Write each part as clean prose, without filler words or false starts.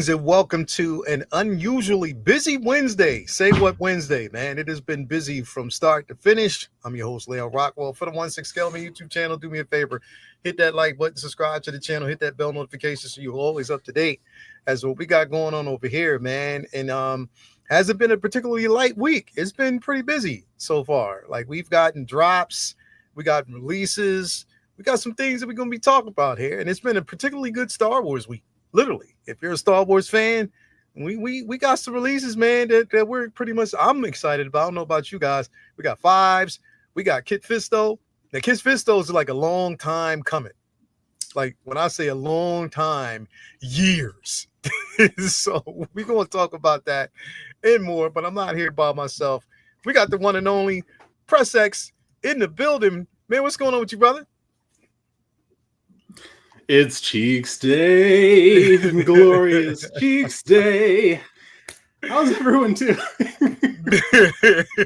Greetings and welcome to an unusually busy Wednesday. Say what Wednesday, man. It has been busy from start to finish. I'm your host, Leon Rockwell. For the 1-6 Scale Me YouTube channel, do me a favor. Hit that like button, subscribe to the channel, hit that bell notification so you're always up to date as what we got going on over here, man. And hasn't been a particularly light week. It's been pretty busy so far. Like we've gotten drops, we got releases, we got some things that we're going to be talking about here. And it's been a particularly good Star Wars week. Literally, if you're a Star Wars fan, we got some releases, man, that we're pretty much I'm excited about. I don't know about you guys. We got Fives, we got Kit Fisto. Now, Kit Fisto is like a long time coming. Like when I say a long time, years. So we're gonna talk about that and more, but I'm not here by myself. We got the one and only Press X in the building. Man, what's going on with you, brother? It's Cheeks Day, glorious Cheeks Day. How's everyone doing?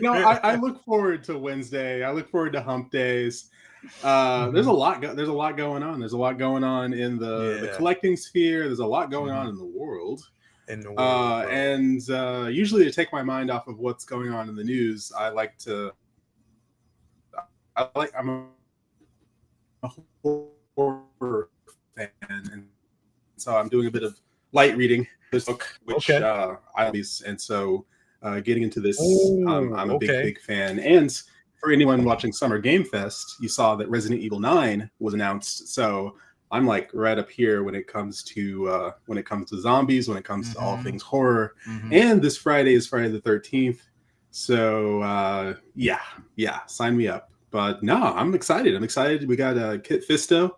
I look forward to Wednesday. I look forward to Hump Days. There's a lot going on. There's a lot going on in the collecting sphere. There's a lot going on in the world. Usually to take my mind off of what's going on in the news, I'm a horror fan, and so I'm doing a bit of light reading this book, which getting into this, I'm a big fan. And for anyone watching Summer Game Fest, you saw that Resident Evil 9 was announced. So I'm like right up here when it comes to zombies, when it comes to all things horror. And this Friday is Friday the 13th. So sign me up. But no, I'm excited. We got Kit Fisto.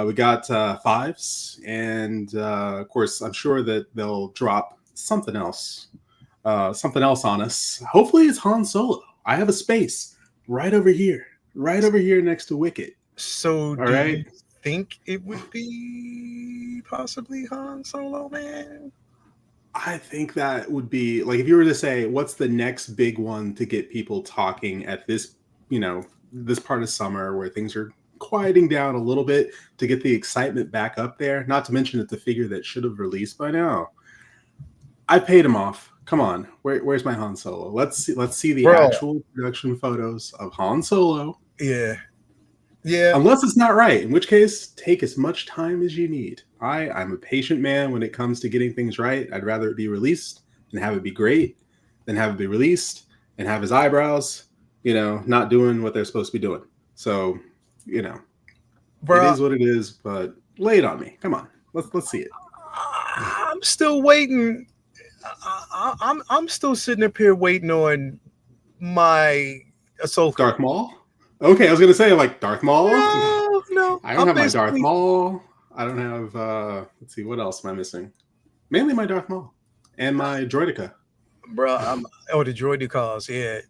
We got Fives, and of course, I'm sure that they'll drop something else on us. Hopefully, it's Han Solo. I have a space right over here next to Wicket. So, you think it would be possibly Han Solo, man? I think that would be like if you were to say, what's the next big one to get people talking at this, this part of summer where things are quieting down a little bit to get the excitement back up there. Not to mention it's a figure that should have released by now. I paid him off. Come on, where's my Han Solo? Let's see the actual production photos of Han Solo. Yeah. Unless it's not right, in which case, take as much time as you need. I'm a patient man when it comes to getting things right. I'd rather it be released and have it be great than have it be released and have his eyebrows, not doing what they're supposed to be doing. So. It is what it is, but lay it on me. Come on, let's see it. I'm still waiting. I'm still sitting up here waiting on my Ahsoka. Darth Maul? Okay, I was gonna say like Darth Maul. No. I don't have my Darth Maul. I don't have. Let's see, what else am I missing? Mainly my Darth Maul and my Droideka. Bro, the Droidecas. Yeah,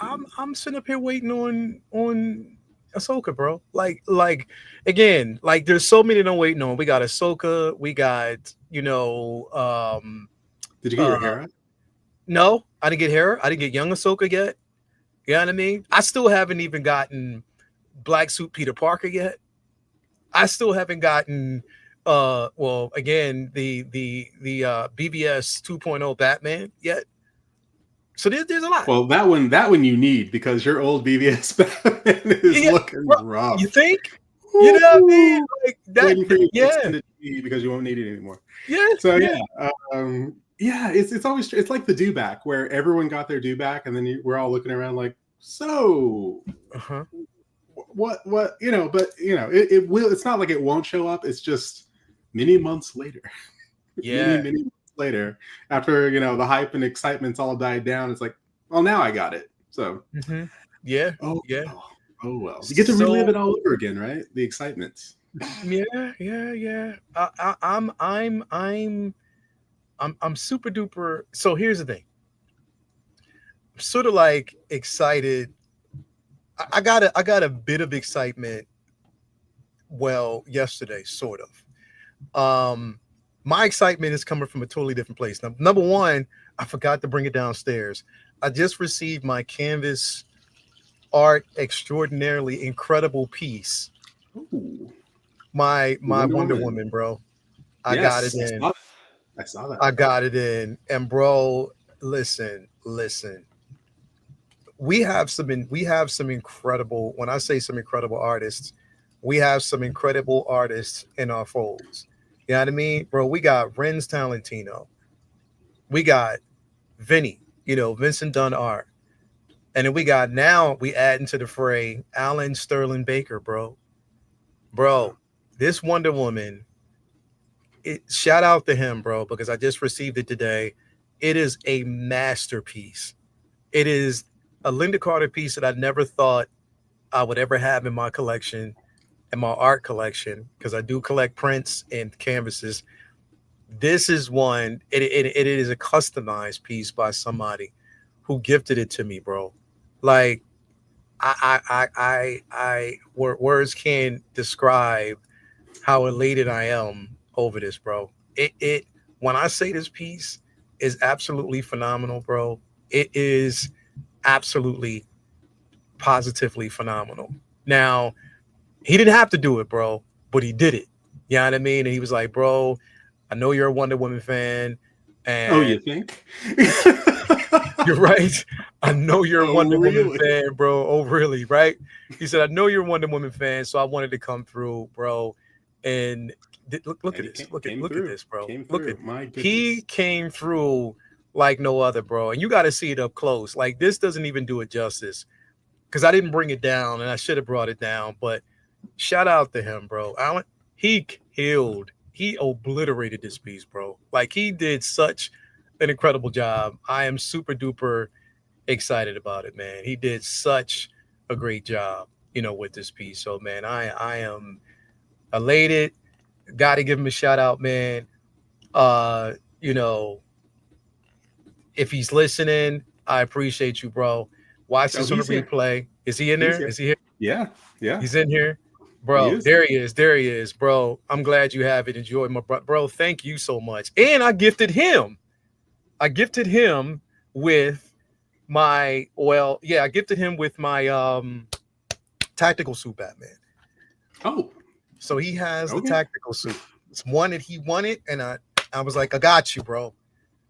I'm sitting up here waiting on Ahsoka, bro. Like again, like there's so many that I'm waiting on. We got Ahsoka, we got, Did you get your Hera? No, I didn't get Hera. I didn't get young Ahsoka yet. You know what I mean? I still haven't even gotten Black Suit Peter Parker yet. I still haven't gotten the BVS 2.0 Batman yet. So there's a lot. Well, that one you need because your old BVS Batman is looking rough. You think? You know what I mean? Like that. Because you won't need it anymore. Yeah. So it's always it's like the dewback where everyone got their dewback and then we're all looking around like, so what But it will. It's not like it won't show up. It's just many months later. Yeah. many later, after the hype and excitement's all died down, it's like, well, now I got it. So well, you get to relive it all over again, right? The excitement. Yeah. I'm super duper. So here's the thing. I'm sort of like excited. I got a bit of excitement. Well, yesterday, sort of. My excitement is coming from a totally different place. Now, number one, I forgot to bring it downstairs. I just received my canvas art extraordinarily incredible piece. Ooh. My Wonder Woman, bro. I got it in. I saw that. I got it in. And bro, listen. We have some incredible, when I say some incredible artists, we have some incredible artists in our folds. You know what I mean? Bro, we got Renz Talentino. We got Vinny, Vincent Dunn Art. And then we got, now we add into the fray Alan Sterling Baker, bro. Bro, this Wonder Woman, shout out to him, bro, because I just received it today. It is a masterpiece. It is a Linda Carter piece that I never thought I would ever have in my collection, in my art collection, because I do collect prints and canvases. This is one. It is a customized piece by somebody who gifted it to me, bro. Like, words can't describe how elated I am over this, bro. It when I say this piece is absolutely phenomenal, bro, it is absolutely positively phenomenal. Now, he didn't have to do it, bro, but he did it. You know what I mean? And he was like, bro, I know you're a Wonder Woman fan. And oh, you think? You're right. I know you're a Wonder Woman fan, bro. Oh, really? Right? He said, I know you're a Wonder Woman fan, so I wanted to come through, bro. And look at this. Look at this, bro. Look at, my goodness. He came through like no other, bro. And you got to see it up close. Like, this doesn't even do it justice, because I didn't bring it down, and I should have brought it down. But shout out to him, bro. Alan, he killed. He obliterated this piece, bro. Like, he did such an incredible job. I am super duper excited about it, man. He did such a great job, with this piece. So, man, I am elated. Got to give him a shout out, man. If he's listening, I appreciate you, bro. Watch this on the replay. Is he in there? Is he here? Yeah. He's in here. Bro, there he is, bro. I'm glad you have it. Enjoy, my bro. Thank you so much. And I gifted him with my tactical suit Batman. Oh. So he has the tactical suit. It's one that he wanted, and I was like, I got you, bro.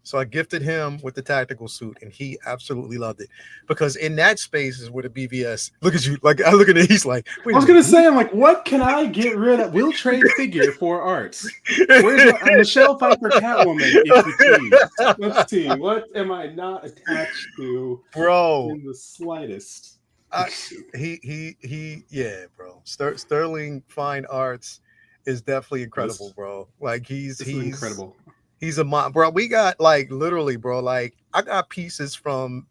So I gifted him with the tactical suit, and he absolutely loved it, because in that space is where the BVS. Look at you, like I look at it. He's like, I was gonna say, I'm like, what can I get rid of? We'll trade figure for arts. Where's Michelle Pfeiffer Catwoman? If you please. Let's see. What am I not attached to, bro? In the slightest. Yeah, bro. Sterling Fine Arts is definitely incredible, bro. Like he's incredible. He's a mom, bro. We got like literally, bro. Like I got pieces from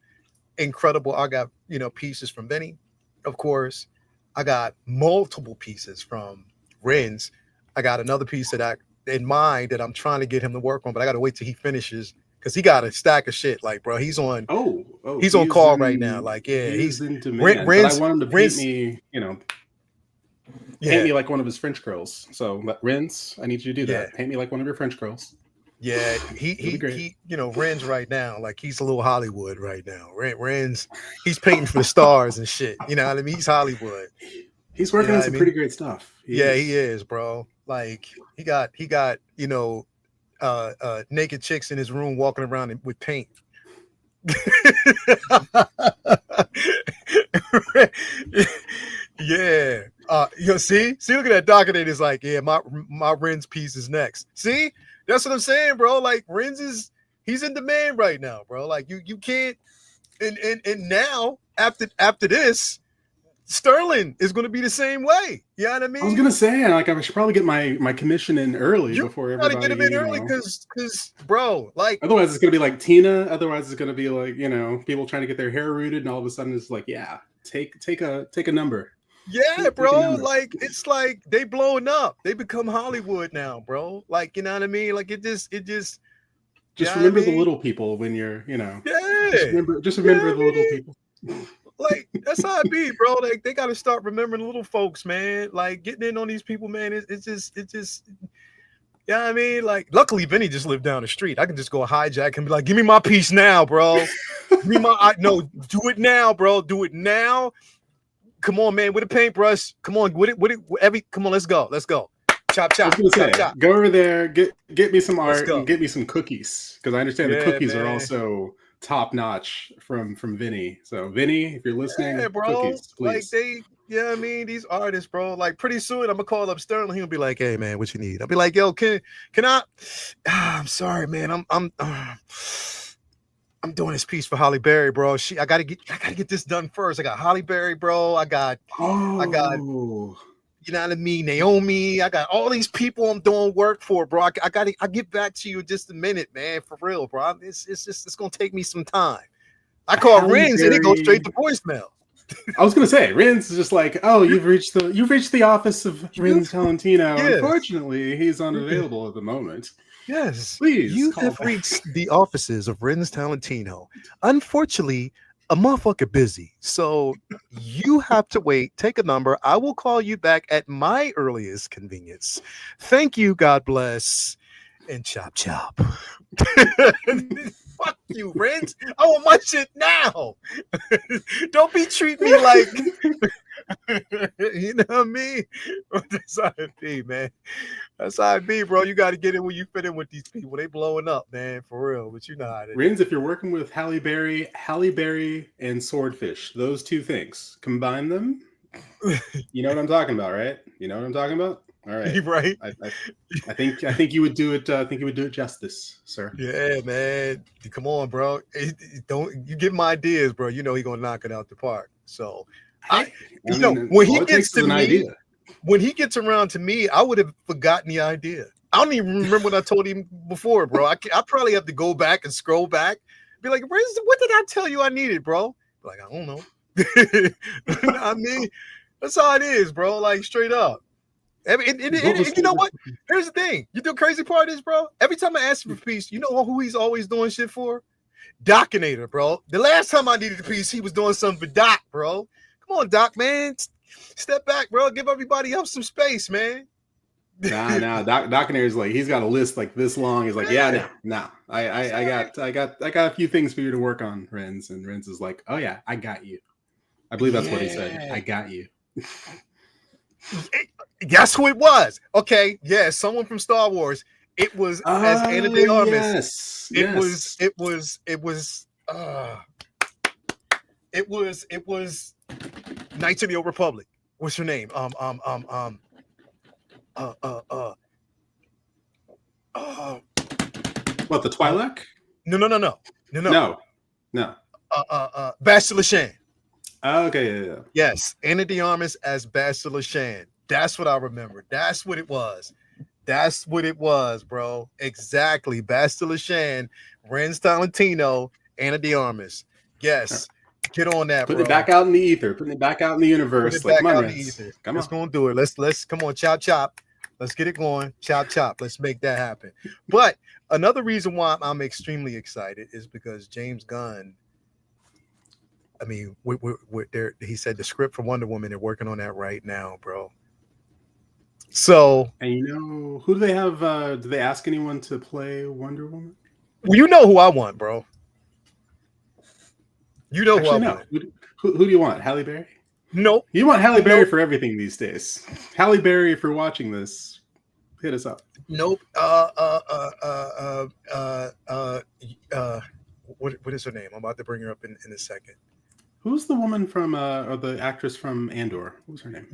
incredible. I got pieces from Benny, of course. I got multiple pieces from Renz. I got another piece in mind that I'm trying to get him to work on, but I got to wait till he finishes, because he got a stack of shit. Like, bro, he's on. He's on call right now. Like, yeah, he's in demand. Renz, I want him to paint me. Paint me like one of his French girls. So, Renz, I need you to do that. Paint me like one of your French girls. Yeah, he Renz right now, like he's a little Hollywood right now. Renz, he's painting for the stars and shit. You know what I mean? He's Hollywood. He's working on some pretty great stuff. He is, bro. Like he got naked chicks in his room walking around with paint. Yeah. See, look at that docket. It's like, yeah, my Renz piece is next. See? That's what I'm saying, bro. Like Renz he's in demand right now, bro. Like you can't, and now after this, Sterling is going to be the same way. You know what I mean? I was gonna say, like, I should probably get my commission in early before everybody. You gotta get him in early, because bro, like, otherwise it's gonna be like Tina. Otherwise it's gonna be like people trying to get their hair rooted, and all of a sudden it's like, yeah, take a number. Yeah, bro. Like it's like they blowing up. They become Hollywood now, bro. Like, you know what I mean? Like it just remember the little people when you're, just remember the little people. Like that's how it be, bro. Like they got to start remembering little folks, man. Like getting in on these people, man. It's just. You know what I mean? Like, luckily, Vinny just lived down the street. I can just go hijack and be like, give me my piece now, bro. Give me no, do it now, bro. Do it now. Come on, man, with a paintbrush. Come on, come on, let's go. Chop I was chop. gonna Chop say, chop. go over there, get me some Let's art go. and get me some cookies because I understand the Yeah, cookies are man. also top notch from Vinny. So Vinny, if you're listening, Yeah, bro. cookies, Like please. I mean, these artists, bro. Like pretty soon, I'm gonna call up Sterling. He'll be like, "Hey, man, what you need?" I'll be like, "Yo, can I?" I'm sorry, man. I'm doing this piece for Holly Berry, bro. I gotta get this done first. I got Holly Berry, bro. I got Oh, you know what I mean, Naomi. I got all these people I'm doing work for, bro. I'll get back to you in just a minute, man. For real, bro. It's gonna take me some time. I call Halle Renz and it goes straight Berry. to voicemail. I was gonna say, Ren's is just like, oh, you've reached the office of Ren's Talentino. Yes. Unfortunately, he's unavailable at the moment. Yes. Please You call have back. reached the offices of Renz Talentino. Unfortunately, a motherfucker busy. So you have to wait. Take a number. I will call you back at my earliest convenience. Thank you. God bless. And chop chop. Fuck you, Renz. I want my shit now. Don't be treating me like you know what I mean? That's how it be, man. That's how it be, bro. You got to get in when you fit in with these people. They blowing up, man, for real. But you know how it is. Renz, if you're working with Halle Berry and Swordfish, those two things, combine them. You know what I'm talking about, right? You know what I'm talking about? All right. Right. I think you would do it. I think you would do it justice, sir. Yeah, man. Come on, bro. Don't you give him ideas, bro? You know he gonna knock it out the park. So, Hey, when he gets to me, idea. When he gets around to me, I would have forgotten the idea. I don't even remember what I told him before, bro. I probably have to go back and scroll back, be like, what did I tell you I needed, bro? Like, I don't know. I mean, that's how it is, bro. Like straight up. You know what? Here's the thing. You know, crazy part is, bro. Every time I ask him for a piece, you know who he's always doing shit for? Docinator, bro. The last time I needed a piece, he was doing something for Doc, bro. Come on, Doc, man. Step back, bro. Give everybody else some space, man. Nah. Docinator is like, he's got a list like this long. He's like, yeah, no. I got a few things for you to work on, Renz. And Renz is like, oh yeah, I got you. I believe that's what he said. I got you. Guess who it was? Okay, yeah, someone from Star Wars. It was as Ana de Armas. Yes. It was Knights of the Old Republic. What's her name? What, the Twi'lek? No. Bastila Shan. Okay, yeah. Yes, Ana de Armas as Bastila Shan. That's what I remember. That's what it was. Bro. Exactly. Bastila Shan, Renz Talentino, Ana de Armas. Yes. Get on that, Putting bro. it back out in the ether. Putting it back out in the universe. Like, come on, Renz. Let's go and do it. Let's come on, chop. Let's get it going. Chop. Let's make that happen. But another reason why I'm extremely excited is because James Gunn, I mean, we're there. He said the script for Wonder Woman, they're working on that right now, bro. So, and you know, who do they have? Do they ask anyone to play Wonder Woman? Well, you know who I want, bro. You know who I want. Who do you want? Halle Berry? Nope. You want Halle Berry for everything these days. Halle Berry, if you're watching this, hit us up. Nope. What is her name? I'm about to bring her up in a second. Who's the woman from or the actress from Andor? What was her name?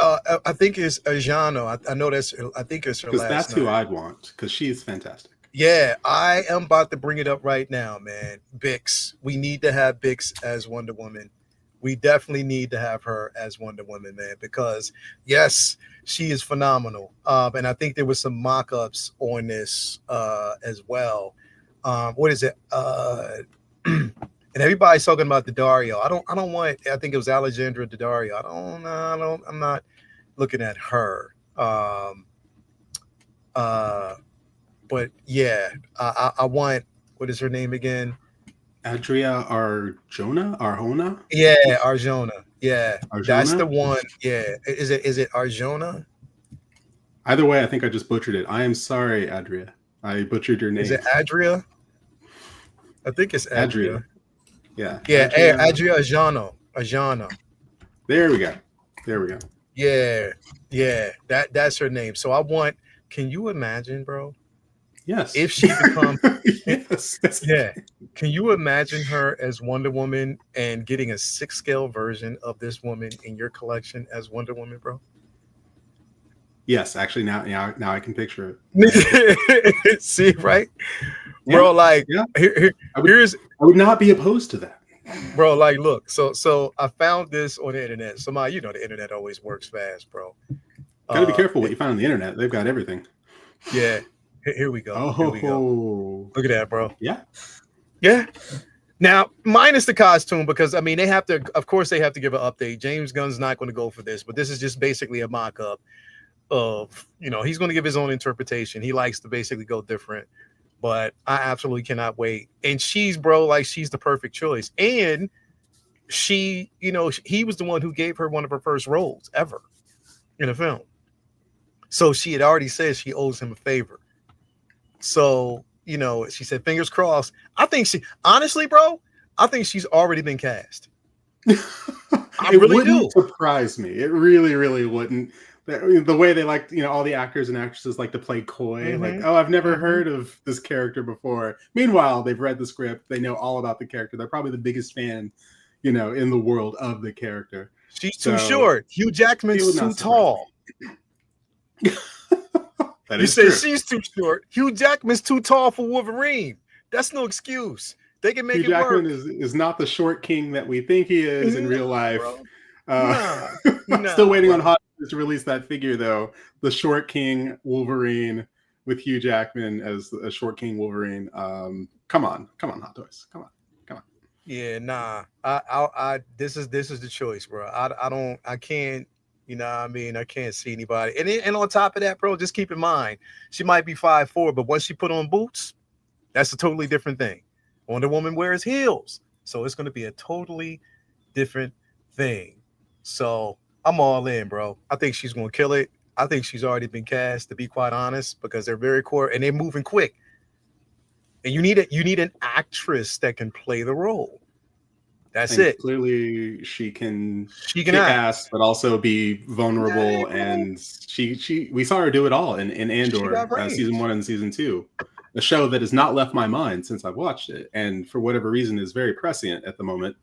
I think it's Ajano. I know that's. I think it's her last name. Because that's who I'd want. Because she's fantastic. Yeah, I am about to bring it up right now, man. Bix. We need to have Bix as Wonder Woman. We definitely need to have her as Wonder Woman, man. Because yes, she is phenomenal. And I think there was some mock-ups on this as well. What is it? And everybody's talking about Daddario. I don't want. I think it was Alexandra Daddario. I'm not looking at her. But yeah, I want. What is her name again? Adria Arjona. Yeah, Arjona. Yeah, Arjona? That's the one. Yeah, is it Arjona? Either way, I think I just butchered it. I am sorry, Adria. I butchered your name. Is it Adria? I think it's Adria. Yeah. Yeah, Adria Arjona. There we go. Yeah, that's her name. So I want. Can you imagine, bro? Yes. If she becomes, yes. yeah. Can you imagine her as Wonder Woman and getting a 6 scale version of this woman in your collection as Wonder Woman, bro? Yes, actually, now I can picture it. See, right, bro? Yeah, Like, yeah. here's I would not be opposed to that, bro. Like, look. So I found this on the internet. Somebody, the internet always works fast, bro. Got to be careful what you find on the internet. They've got everything. Yeah. Here we go. Here we go. Look at that, bro. Yeah. Yeah. Now, minus the costume, because I mean, they have to, of course, they have to give an update. James Gunn's not going to go for this, but this is just basically a mock up of, he's going to give his own interpretation. He likes to basically go different, but I absolutely cannot wait. And she's, bro, like, she's the perfect choice. And she, he was the one who gave her one of her first roles ever in a film. So she had already said she owes him a favor. So, she said, fingers crossed. I think honestly, bro, I think she's already been cast. I really wouldn't surprise me. It really, really wouldn't. The way they like, all the actors and actresses like to play coy, like, oh, I've never heard of this character before. Meanwhile, they've read the script. They know all about the character. They're probably the biggest fan, in the world of the character. She's too short. Hugh Jackman's too tall. That you say she's too short. Hugh Jackman's too tall for Wolverine. That's no excuse. They can make Hugh it work. Jackman is not the short king that we think he is in real life. Nah, Still waiting on Hot Toys to release that figure, though. The short king Wolverine with Hugh Jackman as a short king Wolverine. Come on, Hot Toys. Come on. Yeah, nah. I this is the choice, bro. I can't. I can't see anybody. And on top of that, bro, just keep in mind, she might be 5'4", but once she put on boots, that's a totally different thing. Wonder Woman wears heels, so it's going to be a totally different thing. So I'm all in, bro. I think she's going to kill it. I think she's already been cast, to be quite honest, because they're very core and they're moving quick. And you need an actress that can play the role. That's it. Clearly, she can kick ass, but also be vulnerable. And we saw her do it all in Andor, season 1 and season 2, a show that has not left my mind since I've watched it, and for whatever reason is very prescient at the moment.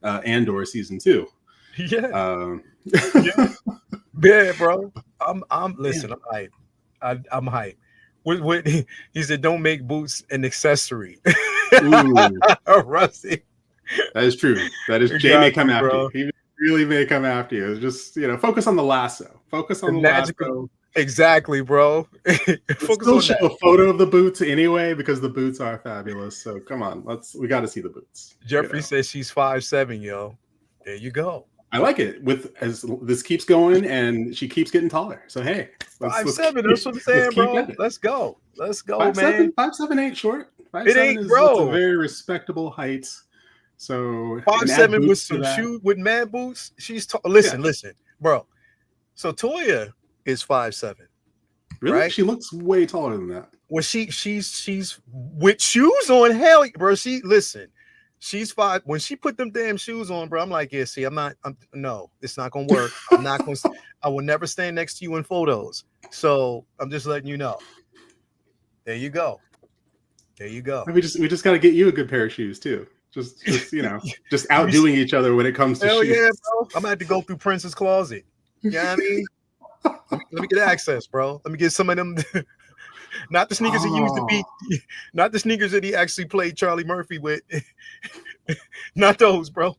Andor season 2. Yeah. Yeah, bro. I'm listen. I'm hyped. I'm hyped. What he said? Don't make boots an accessory. Rusty. That is true. That is Jay may come after you. He really may come after you. Just focus on the lasso. Focus on the lasso. Exactly, bro. Focus on show a photo of the boots anyway, because the boots are fabulous. So come on, we got to see the boots. Jeffrey says she's 5'7", yo. There you go. I like it. As this keeps going and she keeps getting taller. So hey, 5'7". That's what I'm saying, bro. Let's go. Let's go, 5'7", man. 5'7" ain't short. 5'7" it ain't, bro. It's a very respectable height. So 5'7" with some shoe with man boots. She's listen, bro. So Toya is 5'7". Really? Right? She looks way taller than that. Well, she's with shoes on. Hell, bro. She's 5. When she put them damn shoes on, bro, I'm like, yeah. See, no, it's not gonna work. I will never stand next to you in photos. So I'm just letting you know. There you go. We just got to get you a good pair of shoes too. Just just outdoing each other when it comes to shoes. Yeah, bro. I'm gonna have to go through Prince's closet. You know what I mean? Let me get access, bro. Let me get some of them. Not the sneakers he used to be. Not the sneakers that he actually played Charlie Murphy with. Not those, bro.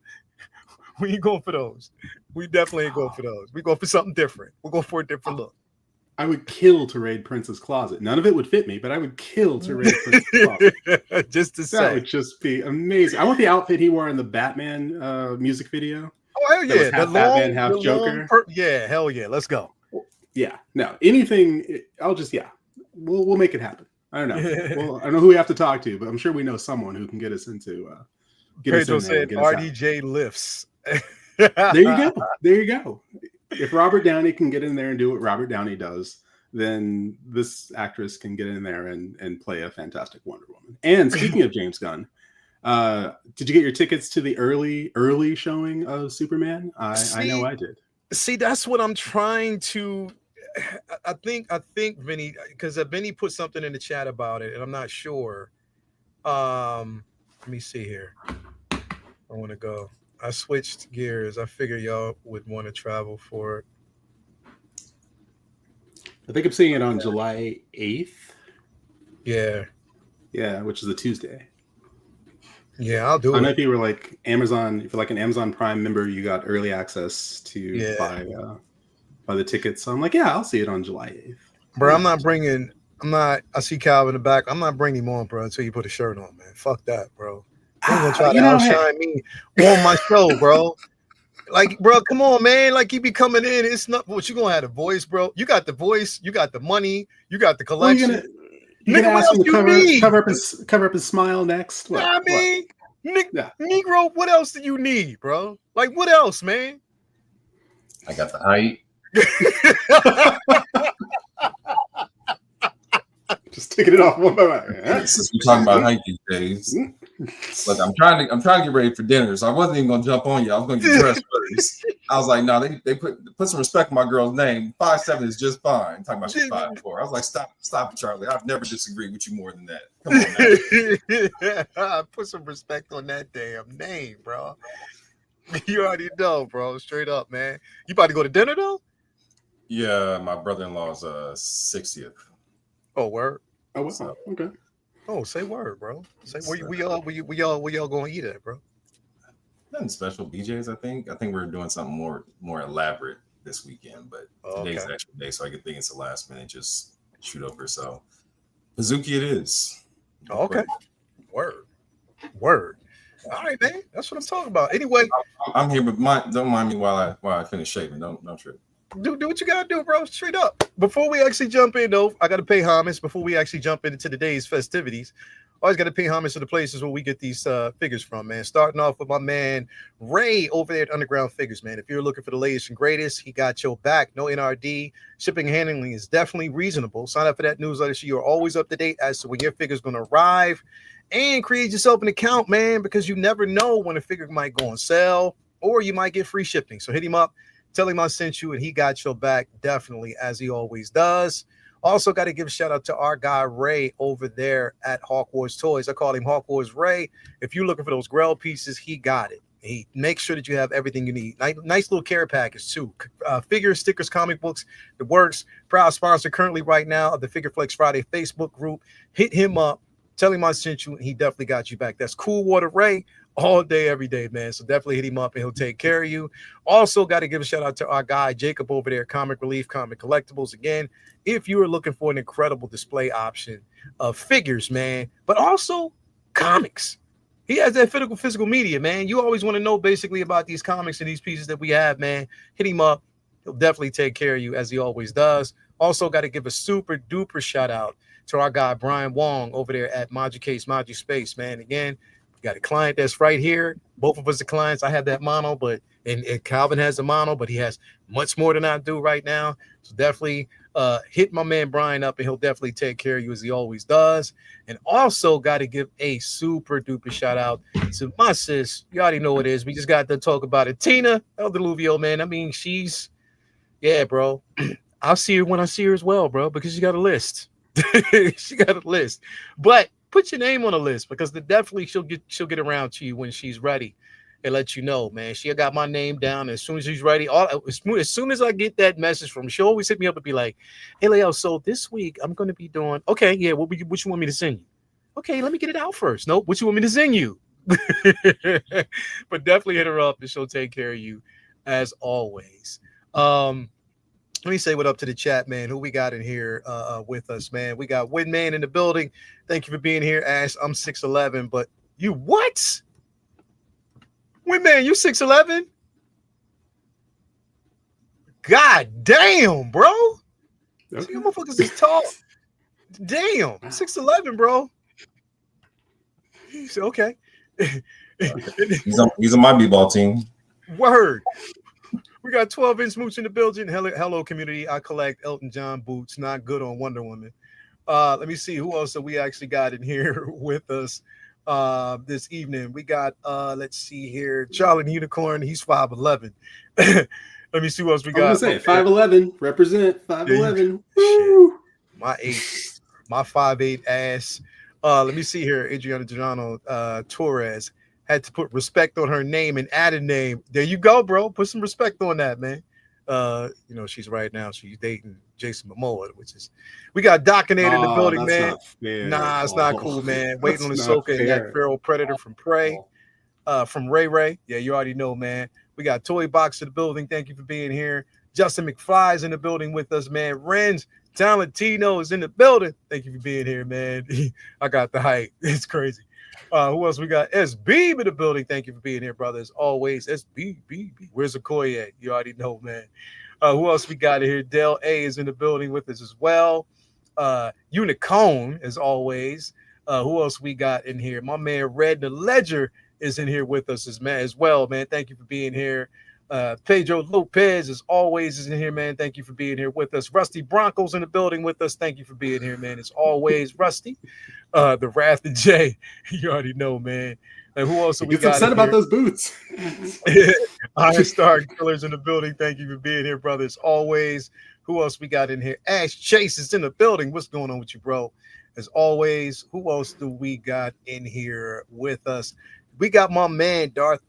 We ain't going for those. We definitely ain't going for those. We go for something different. We'll go for a different look. I would kill to raid Prince's closet. None of it would fit me, but I would kill to raid Prince's closet. Just to say. That would just be amazing. I want the outfit he wore in the Batman music video. Oh, hell yeah. Half Batman, half Joker. Yeah, hell yeah. Let's go. Yeah. No, anything. We'll make it happen. I don't know. Well, I don't know who we have to talk to, but I'm sure we know someone who can get us into. Pedro said RDJ lifts. There you go. If Robert Downey can get in there and do what Robert Downey does, then this actress can get in there and play a fantastic Wonder Woman. And speaking of James Gunn, did you get your tickets to the early showing of Superman? I know I did. See, that's what I'm trying to. I think Vinny, because Vinny put something in the chat about it, and I'm not sure. Let me see here. I want to go. I switched gears. I figure y'all would want to travel for it. I think I'm seeing it on July 8th. Yeah. Yeah, which is a Tuesday. Yeah, I'll do I it. know if you were like Amazon, if you're like an Amazon Prime member, you got early access to buy the tickets. So I'm like, yeah, I'll see it on July 8th. Bro, I'm not bringing. I'm not. I see Calvin in the back. I'm not bringing him on, bro, until you put a shirt on, man. Fuck that, bro. You ain't gonna try to outshine me on my show, bro. Like, bro, come on, man. Like, you be coming in. It's not what you gonna have the voice, bro. You got the voice. You got the money. You got the collection. You're gonna ask him to cover up his smile next. What? I mean, Negro, what else do you need, bro? Like, what else, man? I got the height. Just taking it off one by one. Since we're talking about height these days, look, I'm trying to get ready for dinner, so I wasn't even gonna jump on you. I was gonna get dressed first. I was like, no, they put some respect on my girl's name. 5'7" is just fine. Talking about she's 5'4". I was like, stop, Charlie. I've never disagreed with you more than that. Come on, man. Put some respect on that damn name, bro. You already know, bro. Straight up, man. You about to go to dinner though? Yeah, my brother-in-law's 60th. Oh, word. Oh, what's up? Okay. Oh, say word, bro. Say where we all going to eat at, bro? Nothing special, BJ's. I think we're doing something more elaborate this weekend, but today's the actual day, so I could think it's the last minute just shoot over. So, Pazuki it is. Okay. Word. All right, man. That's what I'm talking about. Anyway, I'm here, but don't mind me while I finish shaving. Don't trip. Do what you gotta do, bro. Straight up. Before we actually jump in, though, I gotta pay homage. Before we actually jump into today's festivities, always gotta pay homage to the places where we get these figures from, man. Starting off with my man Ray over there at Underground Figures, man. If you're looking for the latest and greatest, he got your back. No NRD. Shipping and handling is definitely reasonable. Sign up for that newsletter so you're always up to date as to when your figure's gonna arrive. And create yourself an account, man, because you never know when a figure might go on sale or you might get free shipping. So hit him up. Tell him I sent you, and he got your back, definitely, as he always does. Also, got to give a shout out to our guy Ray over there at Hawk Wars Toys. I call him Hawk Wars Ray. If you're looking for those Grail pieces, he got it. He makes sure that you have everything you need. Nice little care package too. Figures, stickers, comic books, the works. Proud sponsor currently right now of the Figure Flex Friday Facebook group. Hit him up. Tell him I sent you, and he definitely got you back. That's Cool Water Ray. All day, every day, man. So definitely hit him up and he'll take care of you. Also, got to give a shout out to our guy, Jacob, over there, Comic Relief, Comic Collectibles. Again, if you are looking for an incredible display option of figures, man, but also comics. He has that physical media, man. You always want to know basically about these comics and these pieces that we have, man. Hit him up. He'll definitely take care of you as he always does. Also, got to give a super duper shout out to our guy, Brian Wong, over there at Case Maju Space, man. Again, got a client that's right here. Both of us are clients. I have that mono, but and Calvin has the mono, but he has much more than I do right now. So definitely hit my man Brian up, and he'll definitely take care of you as he always does. And also got to give a super duper shout out to my sis. You already know what it is. We just got to talk about it. Tina El Deluvio, man. I mean, yeah, bro. I'll see her when I see her as well, bro, because she got a list. She got a list. But put your name on a list because definitely she'll get around to you when she's ready and let you know, man. She got my name down as soon as she's ready. As soon as I get that message from her, she'll always hit me up and be like, "Hey, Leo, so this week I'm going to be doing okay. Yeah, what you want me to send you? Okay, let me get it out first. Nope, what you want me to send you? But definitely hit her up and she'll take care of you as always. Let me say what up to the chat, man. Who we got in here with us, man? We got Winman in the building. Thank you for being here, Ash. I'm 6'11", but you what? Winman, you 6'11"? God damn, bro. Okay. You motherfuckers is tall. Damn, 6'11", bro. He's okay. He's on my b-ball team. Word. We got 12-inch mooch in the building. Hello, community. I collect Elton John boots. Not good on Wonder Woman. Let me see who else that we actually got in here with us this evening. We got let's see here, Charlie Unicorn. He's 5'11". Let me see what else we I was got. gonna say 5'11", represent 5'11". My 5'8" ass. Let me see here. Adriana Giordano Torres had to put respect on her name and add a name. There you go, bro. Put some respect on that, man. She's right now. She's dating Jason Momoa, which is we got Dockinator in the building, man. Not fair, nah, it's not cool, man. Waiting on That's Ahsoka and that fair. feral predator from Prey. From Ray Ray. Yeah, you already know, man. We got Toy Box in the building. Thank you for being here. Justin McFly's in the building with us, man. Renz Talentino is in the building. Thank you for being here, man. I got the hype. It's crazy. Who else we got? SB in the building. Thank you for being here, brother. As always, SB. Where's Okoye at? You already know, man. Who else we got here? Del A is in the building with us as well. Unicone, as always. Who else we got in here? My man Red the Ledger is in here with us as well, man. Thank you for being here. Pedro Lopez, as always, is in here, man. Thank you for being here with us. Rusty Broncos in the building with us. Thank you for being here, man. As always, Rusty. The Wrath of Jay. You already know, man. And who else we got? Upset about those boots. Iron Star Killers in the building. Thank you for being here, brother. As always. Who else we got in here? Ash Chase is in the building. What's going on with you, bro? As always, who else do we got in here with us? We got my man, Darth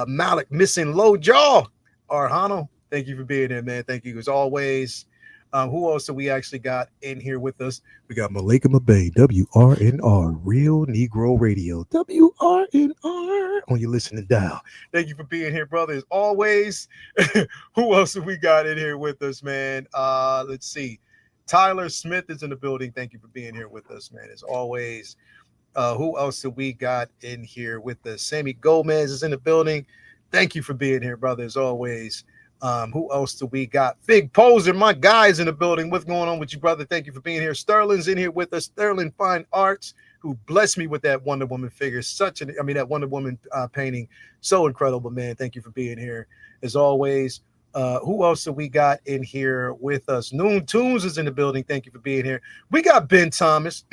Malik, missing low jaw. Arhano, thank you for being here, man. Thank you as always. Who else do we actually got in here with us? We got Malika Mabay, WRNR, Real Negro Radio, WRNR on your listening dial. Thank you for being here, brother, as always. Who else do we got in here with us, man? Let's see. Tyler Smith is in the building. Thank you for being here with us, man, as always. Who else do we got in here with us? Sammy Gomez is in the building. Thank you for being here, brother, as always. Who else do we got? Fig Poser, my guy's in the building. What's going on with you, brother? Thank you for being here. Sterling's in here with us. Sterling Fine Arts, who blessed me with that Wonder Woman figure. That Wonder Woman painting. So incredible, man. Thank you for being here, as always. Who else do we got in here with us? Noon Tunes is in the building. Thank you for being here. We got Ben Thomas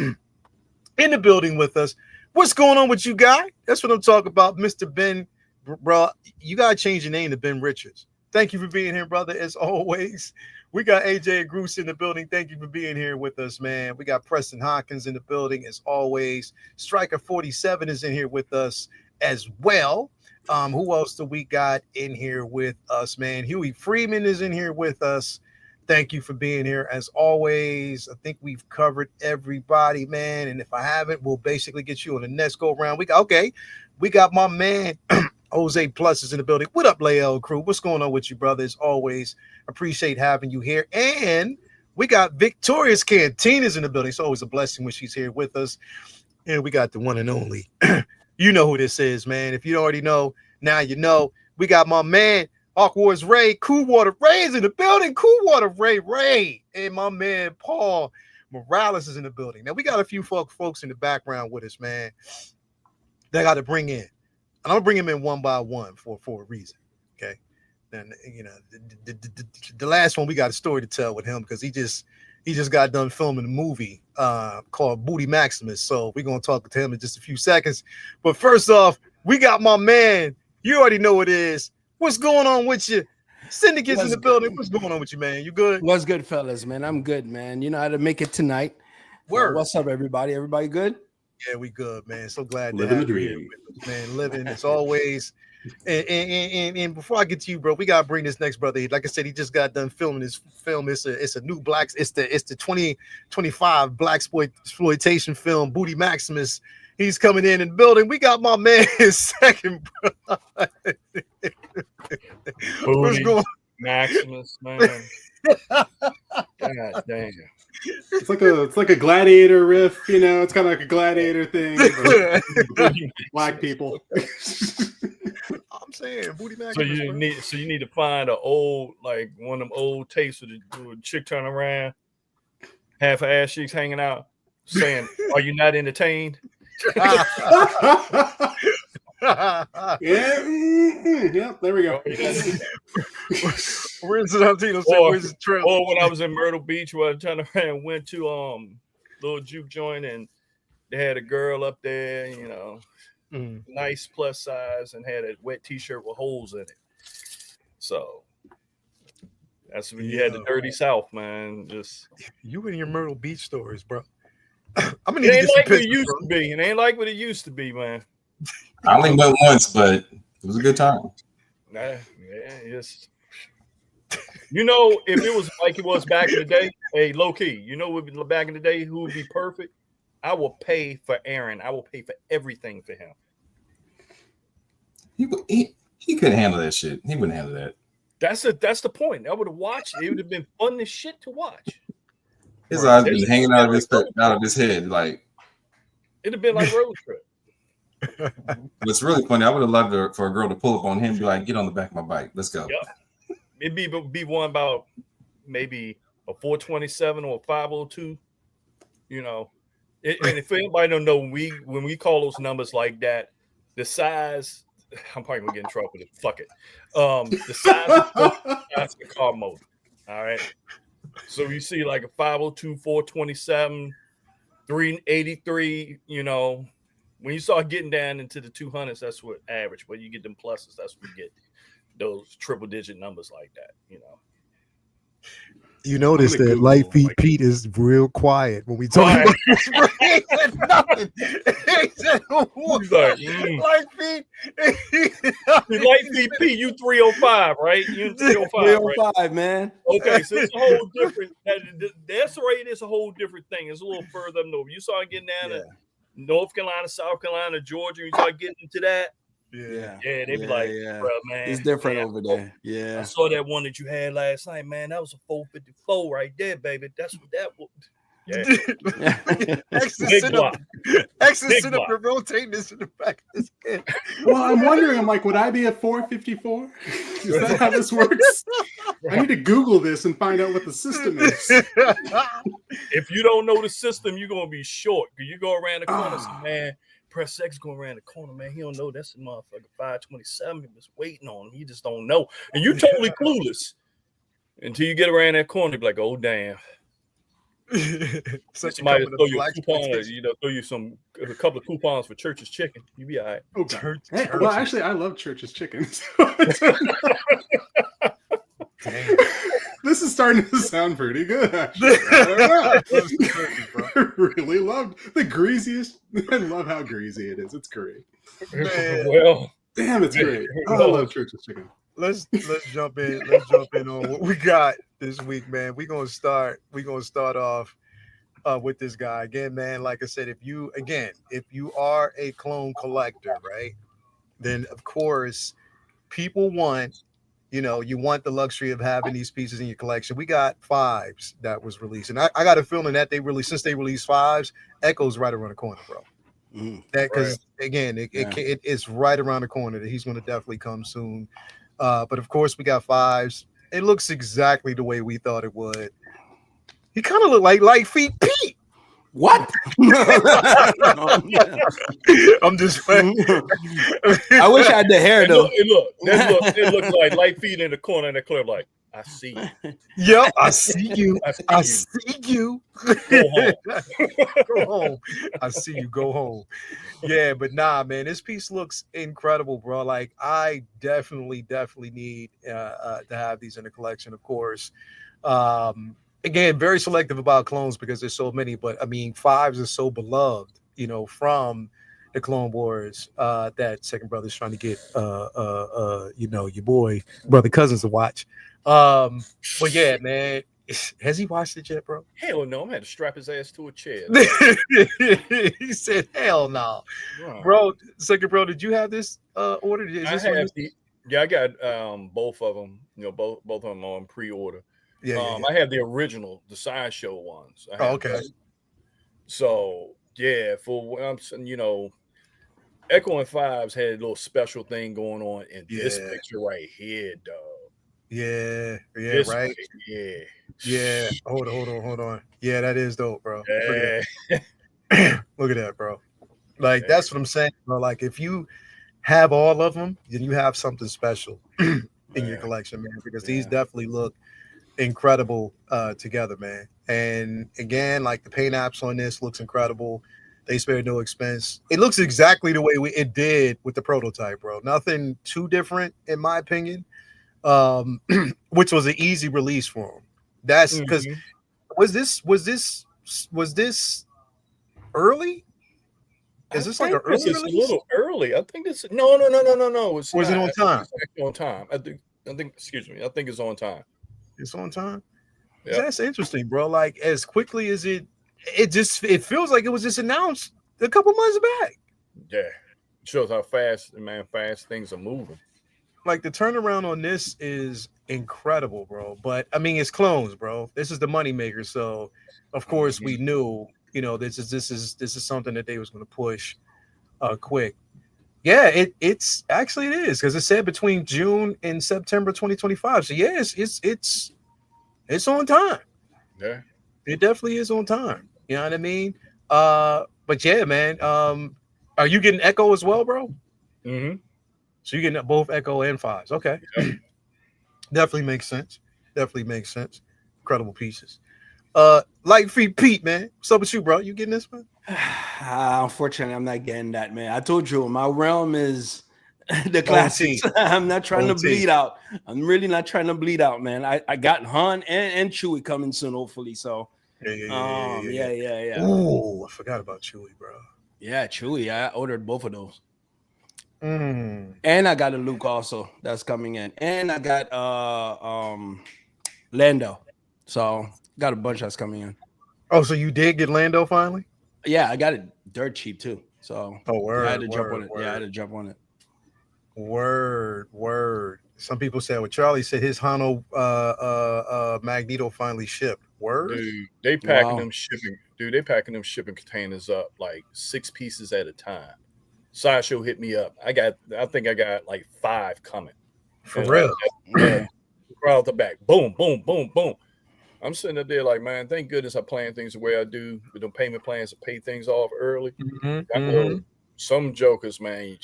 in the building with us. What's going on with you, guy? That's what I'm talking about, Mr. Ben. Bro, you got to change your name to Ben Richards. Thank you for being here, brother, as always. We got AJ Groose in the building. Thank you for being here with us, man. We got Preston Hawkins in the building, as always. Striker 47 is in here with us as well. Who else do we got in here with us, man? Huey Freeman is in here with us. Thank you for being here, as always. I think we've covered everybody, man. And if I haven't, we'll basically get you on the next go round. We got my man Jose Plus is in the building. What up, Lael crew? What's going on with you, brother? As always, appreciate having you here. And we got Victoria's Cantinas in the building. It's always a blessing when she's here with us. And we got the one and only. You know who this is, man. If you already know, now you know. We got my man, Hawkwards Ray, Cool Water Ray is in the building. Cool Water Ray. And my man, Paul Morales is in the building. Now, we got a few folks in the background with us, man, that I got to bring in. And I'm gonna bring him in one by one for a reason. Okay. Then the last one, we got a story to tell with him because he just got done filming a movie called Booty Maximus. So we're gonna talk to him in just a few seconds. But first off, we got my man. You already know what it is. What's going on with you? Syndicate's in the building. What's going on with you, man? You good? What's good, fellas, man? I'm good, man. You know how to make it tonight. What's up, everybody? Everybody good? Yeah, we good, man. So glad living to have the you dream, here with us, man. Living as always. And before I get to you, bro, we gotta bring this next brother. Like I said, he just got done filming his film. It's a new it's the 2025 black exploitation film, Booty Maximus. He's coming in the building. We got my man second, bro. What's going on? Maximus, man. God damn. It's like a gladiator riff, you know. It's kind of like a gladiator thing. Black people. I'm saying Booty Maximus. So you need to find one of them old tapes with a chick turning around, half her ass cheeks hanging out, saying, "Are you not entertained?" Yeah, there we go. Where's the trail? Or when I was in Myrtle Beach, where I turned around, went to little juke joint, and they had a girl up there, you know, nice plus size, and had a wet t-shirt with holes in it. So That's when you had the dirty South, man. Just you and your Myrtle Beach stories, bro. I'm gonna it need to ain't get like some what it used to be. It ain't like what it used to be, man. I only went once, but it was a good time. Nah, yeah, it's you know, if it was like it was back in the day, hey, low key, you know, back in the day, who would be perfect? I will pay for Aaron. I will pay for everything for him. He couldn't handle that shit. He wouldn't handle that. That's the point. I would have watched. It would have been fun as shit to watch. His eyes been hanging out of his head. Like it'd have been like road trip. What's really funny, I would have loved for a girl to pull up on him and be like, "Get on the back of my bike. Let's go." Yep. It'd be one about maybe a 427 or a 502. You know, and if anybody don't know, when we call those numbers like that, the size. I'm probably gonna get in trouble with it. Fuck it. The size of the car motor. All right. So you see like a 502, 427, 383, you know, when you start getting down into the 200s, that's what average. When you get them pluses, that's when you get those triple digit numbers like that, you know. You notice that Light Feet Pete is real quiet when we talk about this. He said nothing. He said Light Feet. Light Feet Pete, you 305, right? You 305, 305, right? Man. Okay, so it's a whole different. The S rate is a whole different thing. It's a little further up north. You start getting down to North Carolina, South Carolina, Georgia. You start getting into that. Yeah, they be like, bro, man, it's different over there. Yeah, I saw that one that you had last night, man. That was a 454 right there, baby. That's what that was. Yeah, Extra sit up and rotating this in the back of his head. Well, I'm wondering. I'm like, would I be a 454? Is that how this works? I need to Google this and find out what the system is. If you don't know the system, you're gonna be short. You go around the corner, man. Press X going around the corner, man. He don't know that's a motherfucker 527. He was waiting on him. He just don't know. And you totally clueless until you get around that corner. Be like, oh damn. Somebody throw you a coupon, throw you a couple of coupons for Church's Chicken. You be all right. Oh, hey, well, actually, I love Church's Chicken. This is starting to sound pretty good, actually. I really loved the greasiest. I love how greasy it is. It's great. Man. Well, damn, it's great. I love Church's Chicken. Let's jump in. Let's jump in on what we got this week, man. We're gonna start off with this guy again, man. Like I said, if you are a clone collector, right, then of course people want, you want the luxury of having these pieces in your collection. We got 5s that was released, and I got a feeling that since they released 5s, Echo's right around the corner, bro. Because again, it's right around the corner that he's going to definitely come soon. But of course, we got 5s. It looks exactly the way we thought it would. He kind of looked like Light Feet Pete. What? I'm just playing. I wish I had the hair though. It looks like Light Feet in the corner in the club. Like, I see you. Yep, I see you. I see you. Go home. Go home. I see you. Go home. Yeah, but nah, man, this piece looks incredible, bro. Like, I definitely need to have these in the collection, of course. Again, very selective about clones because there's so many, but I mean, 5s are so beloved, from the Clone Wars that Second Brother's trying to get your boy brother cousins to watch. But yeah, man, has he watched it yet, bro? Hell no, I'm gonna strap his ass to a chair. He said, "Hell no, bro." Second Bro, did you have this order? I got both of them. Both of them on pre-order. Yeah. I have the original, the sideshow ones. Okay. So yeah, for Echo and 5s had a little special thing going on in this picture right here, dog. Yeah, this right. Yeah. Hold on. Yeah, that is dope, bro. Yeah. Look at that, bro. Like, that's what I'm saying, bro. Like, if you have all of them, then you have something special in your collection, man, because these definitely look incredible together, man. And again, like, the paint apps on this looks incredible. They spared no expense. It looks exactly the way it did with the prototype, bro. Nothing too different, in my opinion. which was an easy release for him. That's because was this early? Is this like an early This is release? a little early. I think this. No. It's or is not. it on time? It's actually on time. I think. Excuse me. I think it's on time. It's on time. Yep. That's interesting, bro. Like as quickly as it feels like it was just announced a couple months back. Yeah, shows how fast things are moving. Like the turnaround on this is incredible, bro. But I mean, it's clones, bro. This is the moneymaker, so of course we knew, this is something that they was going to push, quick. Yeah, it's actually it is because it said between June and September 2025. So yeah, it's on time. Yeah, it definitely is on time. You know what I mean? But yeah, man. Are you getting Echo as well, bro? Mm-hmm. So you're getting both Echo and 5s. Okay. Yep. Definitely makes sense. Incredible pieces. Light Feet Pete, man. What's up with you, bro? You getting this, man? Unfortunately, I'm not getting that, man. I told you my realm is the classics. I'm not trying to bleed out. I'm really not trying to bleed out, man. I got Han and Chewie coming soon, hopefully. So yeah. Oh, I forgot about Chewie, bro. Yeah, Chewie. I ordered both of those. And I got a Luke also that's coming in, and I got Lando. So got a bunch that's coming in. Oh, so you did get Lando finally? Yeah, I got it dirt cheap too. So word, I had to jump on it. Word. Yeah, I had to jump on it. Word. Some people said what Charlie said his Hano Magneto finally shipped. Word. Dude, they packing them shipping. Dude, they packing them shipping containers up like 6 pieces at a time. Sideshow hit me up. I think I got like 5 coming. For real. Right out the back. Boom, boom, boom, boom. I'm sitting up there like, man, thank goodness I plan things the way I do with the payment plans to pay things off early. Some jokers, man,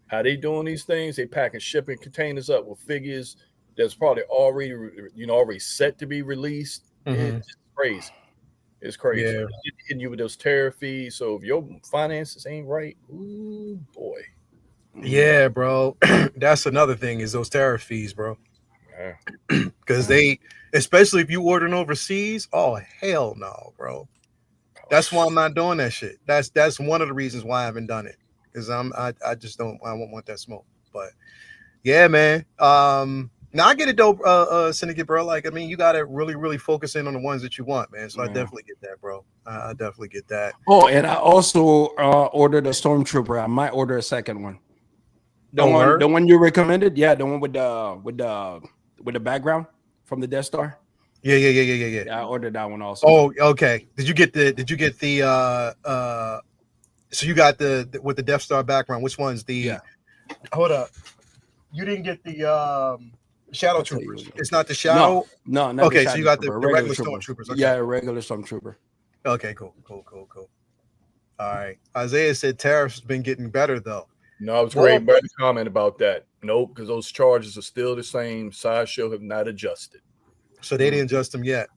how they doing these things? They packing shipping containers up with figures that's probably already set to be released. It's crazy. It's crazy. Yeah. Hitting you with those tariff fees. So if your finances ain't right, ooh boy. Yeah, bro. That's another thing is those tariff fees, bro. Because they, especially if you ordering overseas, oh hell no, bro. That's why I'm not doing that shit. That's one of the reasons why I haven't done it. Because I just don't want that smoke. But yeah, man. Now I get it though, Syndicate, bro. Like, I mean, you gotta really, really focus in on the ones that you want, man. So I definitely get that, bro. I definitely get that. Oh, and I also ordered a Stormtrooper. I might order a second one. The one you recommended, yeah, the one with the background from the Death Star. Yeah. I ordered that one also. Oh, okay. Did you get the so you got the with the Death Star background? Which one's the? Yeah. Hold up. You didn't get the Shadow Troopers. It's not the Shadow. No. Not okay, so you got the regular Stormtroopers. Okay. Yeah, a regular Stormtrooper. Okay, cool. All right. Isaiah said tariffs has been getting better though. No, it was great. Better comment about that. Nope, because those charges are still the same. Sideshow have not adjusted. So they didn't adjust them yet.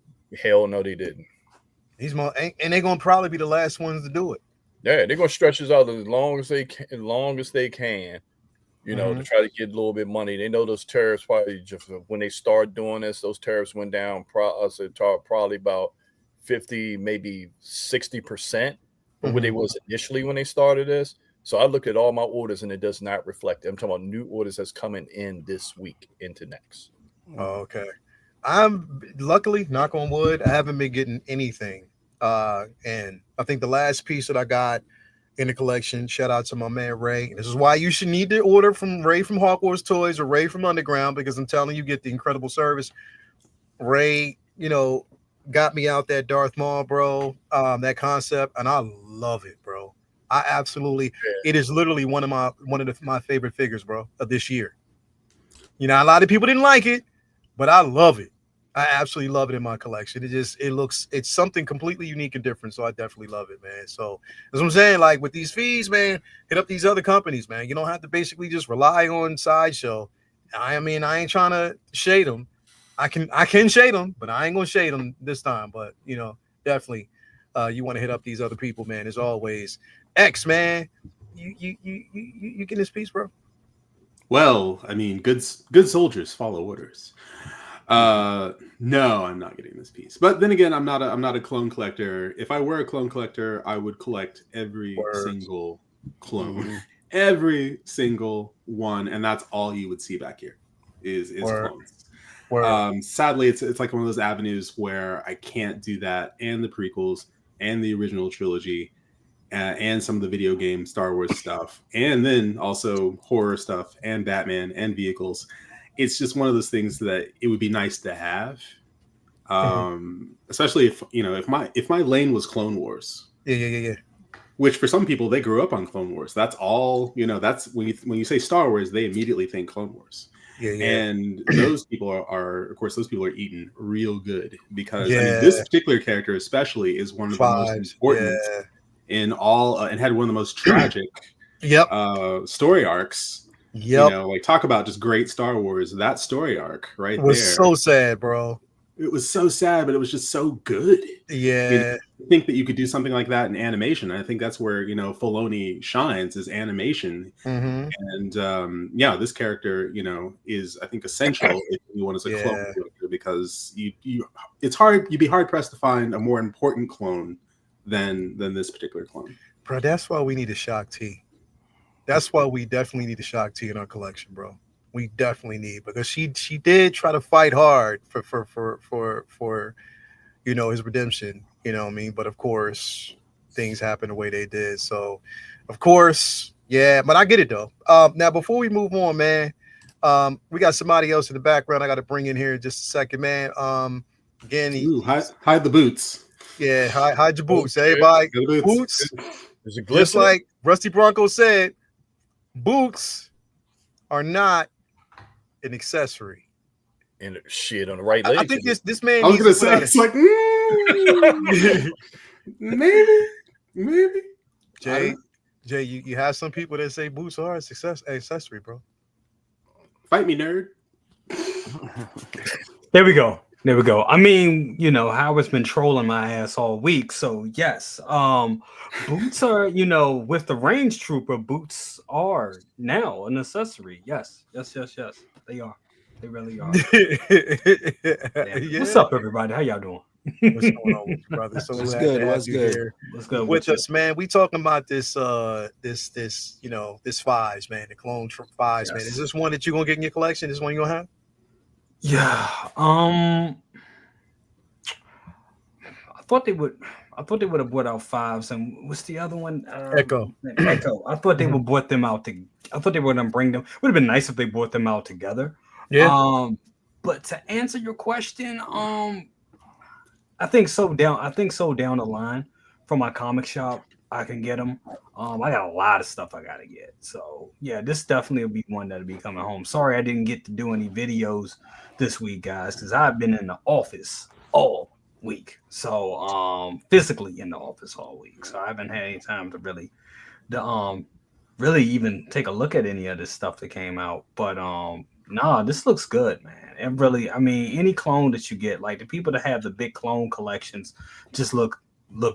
Hell no, they didn't. And they're gonna probably be the last ones to do it. Yeah, they're gonna stretch this out as long as they can, to try to get a little bit of money. They know those tariffs probably just when they start doing this, those tariffs went down probably about 50, maybe 60% from what they was initially when they started this. So I look at all my orders and it does not reflect it. I'm talking about new orders that's coming in this week into next. Oh, okay. I'm luckily, knock on wood, I haven't been getting anything. And I think the last piece that I got in the collection, shout out to my man Ray. This is why you should need to order from Ray from Hawkwar's Toys or Ray from Underground, because I'm telling you, get the incredible service. Ray, got me out that Darth Maul, bro. That concept, and I love it, bro. I absolutely, it is literally one of my favorite figures, bro, of this year. A lot of people didn't like it, but I love it. I absolutely love it in my collection. It's something completely unique and different. So I definitely love it, man. So that's what I'm saying. Like with these fees, man, hit up these other companies, man. You don't have to basically just rely on Sideshow. I mean, I ain't trying to shade them. I can shade them, but I ain't gonna shade them this time. But definitely, you want to hit up these other people, man. As always, X, man, you get this piece, bro. Well, I mean, good soldiers follow orders. No, I'm not getting this piece. But then again, I'm not a clone collector. If I were a clone collector, I would collect every single clone, every single one, and that's all you would see back here is clones. Sadly, it's like one of those avenues where I can't do that, and the prequels, and the original trilogy, and some of the video game Star Wars stuff, and then also horror stuff, and Batman, and vehicles. It's just one of those things that it would be nice to have, especially if my lane was Clone Wars. Yeah. Which for some people, they grew up on Clone Wars. That's all, that's when you say Star Wars, they immediately think Clone Wars. Yeah. And those people are of course, those people are eaten real good because I mean, this particular character especially is one of the most important in all, and had one of the most tragic story arcs. Like talk about just great Star Wars. That story arc was so sad, bro. It was so sad, but it was just so good. Yeah. I mean, I think that you could do something like that in animation. I think that's where, Filoni shines, is animation. Mm-hmm. And this character, is, I think, essential if you want as a clone character, because you'd be hard pressed to find a more important clone than this particular clone. Bro, that's why we need a Shock T. That's why we definitely need a Shock T in our collection, bro. We definitely need, because she did try to fight hard for his redemption. You know what I mean? But of course, things happen the way they did. So, of course, yeah. But I get it though. Now before we move on, man, we got somebody else in the background. I got to bring in here in just a second, man. Again, hide the boots. Yeah, hide your boots, everybody. Boots. Just like Rusty Bronco said, boots are not an accessory. And shit on the right leg. I think this man. I was gonna say it's like maybe. Jay, you have some people that say boots are an accessory, bro. Fight me, nerd. There we go. I mean, Howard's been trolling my ass all week, so yes. Boots are, with the range trooper, boots are now an accessory. Yes. They are. They really are. Yeah. What's up, everybody? How y'all doing? What's going on with you, brother? So What's good? What's good with us, man? We talking about this fives, man. The clone fives, man. Is this one that you're gonna get in your collection? This one you gonna have? Yeah. I thought they would have brought out fives, and what's the other one? Echo. I thought they would brought them out. I thought they were gonna bring them. Would have been nice if they brought them out together. Yeah. But to answer your question, I think so down the line from my comic shop, I can get them. I got a lot of stuff I gotta get. So yeah, this definitely will be one that'll be coming home. Sorry I didn't get to do any videos this week, guys, because I've been in the office all week. So physically in the office all week. So I haven't had any time to really even take a look at any of this stuff that came out. But this looks good, man. It really, I mean, any clone that you get, like the people that have the big clone collections just look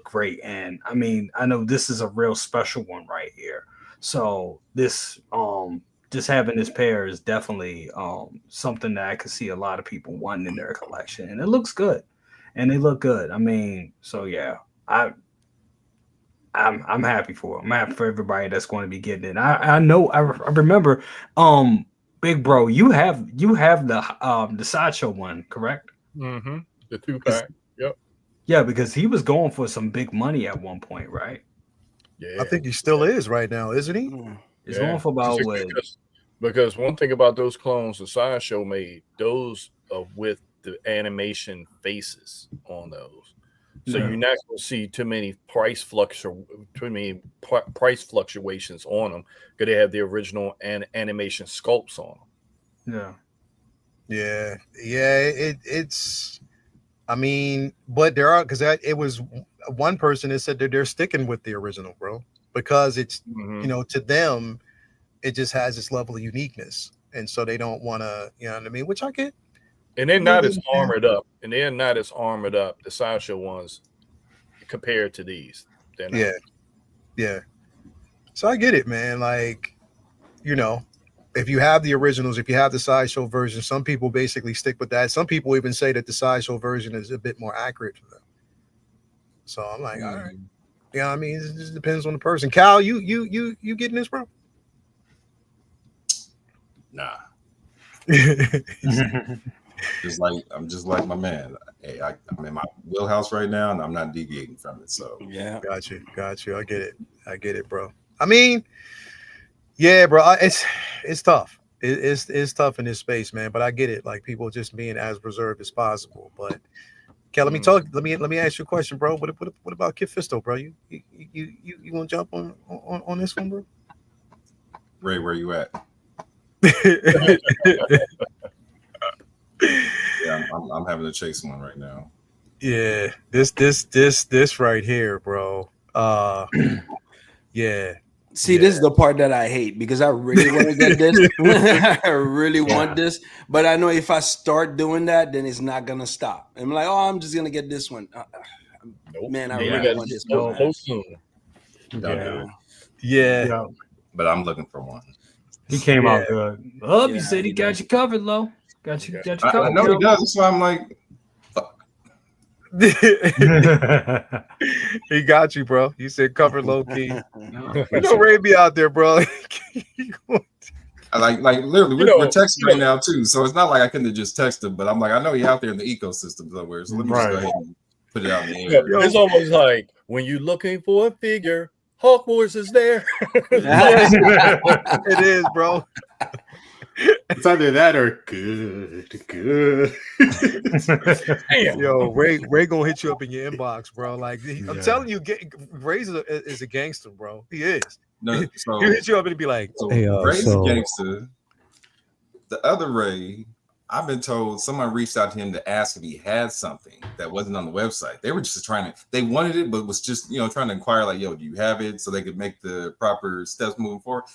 great. And I mean, I know this is a real special one right here. So this just having this pair is definitely something that I could see a lot of people wanting in their collection. And it looks good. And they look good. I mean, so yeah, I'm happy for them. I'm happy for everybody that's going to be getting it. I know I remember Big Bro, you have the Sideshow one, correct? Mm-hmm. The 2-pack. Yep. Yeah, because he was going for some big money at one point, right? Yeah. I think he still is right now, isn't he? He's going for about what? Because one thing about those clones the Sideshow made, those are with the animation faces on those. So you're not going to see too many price fluctuations on them because they have the original animation sculpts on them. Yeah. It's. I mean, but there are, because it was one person that said that they're sticking with the original, bro, because it's to them, it just has this level of uniqueness, and so they don't want to, you know what I mean? Which I get. And they're not as armored up. The Sideshow ones compared to these. Yeah. So I get it, man. Like, if you have the originals, if you have the sideshow version, some people basically stick with that. Some people even say that the sideshow version is a bit more accurate for them. So I'm like, all right. Yeah, I mean, it just depends on the person. Cal, you getting this, bro? Nah. I'm just like my man. Hey, I'm in my wheelhouse right now, and I'm not deviating from it. So yeah, got you. I get it, bro. I mean, yeah, bro. It's tough. It's tough in this space, man. But I get it. Like people just being as reserved as possible. But Cal, let me talk. Let me ask you a question, bro. What about Kid Fisto, bro? You want to jump on this one, bro? Ray, where you at? Yeah, I'm having to chase one right now. Yeah, this right here, bro. Yeah. See, this is the part that I hate because I really want to get this. I really want this, but I know if I start doing that, then it's not gonna stop. I'm like, oh, I'm just gonna get this one. Nope. Man, I really want this. So soon. Yeah. But I'm looking for one. He came out good. Oh, you said he got you covered, Lo. Got you covered. I know he does. That's why I'm like, he got you, bro. You said cover low key. You know Ray be out there, bro. like literally, we're texting right now too. So it's not like I couldn't have just texted him, but I'm like, I know he's out there in the ecosystem somewhere. So let me just go ahead and put it out in the air. It's almost like when you're looking for a figure, Hawkwarts is there. It is, bro. It's either that or good. Yo, Ray gonna hit you up in your inbox, bro. Like I'm telling you, Ray is a gangster, bro. He is. No, so he'll hit you up and be like, "Hey, Ray's a gangster." The other Ray, I've been told someone reached out to him to ask if he had something that wasn't on the website. They were just they wanted it, but was just trying to inquire, like, "Yo, do you have it?" So they could make the proper steps moving forward.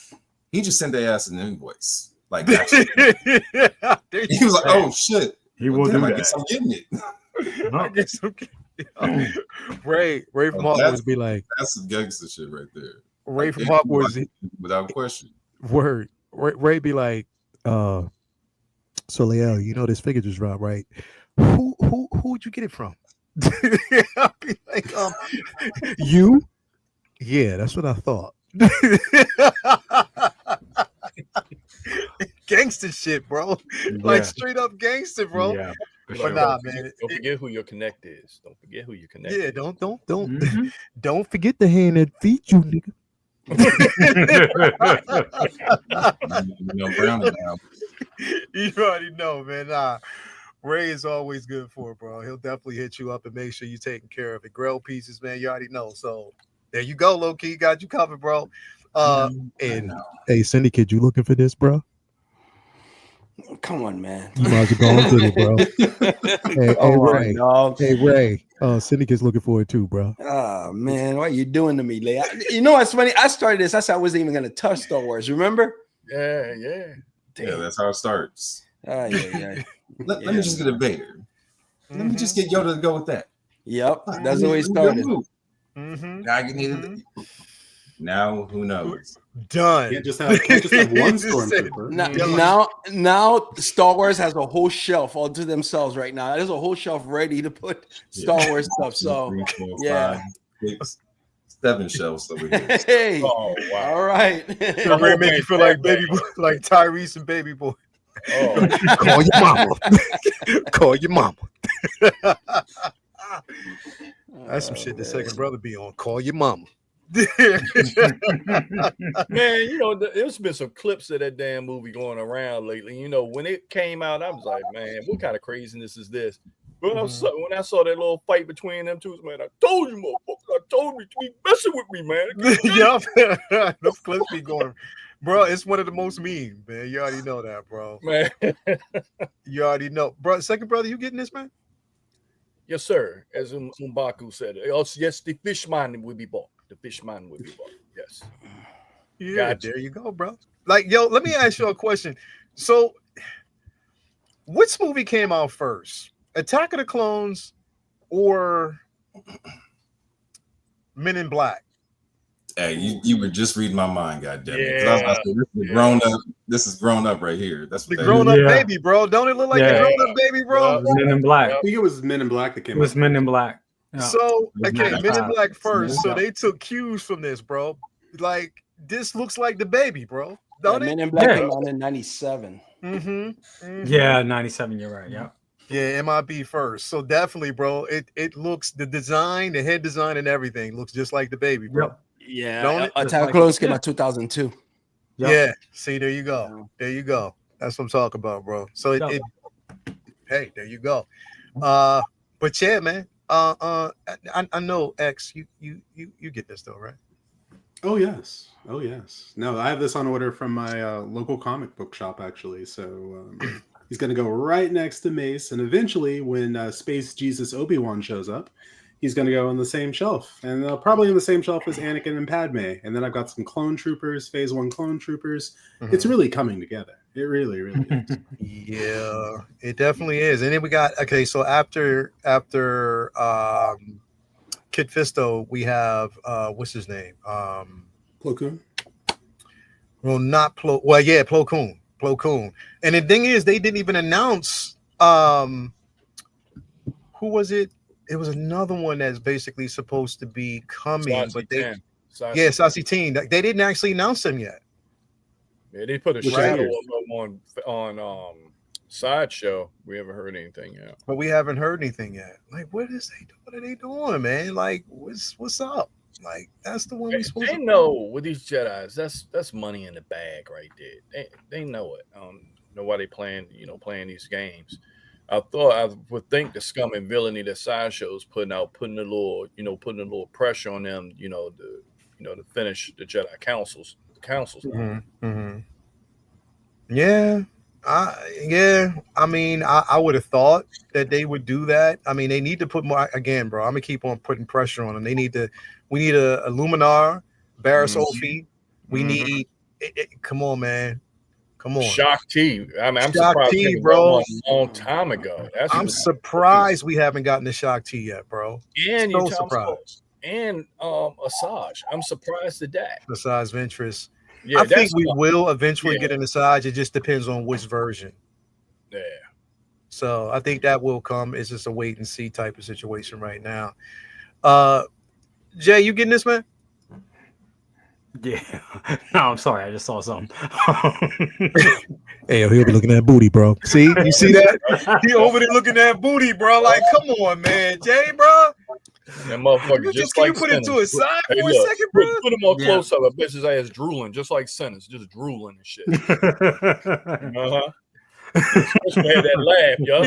He just sent their ass an invoice. Like, he was like, "Oh shit!" He will do I that. guess I'm getting it. I guess I'm getting it. Ray from Hogwarts be like, "That's some gangster shit right there." Ray from Hogwarts, without question. Word. Ray be like, so Leal, you know this figure just dropped, right? Who'd you get it from? I'll be like, you? Yeah, that's what I thought. Gangster shit, bro. Like straight up gangster, bro. Yeah, but nah, man. Don't forget who your connect is. Don't forget who your connect. Yeah, don't forget the hand that feed you, nigga. You already know, man. Nah, Ray is always good for it, bro. He'll definitely hit you up and make sure you're taking care of it. Grill pieces, man. You already know. So there you go, low key. Got you covered, bro. And hey, Syndicate, you looking for this, bro? Come on, man. You might as well go get it, bro. Ray. Dog. Hey, Ray. Syndicate's looking for it too, bro. Oh man, what are you doing to me, Lay? You know what's funny? I started this. I said I wasn't even gonna touch Star Wars. Remember? Yeah. Damn. Yeah, that's how it starts. Let me just get a Vader. Let me just get Yoda to go with that. Yep, that's the way it started. Now you need Now who knows? Done. Can't just have one stormtrooper. Now Star Wars has a whole shelf all to themselves right now. There's a whole shelf ready to put Star Wars stuff. So 3, 4, 5, 6, 7 shelves over here. Hey, oh wow! All right. I'm gonna make you feel like baby boy, like Tyrese and Baby Boy. Oh. Call your mama. Call your mama. That's some shit the second brother be on. Call your mama. Man, there's been some clips of that damn movie going around lately. When it came out, I was like, man, what kind of craziness is this? But when I saw that little fight between them two, man, I told you, motherfucker. I told you to be messing with me, man. Yup. Those clips be going, bro. It's one of the most mean, man. You already know that, bro. Man, you already know, bro. Second brother, you getting this, man? Yes, sir. As M'Baku said, yes, the fishman will be bought. The fishman will be bought. Yes. Yeah, gotcha. There you go, bro. Like, yo, let me ask you a question. So, which movie came out first? Attack of the Clones or Men in Black? Hey, you were just reading my mind, goddamn it. Yeah. I was about to say, this is grown up. This is grown up right here. That's The what grown up Yeah. baby, bro. Don't it look like the Yeah. grown up baby, bro? Men in Black. I think it was Men in Black that came It was out. Men in Black. Yeah. So It was okay, Men in Men in Black. Black first. So Yeah. they took cues from this, bro. Like this looks like the baby, bro. Yeah, Don't it? Men in Black Yeah. came out in '97. Yeah, 97. You're right. Yeah. Yeah, MIB first. So definitely, bro. It looks the design, the head design, and everything looks just like the baby, bro. Yep. Yeah, Don't it? Attack of like- Clones came yeah. out 2002. Yep. Yeah. See, there you go. There you go. That's what I'm talking about, bro. So Yep. hey, there you go. But yeah, man. I know X. You get this though, right? Oh yes. No, I have this on order from my local comic book shop actually. So he's going to go right next to Mace, and eventually, when Space Jesus Obi-Wan shows up, he's going to go on the same shelf, and probably on the same shelf as Anakin and Padme. And then I've got some clone troopers, Phase 1 clone troopers. It's really coming together. It really, really is. Yeah, it definitely is. And then we got so after Kid Fisto, we have what's his name? Plo Koon? Well, not Plo. Well, yeah, Plo Koon. And the thing is, they didn't even announce who was it? It was another one that's basically supposed to be coming, but Sassy Teen. They didn't actually announce them yet. Yeah, they put a Which shadow is- of them on Sideshow. We haven't heard anything yet. But we haven't heard anything yet. Like, what are they doing, man? Like, what's up? Like, that's the one we supposed They to know with these Jedis, that's money in the bag right there. They know it. I don't know why they playing these games. I would think the scum and villainy that Sideshow's putting a little pressure on them, to finish the Jedi councils. Yeah. I mean, I would have thought that they would do that. I mean, they need to put more again, bro. I'm gonna keep on putting pressure on them. We need a Luminar, Barriss Ophi. We need come on, man. Come on. Shock T. I mean, I'm Shock surprised T, they got bro. one a long time ago. I'm surprised we haven't gotten the Shock T yet, bro. And So you surprised. And Asajj. I'm surprised at that. Besides Ventress. Yeah, I think we will eventually yeah. get an Asajj. It just depends on which version. Yeah. So I think that will come. It's just a wait and see type of situation right now. Jay, you getting this, man? Yeah. No, I'm sorry. I just saw something. Hey, he'll be looking at booty, bro. See, you see that? He over there looking at booty, bro. Like, come on, man, Jay, bro. That motherfucker You just can like you put it to Sinners. a side Hey, for a look, second, bro? Put him more Yeah. close up. I bet his ass drooling, just like Sinners, just drooling and shit. Uh-huh. Especially had that laugh, yo.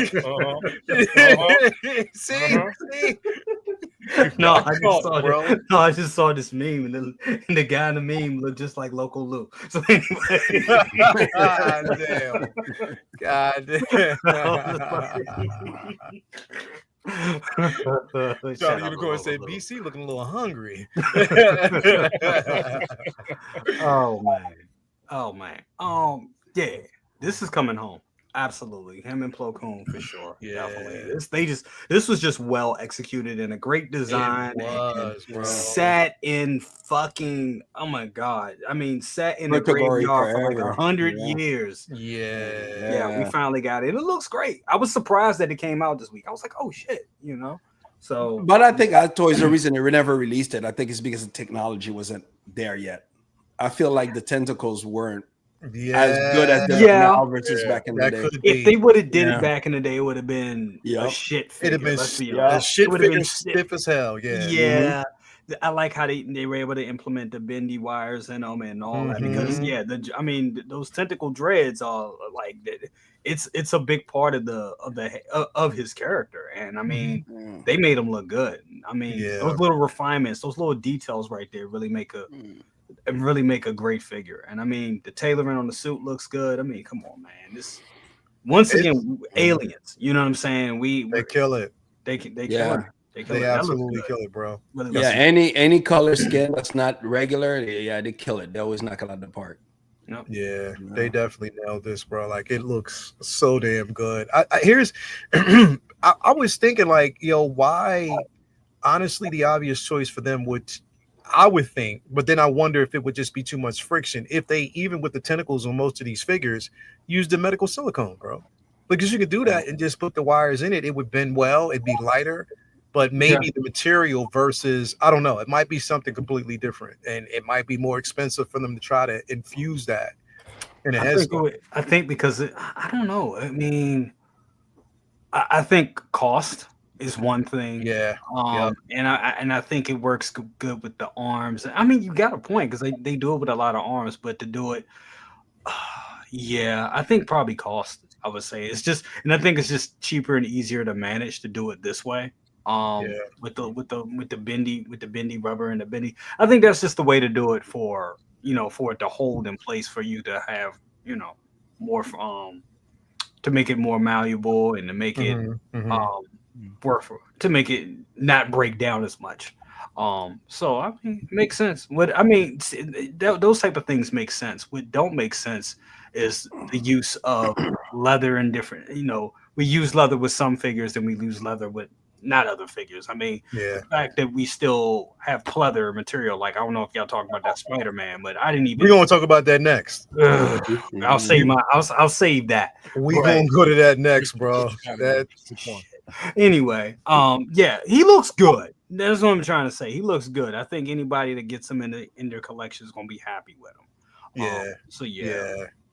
See? No, I Bro. just saw this meme, and the guy in the meme looked just like Local Lou. So anyway, God damn. Charlie Unicorn said BC looking a little hungry. Oh man. Yeah, this is coming home. Absolutely, him and Plo Koon for sure. Yeah. Definitely. This was just well executed and a great design. It was, bro. Sat in fucking set in the Purgatory graveyard for like forever. 100 Yeah. years. Yeah. We finally got it. It looks great. I was surprised that it came out this week. I was like, oh shit, So, But I think Toys the reason they never released it, I think it's because the technology wasn't there yet. I feel like the tentacles weren't as good as they're now versus back in the That day. could if be. they would have did it back in the day, it would have been a Yep. shit figure. It'd have been Let's be the honest. shit It would've figure been stiff as hell. Yeah. Yeah. I like how they were able to implement the bendy wires and all that because those tentacle dreads are like it's a big part of his character, and I mean they made him look good. I mean those little refinements, those little details right there really make a great figure. And I mean the tailoring on the suit looks good. I mean, come on, man. This once again aliens. You know what I'm saying? They kill it. They kill it. They absolutely kill it, bro. Really Yeah, any color skin that's not regular, they kill it. They always knock it out of the park. Nope. Yeah, they definitely nailed this, bro. Like it looks so damn good. I was thinking, like, why? Honestly, the obvious choice for them would, I would think, but then I wonder if it would just be too much friction if they, even with the tentacles on most of these figures, use the medical silicone, bro. Because you could do that and just put the wires in it. It would bend well. It'd be lighter, but maybe the material versus, I don't know. It might be something completely different, and it might be more expensive for them to try to infuse that in a headstone. I think because I don't know. I mean, I think cost is one thing. Yeah. And I think it works good with the arms. I mean, you got a point because they do it with a lot of arms, but to do it, I think probably cost. I would say it's just, and I think it's just cheaper and easier to manage to do it this way. With the bendy rubber and the bendy. I think that's just the way to do it for it to hold in place for you to have more to make it more malleable and to make it to make it not break down as much. So I mean, it makes sense. Those type of things make sense. What don't make sense is the use of leather and different. We use leather with some figures, and we use leather with not other figures. I mean, the fact that we still have pleather material. Like, I don't know if y'all talking about that Spider-Man, but I didn't even. We're gonna talk about that next. I'll save that. We're gonna go to that next, bro. Anyway, he looks good. That's what I'm trying to say. He looks good. I think anybody that gets him in their collection is gonna be happy with him.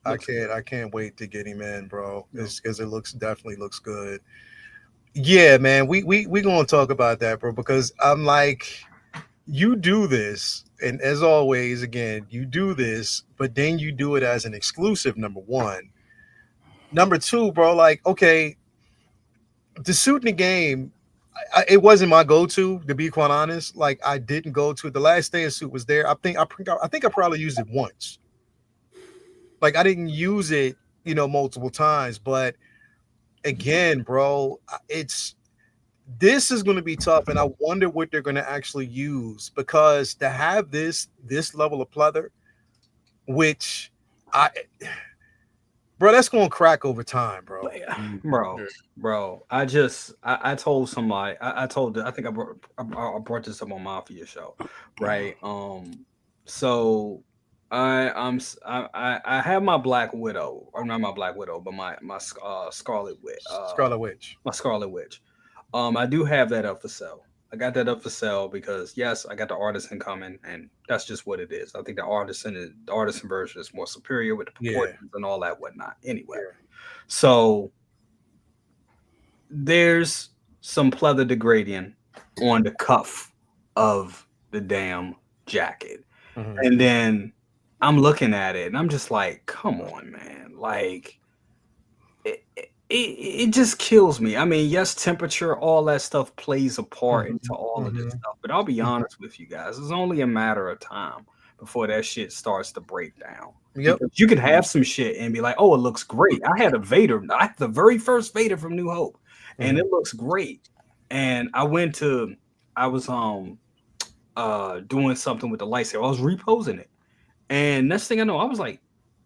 I can't wait to get him in, bro. It's because it definitely looks good. Yeah, man, we gonna talk about that, bro, because I'm like, you do this, and as always, again, you do this, but then you do it as an exclusive, number one. Number two, bro, like, okay, the suit in the game, it wasn't my go-to, to be quite honest. Like, I didn't go to the last day a suit was there. I think I probably used it once. Like, I didn't use it, multiple times, but again, bro, this is going to be tough, and I wonder what they're going to actually use, because to have this level of pleather, which bro, that's going to crack over time, bro. I told somebody, I think I brought this up on Mafia show, right? So I have my Black Widow, or not my Black Widow, but my Scarlet Witch. My Scarlet Witch. I do have that up for sale. I got that up for sale because yes, I got the artisan coming, and that's just what it is. I think the artisan version is more superior with the proportions and all that whatnot. Anyway, so there's some pleather degrading on the cuff of the damn jacket, and then I'm looking at it and I'm just like, come on, man. Like, it just kills me. I mean, yes, temperature, all that stuff plays a part into all of this stuff. But I'll be honest with you guys, it's only a matter of time before that shit starts to break down. Yep. You could have some shit and be like, oh, it looks great. I had the very first Vader from New Hope, and it looks great. And I was doing something with the lightsaber. I was reposing it. And next thing I know, I was like,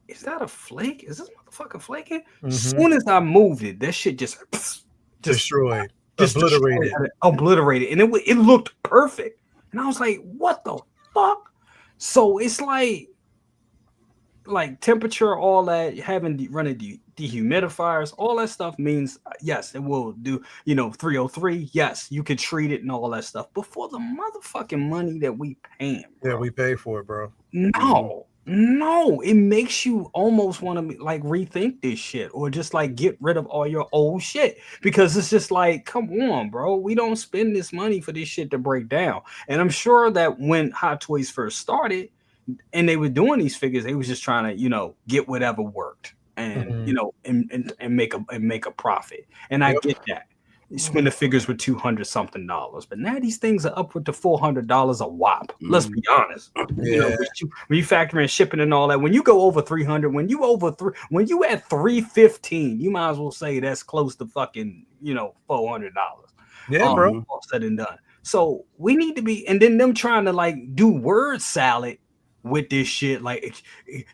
is that a flake? Is this motherfucker flaking? As soon as I moved it, that shit just destroyed. Obliterated. And it looked perfect. And I was like, what the fuck? So it's like temperature, all that, running dehumidifiers, all that stuff means, yes, it will do, 303. Yes, you could treat it and all that stuff. But for the motherfucking money that we paying, bro, we pay for it, bro. No, it makes you almost want to rethink this shit, or just get rid of all your old shit, because it's just like, come on, bro, we don't spend this money for this shit to break down. And I'm sure that when Hot Toys first started and they were doing these figures, they was just trying to, get whatever worked and and make a profit. And I get that. When the figures were $200 something, but now these things are upward to $400 a whop. Let's be honest. When you factor in shipping and all that, when you go over 300, when you at 315, you might as well say that's close to fucking $400. Yeah, bro. All said and done. So we need to be, and then them trying to do word salad with this shit, like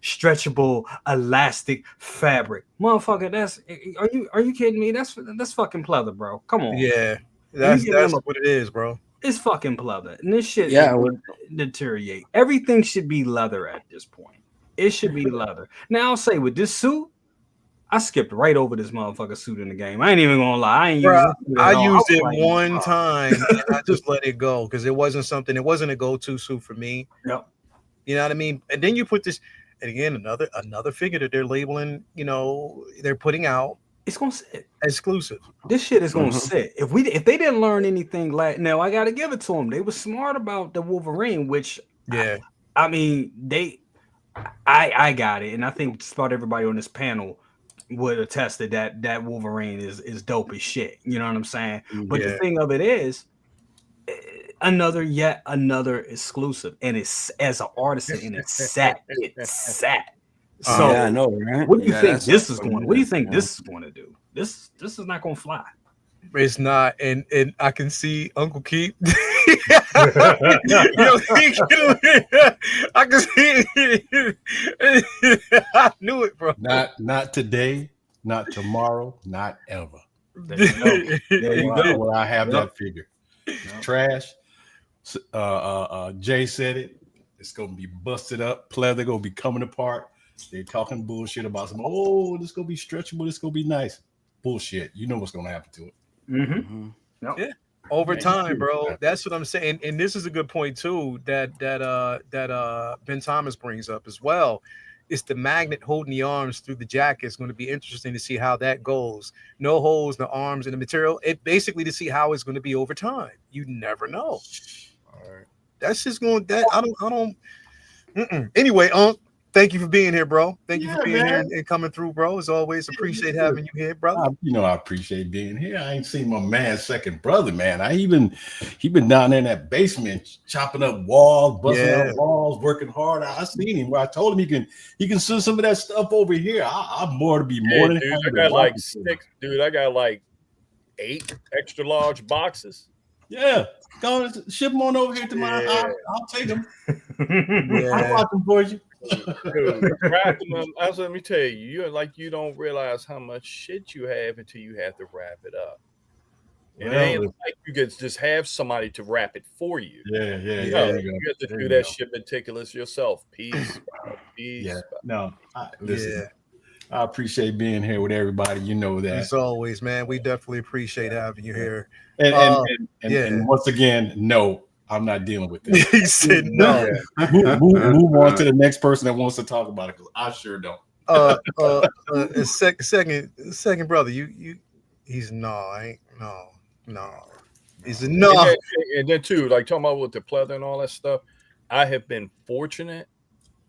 stretchable elastic fabric, motherfucker. Are you kidding me? That's fucking pleather, bro. Come on. Yeah, that's what it is, bro. It's fucking pleather, and this shit would deteriorate. Everything should be leather at this point. It should be leather. Now I'll say with this suit, I skipped right over this motherfucker suit in the game. I ain't even gonna lie. I used it one time and I just let it go because it wasn't a go-to suit for me. Yep. You know what I mean? And then you put this, and again, another figure that they're labeling, they're putting out. It's gonna sit exclusive. This shit is gonna sit. If they didn't learn anything now I gotta give it to them. They were smart about the Wolverine, which I mean I got it, and I think just about everybody on this panel would attest that Wolverine is dope as shit. You know what I'm saying? But the thing of it is, yet another exclusive, and it's as an artisan, and it sat. So I know, right? What do you think this is going? What do you think this is going to do? This is not going to fly. It's not, and I can see Uncle Keith. I can see it. I knew it, bro. Not today, not tomorrow, not ever. There you go. Where I have that figure. Trash. Jay said it. It's gonna be busted up. Pleather gonna be coming apart. They're talking bullshit about some. Oh, this gonna be stretchable. This gonna be nice. Bullshit. You know what's gonna happen to it. Mm-hmm. Yep. Yeah. Over time, bro. That's what I'm saying. And this is a good point too that Ben Thomas brings up as well. It's the magnet holding the arms through the jacket. It's going to be interesting to see how that goes. No holes, no arms in the material. It basically to see how it's going to be over time. You never know. All right. That's just going that I don't. Anyway, thank you for being here, bro. Thank you for being here and coming through, bro. As always, appreciate having you here, brother. I appreciate being here. I ain't seen my man's second brother, man. He been down there in that basement chopping up walls, busting out walls, working hard. I seen him. Where I told him he can send some of that stuff over here. I'm more to be more than. Dude, I got like 6. Dude, I got like 8 extra large boxes. Yeah, go ship them on over here to my. I'll take them. I'll watch them for you. Dude, wrapping them, let me tell you, you don't realize how much shit you have until you have to wrap it up. And it ain't like you could just have somebody to wrap it for you. Yeah. You have to do that shit meticulous yourself. Peace. Yeah. No, listen. I appreciate being here with everybody. You know that. As always, man. We definitely appreciate having you here. And once again, no, I'm not dealing with this. He said no. Move on to the next person that wants to talk about it, because I sure don't. Second brother, he's no. He's a no. And then too, like talking about with the pleather and all that stuff, I have been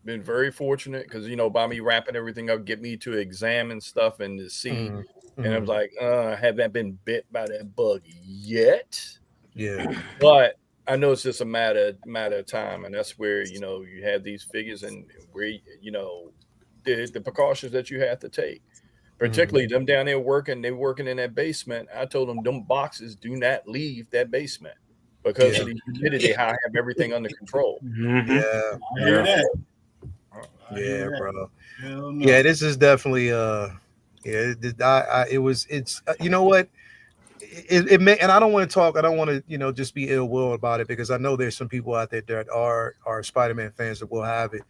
very fortunate because by me wrapping everything up, get me to examine stuff and to see. And I was like, haven't been bit by that bug yet. Yeah. But I know it's just a matter of time, and that's where you have these figures and where the precautions that you have to take, particularly them down there working. They're working in that basement. I told them boxes do not leave that basement because of the humidity. How I have everything under control. Yeah, I hear that. Yeah, bro. Yeah, this is definitely it's you know what. It may, and I don't want to just be ill will about it, because I know there's some people out there that are Spider-Man fans that will have it.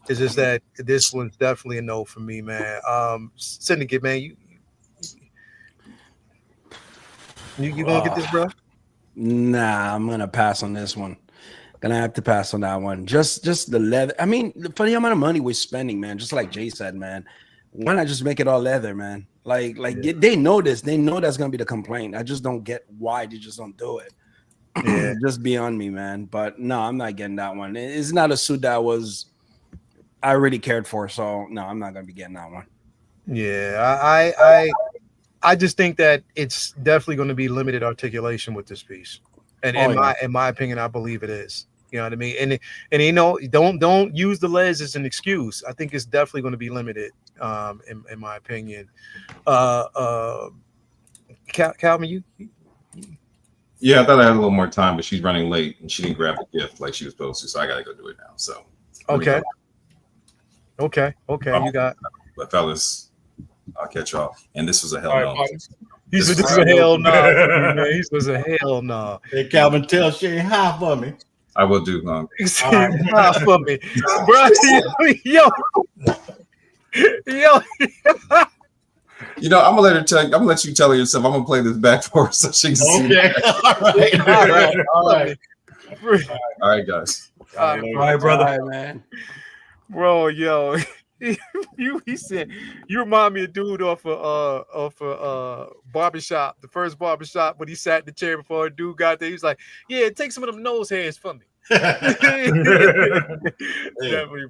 It's just that this one's definitely a no for me, man. Syndicate, man, you gonna get this, bro? Nah, I'm gonna pass on this one. Gonna have to pass on that one. Just the leather. I mean, for the amount of money we're spending, man, just like Jay said, man, why not just make it all leather, man? They know this. They know that's gonna be the complaint. I just don't get why they just don't do it. Yeah, just beyond me, man. But no, I'm not getting that one. It's not a suit that I really cared for. So no, I'm not gonna be getting that one. Yeah, I just think that it's definitely going to be limited articulation with this piece, and in my opinion, I believe it is. You know what I mean? And don't use the legs as an excuse. I think it's definitely going to be limited. In my opinion, Calvin, you. Yeah, I thought I had a little more time, but she's running late and she didn't grab the gift like she was supposed to, so I gotta go do it now. So okay. You got. But fellas, I'll catch y'all. And this was a hell no. He said, "This is a hell no." Man. He says, "A hell no." Hey, Calvin, tell Shay hi for me. I will do, man. He said, "Hi for me, bro." Yo. You know, I'm gonna let you tell her yourself. I'm gonna play this back for her so she can see. Okay. All right. All right, guys. All right, brother. All right, man. Bro, yo. He said you remind me of dude off a barbershop, the first barbershop, when he sat in the chair before a dude got there. He was like, "Yeah, take some of them nose hairs from me." Definitely,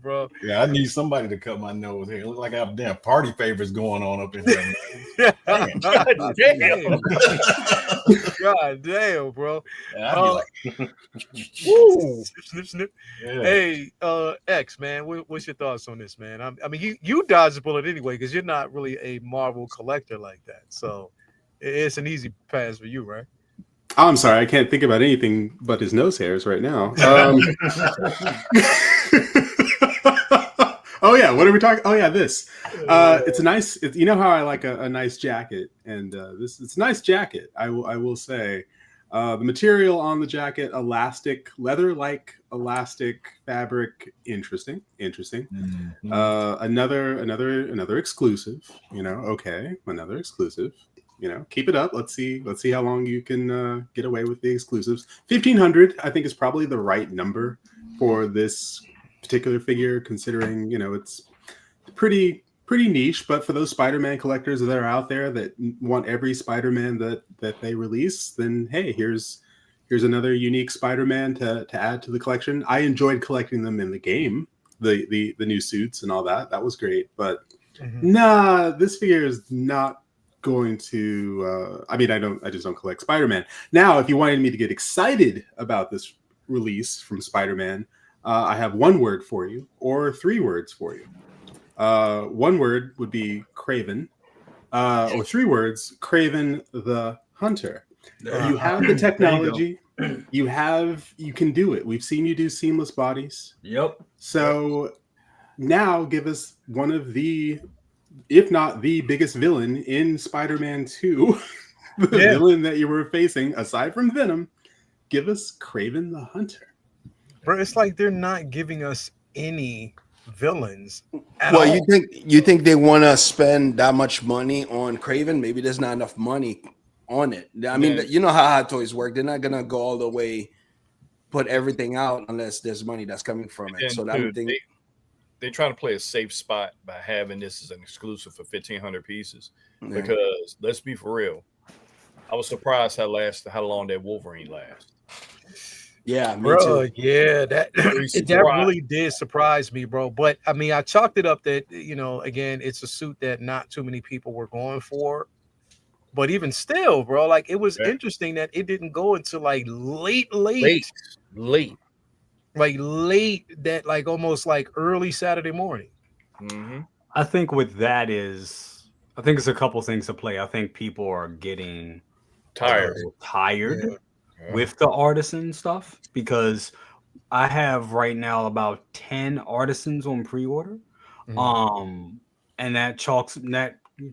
bro. Yeah, I need somebody to cut my nose hair. It looks like I have damn party favors going on up in here. Man. God damn. God damn, bro. Yeah, I'd be like, snip, snip. yeah. Hey, X, man, what's your thoughts on this, man? I mean, you dodged the bullet anyway because you're not really a Marvel collector like that, so it's an easy pass for you, right? Oh, I'm sorry, I can't think about anything but his nose hairs right now. Oh yeah, what are we talking? Oh yeah, this. It's a nice. You know how I like a nice jacket, and it's a nice jacket. I will say, the material on the jacket, elastic, leather-like elastic fabric, interesting. Mm-hmm. Another exclusive. You know, okay, another exclusive. You know, keep it up. Let's see how long you can get away with the exclusives. 1,500, I think, is probably the right number for this particular figure, considering, you know, it's pretty niche. But for those Spider-Man collectors that are out there that want every Spider-Man that they release, then hey, here's another unique Spider-Man to add to the collection. I enjoyed collecting them in the game, the new suits and all that. That was great. But nah, this figure is not going to I just don't collect Spider-Man. Now, if you wanted me to get excited about this release from Spider-Man, I have one word for you, or three words for you. One word would be Kraven, or three words, Kraven the Hunter. You have the technology, you can do it. We've seen you do seamless bodies. Yep. So now give us one of the, if not the biggest villain in Spider-Man 2, the villain that you were facing, aside from Venom, give us Kraven the Hunter. Bro, it's like they're not giving us any villains at all. Well, you think they want to spend that much money on Kraven? Maybe there's not enough money on it. I mean, you know how Hot Toys work. They're not going to go all the way, put everything out unless there's money that's coming from it. And so dude, they're trying to play a safe spot by having this as an exclusive for 1,500 pieces. Yeah. Because let's be for real, I was surprised how long that Wolverine lasts. Yeah, me bro. Too. Yeah, that really did surprise me, bro. But I mean, I chalked it up that, you know, again, it's a suit that not too many people were going for. But even still, bro, like it was interesting that it didn't go until like late, that like almost like early Saturday morning. Mm-hmm. I think with that is, I think it's a couple things to play. I think people are getting tired with the artisan stuff, because I have right now about 10 artisans on pre-order. And that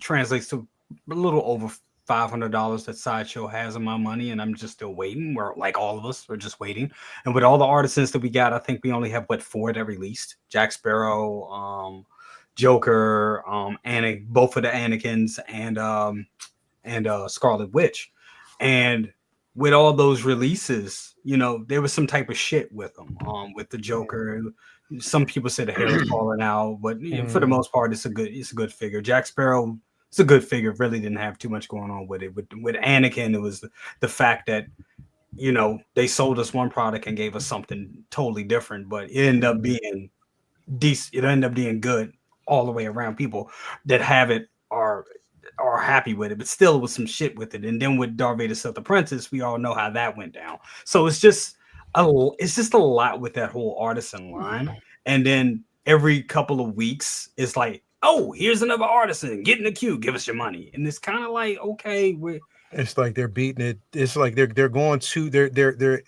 translates to a little over $500 that Sideshow has in my money, and I'm just still waiting. We're like, all of us are just waiting. And with all the artisans that we got, I think we only have 4 that released: Jack Sparrow, Joker, both of the Anakins, and Scarlet Witch. And with all those releases, you know, there was some type of shit with them. With the Joker, some people said the hair was falling out, but for the most part, it's a good figure. Jack Sparrow, it's a good figure. Really didn't have too much going on with it. With Anakin, it was the fact that, you know, they sold us one product and gave us something totally different, but it ended up being decent. It ended up being good all the way around. People that have it are happy with it, but still with some shit with it. And then with Darth Vader Sith Apprentice, we all know how that went down. So it's just a lot with that whole artisan line. And then every couple of weeks, it's like, oh, here's another artisan, get in the queue, give us your money. And it's kind of like, okay, it's like they're beating it. It's like they're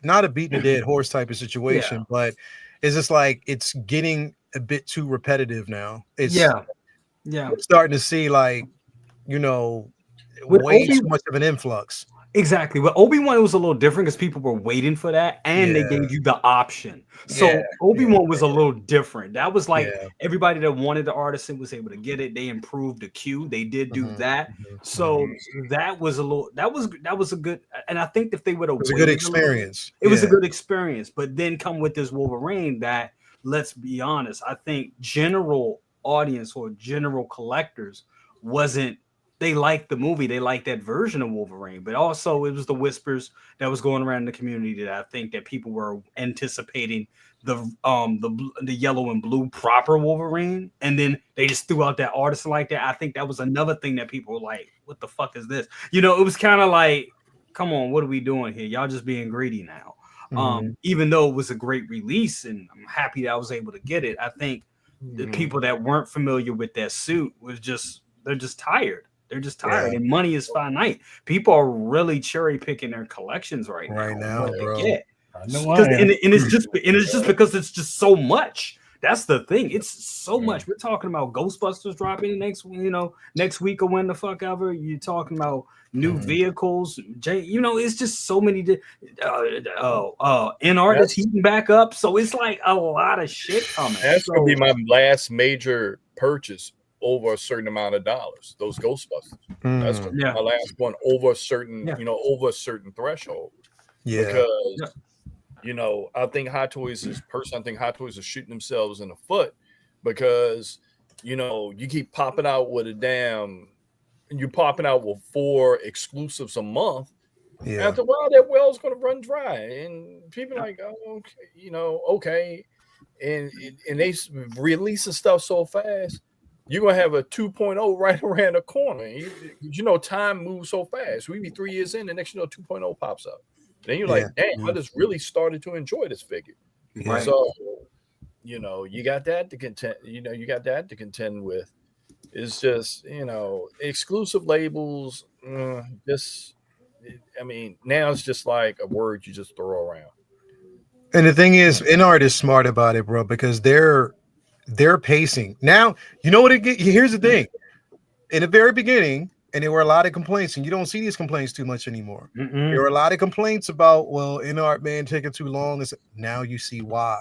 not a beating a dead horse type of situation, but it's just like it's getting a bit too repetitive now. We're starting to see, like, you know, way too much of an influx. Exactly. With Obi-Wan, it was a little different because people were waiting for that, and they gave you the option. So Obi-Wan was a little different. That was like everybody that wanted the artisan was able to get it. They improved the queue. They did do that. So that was a little. That was a good. And I think if they would have, it was a good experience. It was a good experience. But then come with this Wolverine that, let's be honest, I think general audience or general collectors wasn't. They liked the movie. They liked that version of Wolverine, but also it was the whispers that was going around in the community that I think that people were anticipating the yellow and blue proper Wolverine, and then they just threw out that artist like that. I think that was another thing that people were like, "What the fuck is this?" You know, it was kind of like, "Come on, what are we doing here? Y'all just being greedy now." Even though it was a great release, and I'm happy that I was able to get it. I think the people that weren't familiar with that suit they're just tired. They're just tired, and money is finite. People are really cherry picking their collections right now, bro. I know and it's just because it's just so much. That's the thing. It's so much. We're talking about Ghostbusters dropping next week or when the fuck ever. You're talking about new vehicles. It's just so many. NR is heating back up, so it's like a lot of shit coming. That's gonna be my last major purchase. Over a certain amount of dollars, those Ghostbusters. That's my last one over a certain, over a certain threshold. Because I think Hot Toys is shooting themselves in the foot because you keep popping out with you're popping out with 4 exclusives a month. After a while, that well's going to run dry, and people are like, oh, okay, and they releasing stuff so fast. You're going to have a 2.0 right around the corner. Time moves so fast. We be 3 years in, the next 2.0 pops up. Then you're like, damn, I just really started to enjoy this figure. Right. So, you got that to contend with. It's just, exclusive labels. Now it's just like a word you just throw around. And the thing is, InArt is smart about it, bro, because they're pacing. Now, you know what here's the thing. In the very beginning, and there were a lot of complaints, and you don't see these complaints too much anymore. There were a lot of complaints about, well, InArt, man, taking too long. Now you see why.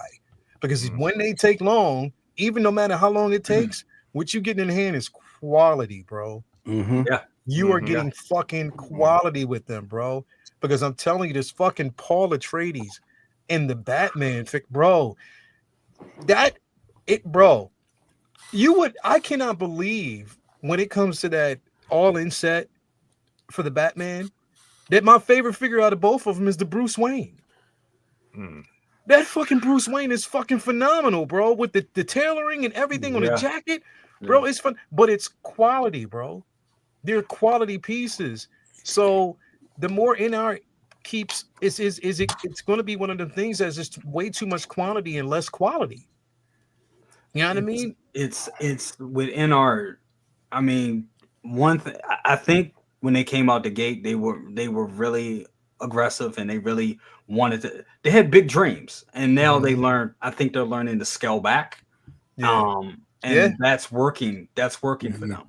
Because when they take long, even no matter how long it takes, what you get in hand is quality, bro. Yeah. You are getting fucking quality with them, bro. Because I'm telling you, this fucking Paul Atreides and the Batman, bro, I cannot believe when it comes to that all-in set for the Batman that my favorite figure out of both of them is the Bruce Wayne. That fucking Bruce Wayne is fucking phenomenal, bro, with the tailoring and everything on the jacket. Bro, it's fun, but it's quality, bro. They're quality pieces. So the more InArt keeps it's going to be one of the things that's just way too much quantity and less quality. You know what I mean? It's with InArt. I mean, one thing I think when they came out the gate, they were really aggressive and they really wanted to. They had big dreams, and now they learn. I think they're learning to scale back. That's working. That's working for them.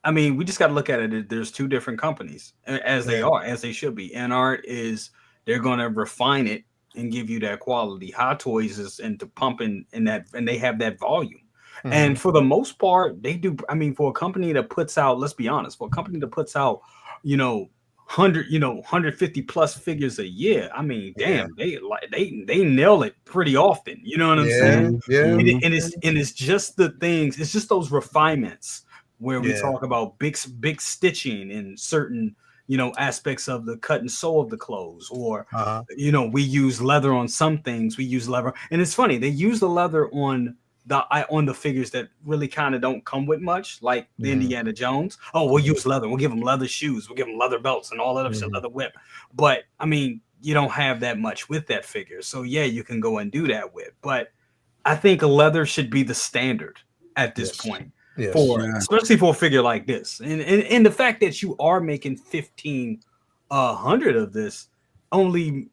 I mean, we just got to look at it. There's 2 different companies as they should be. InArt they're going to refine it and give you that quality. Hot Toys is into pumping in that, and they have that volume. And for the most part, they do. I mean, for a company that puts out, let's be honest, for a company that puts out, 150 plus figures a year. I mean, damn, they nail it pretty often. You know what I'm saying? Yeah. And it's just the things. It's just those refinements where we talk about big stitching in certain aspects of the cut and sew of the clothes, or we use leather on some things. We use leather, and it's funny, they use the leather on the figures that really kind of don't come with much, like the Indiana Jones. Oh, we'll use leather. We'll give them leather shoes. We'll give them leather belts and all that other shit, leather whip. But I mean, you don't have that much with that figure, so you can go and do that with. But I think leather should be the standard at this point. Especially for a figure like this, and the fact that you are making 1,500 of this only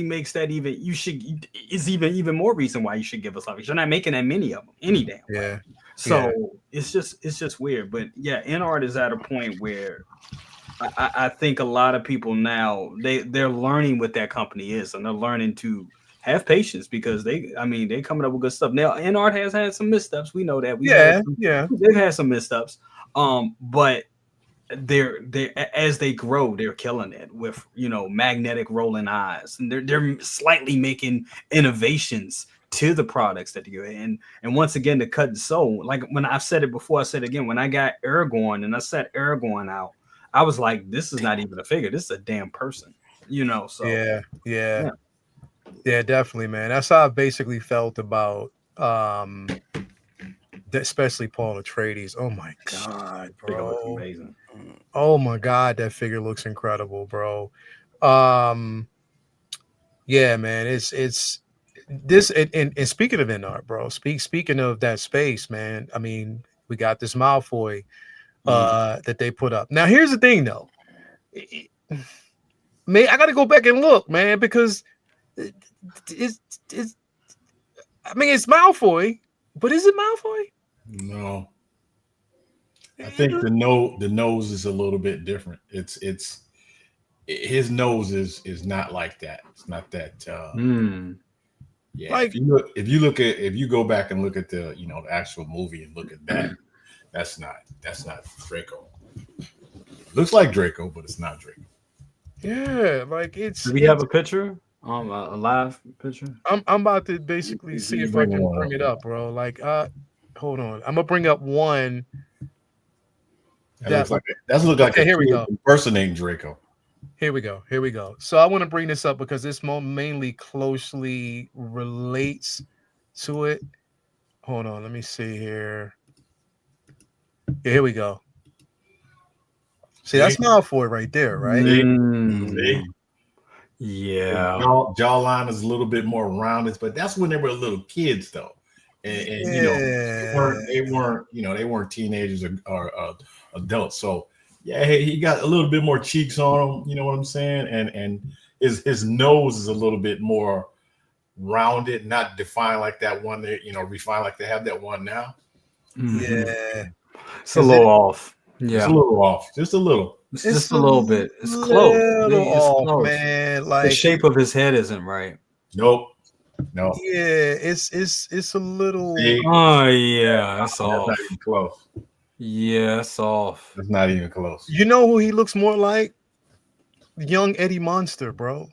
makes that even more reason why you should give us love. You're not making that many of them any damn way. So it's just weird. But yeah, InArt is at a point where I think a lot of people now they're learning what that company is, and they're learning to have patience because they coming up with good stuff. Now InArt has had some missteps. We know that. They've had some missteps. But they're as they grow, they're killing it with magnetic rolling eyes, and they're slightly making innovations to the products that you and once again to cut and sew. Like when I've said it before, I said it again. When I got Aragorn and I set Aragorn out, I was like, this is not even a figure. This is a damn person. So yeah, definitely, man. That's how I basically felt about especially Paul Atreides. Oh my god, bro! Looks amazing. Oh my god, that figure looks incredible, bro. Yeah, man. It's this and speaking of InArt, bro. Speaking of that space, man. I mean, we got this Malfoy that they put up. Now, here's the thing, though. Man, I got to go back and look, man, because it's Malfoy, but is it Malfoy? No. I think the nose is a little bit different. It's his nose is not like that. It's not that. Yeah, like, if you go back and look at the the actual movie and look at that, that's not Draco. Looks like Draco, but it's not Draco. Yeah, like it's. Do we have a picture? A live picture. I'm about to basically see if I can bring it up, bro. Like, hold on. I'm gonna bring up one. That looks like here we go. Person named Draco. Here we go. So I want to bring this up because this mainly closely relates to it. Hold on, let me see here. Yeah, here we go. See, that's Malfoy right there, right? Yeah. Jawline is a little bit more rounded, but that's when they were little kids, though. And they weren't teenagers or adults. So yeah, he got a little bit more cheeks on him. You know what I'm saying? And his nose is a little bit more rounded, not defined like that one. Refined like they have that one now. Yeah, it's a little off. Yeah, it's a little off, just a little. It's just a little bit. It's close. It's close, man. Like the shape of his head isn't right. Nope. No. Yeah, it's a little. Oh yeah, that's off. Not even close. Yeah, it's off. It's not even close. You know who he looks more like? Young Eddie Monster, bro.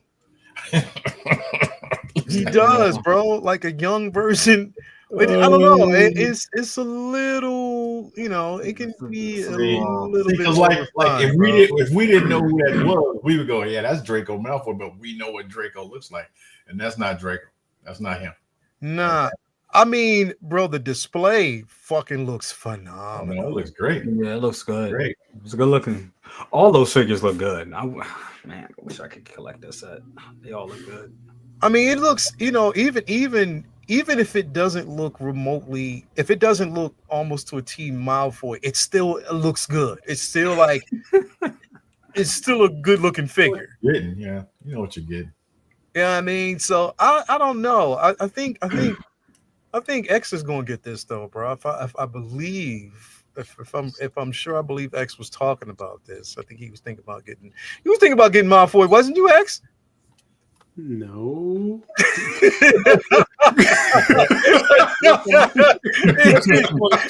He does, bro. Like a young version. But I don't know. It's a little, it can be a little bit. Like if we didn't know who that was, we would go, yeah, that's Draco Malfoy. But we know what Draco looks like, and that's not Draco. That's not him. Nah, I mean, bro, the display fucking looks phenomenal. It looks great. Yeah, it looks good. Great. It's good looking. All those figures look good. I wish I could collect that set. They all look good. I mean, it looks, even if it doesn't look remotely, if it doesn't look almost to a T Malfoy, it still looks good. It's still like, it's still a good looking figure. Yeah, you know what you're getting. Yeah, I mean, so I don't know. I think X is gonna get this though, bro. If I believe, if I'm sure, I believe X was talking about this. I think he was thinking about getting Malfoy, wasn't you, X? No.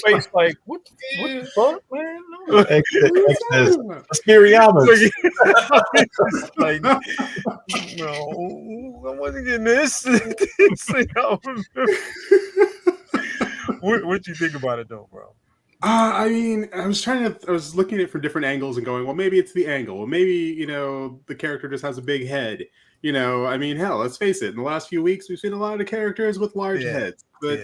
Face like what the fuck, man? Like, no, I wasn't getting this. What you think about it though, bro? I mean, I was looking at it from different angles and going, well, maybe it's the angle. Well, maybe, the character just has a big head. I mean, hell, let's face it. In the last few weeks, we've seen a lot of characters with large heads. But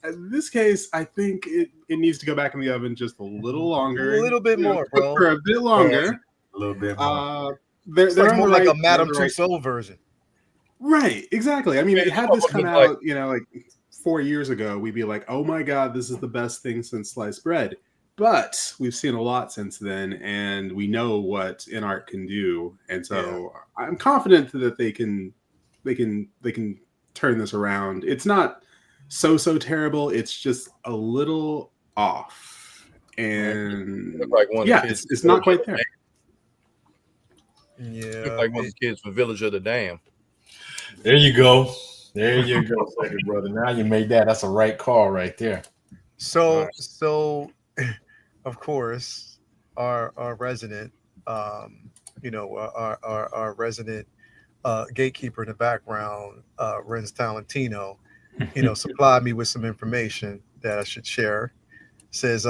in this case, I think it needs to go back in the oven just a little longer. A little bit more, bro. For a bit longer. A little bit more. It's like more like a Madame Tussauds version. Right, exactly. I mean, had this come out, like 4 years ago, we'd be like, oh my God, this is the best thing since sliced bread. But we've seen a lot since then, and we know what InArt can do, and so I'm confident that they can turn this around. It's not so terrible. It's just a little off, and like one of the kids it's not quite there. Yeah, like one of the kids from Village of the Dam. There you go. There you go, second brother. Now you made that. That's a right call right there. So, of course, our resident, our resident gatekeeper in the background, Renz Talentino, supplied me with some information that I should share. Says,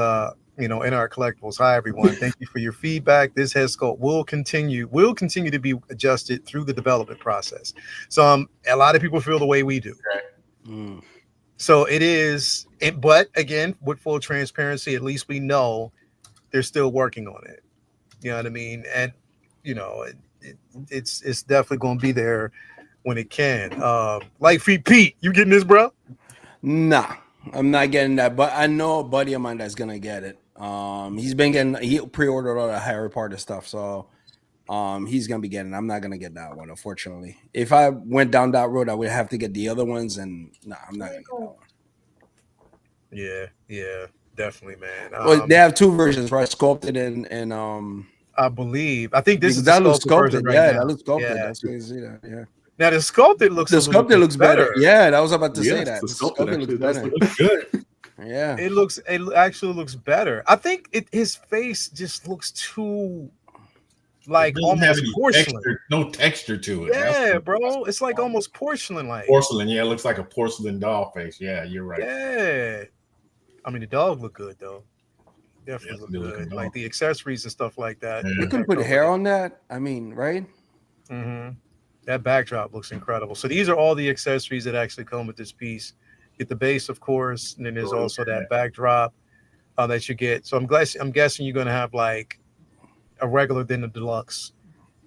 in our collectibles. Hi, everyone. Thank you for your feedback. This head sculpt will continue to be adjusted through the development process. So a lot of people feel the way we do. So it is, but again, with full transparency, at least we know they're still working on it. You know what I mean? And, it's definitely going to be there when it can. Light Feet Pete, you getting this, bro? Nah, I'm not getting that, but I know a buddy of mine that's going to get it. He pre-ordered all the Harry Potter stuff, so he's gonna be getting it. I'm not gonna get that one, unfortunately. If I went down that road, I would have to get the other ones, and I'm not gonna get that one. Yeah, definitely, man. Well, they have two versions, right? Sculpted and I think this is the sculpted right now. That looks sculpted. Yeah. That's where you see that. Yeah. Now the sculpted looks better. Yeah, I was about to say that. The sculpted looks better. Looks good. Yeah, it actually looks better. I think his face just looks too like almost porcelain. No texture to it. Yeah, bro, it's like almost porcelain like. Porcelain, yeah, it looks like a porcelain doll face. Yeah, you're right. Yeah, I mean the dog look good though. Definitely look good. Like the accessories and stuff like that. You can put hair on that. I mean, right? Mm-hmm. That backdrop looks incredible. So these are all the accessories that actually come with this piece. Get the base, of course, and then there's also that backdrop that you get. So I'm guessing you're going to have like a regular than a deluxe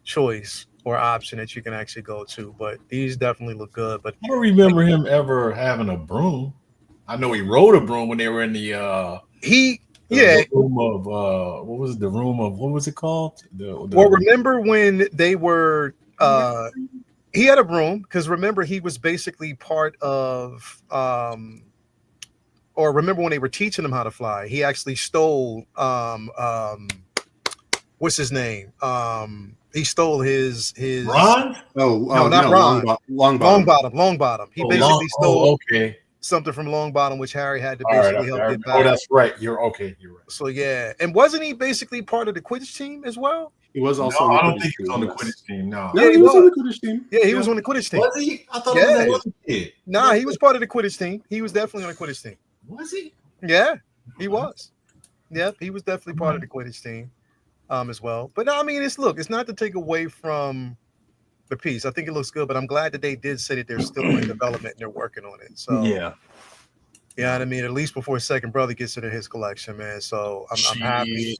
choice or option that you can actually go to. But these definitely look good. But I don't remember him ever having a broom. I know he rode a broom when they were in the room of what was it called? Remember when they were he had a broom because remember he was basically part of or remember when they were teaching him how to fly, he actually stole what's his name? He stole his Ron? No, not Ron. Longbottom. He basically stole something from Longbottom, which Harry had to basically help get back. Oh, that's right. You're right. So yeah, and wasn't he basically part of the Quidditch team as well? He was also. No, I don't think he was on the Quidditch team. No, he was on the Quidditch team. Yeah, he was on the Quidditch team. Was he? I thought he was a kid. Nah, he was part of the Quidditch team. He was definitely on the Quidditch team. Was he? Yeah, he was. Yep, he was definitely part of the Quidditch team, as well. But no, I mean, it's not to take away from the piece. I think it looks good, but I'm glad that they did say that they're still in development and they're working on it. So yeah. You know what I mean? At least before second brother gets into his collection, man. So I'm happy.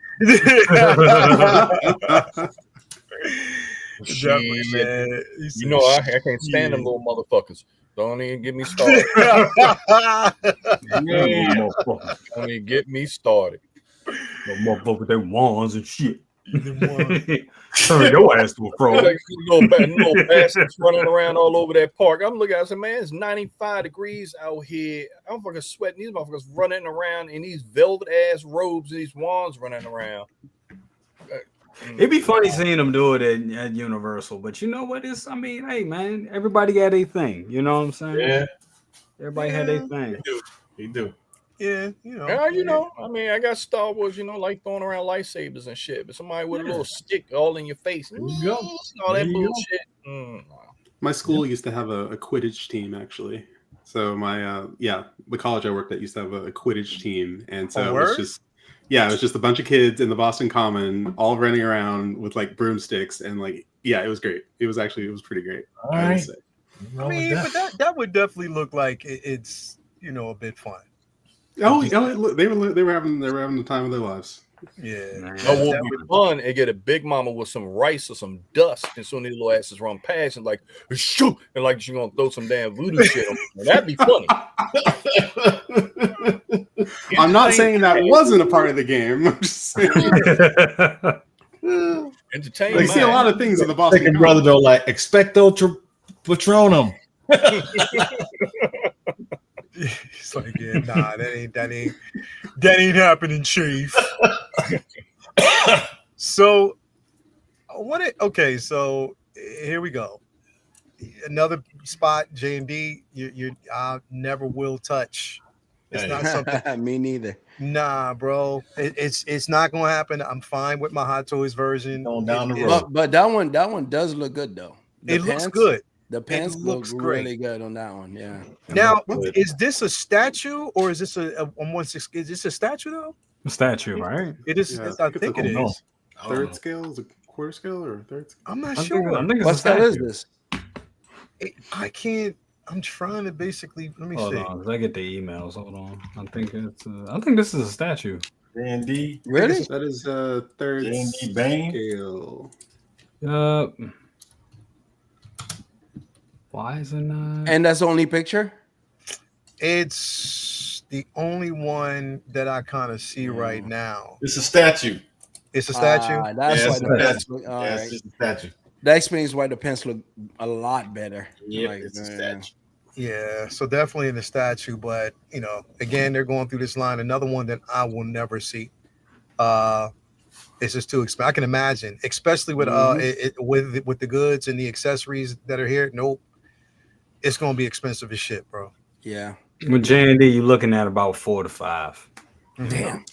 Definitely, man. You know, I can't stand them little motherfuckers. Don't even get me started. Don't even get me started. No motherfucker, they wands and shit. Turn your ass to a frog. Like little bastards running around all over that park. I'm looking at it, I said, man, it's 95 degrees out here. I'm fucking sweating. These motherfuckers running around in these velvet ass robes, these wands running around. It'd be funny seeing them do it at Universal, but you know what? Hey man, everybody got a thing. You know what I'm saying? Yeah. Everybody had a thing. They do. Yeah, I mean, I got Star Wars, like throwing around lightsabers and shit, but somebody with a little stick all in your face, all that bullshit. My school used to have a Quidditch team, actually. So my the college I worked at used to have a Quidditch team, and so it was just a bunch of kids in the Boston Common all running around with like broomsticks, and it was great. It was pretty great. All right. I mean, but that would definitely look like it's a bit fun. Oh, they were having the time of their lives. Yeah. What would be fun and get a big mama with some rice or some dust, and soon these little asses run past and like shoot, and like she's gonna throw some damn voodoo shit on them. That'd be funny. I'm not saying that wasn't a part of the game. I'm just saying. Entertainment. They see a lot of things in the Boston. Second brother though, like expecto patronum. He's like, yeah, nah, that ain't happening, Chief. So okay, so here we go. Another spot, J&D, you I never will touch. It's not something. Me neither. Nah, bro. It's not gonna happen. I'm fine with my Hot Toys version. Going down the road. But that one does look good though. It looks good. The pants looks look great. really good on that one. Yeah. Now, is this a statue or is this a 1/6? Is this a statue though? A statue, right? It is. Yeah, I think it is. Third scale? Is it quarter scale or third scale? I'm not sure. I think What scale is this? I can't. I'm trying to basically. Let me see. Hold on, I get the emails. Hold on. I think this is a statue. J&D. Really? That is third J&D Bane. scale. Why is it not? And that's the only picture? It's the only one that I kind of see right now. It's a statue. It's a statue. That's Yeah, why it's the a pants look. All Yes, right. it's a statue. That explains why the pants look a lot better. Yeah, Like, it's a statue. Yeah, so definitely in the statue, but again, they're going through this line. Another one that I will never see. It's just too expensive. I can imagine, especially with with the goods and the accessories that are here. Nope, it's gonna be expensive as shit, bro. Yeah. With J&D, you're looking at about 4 to 5. Damn.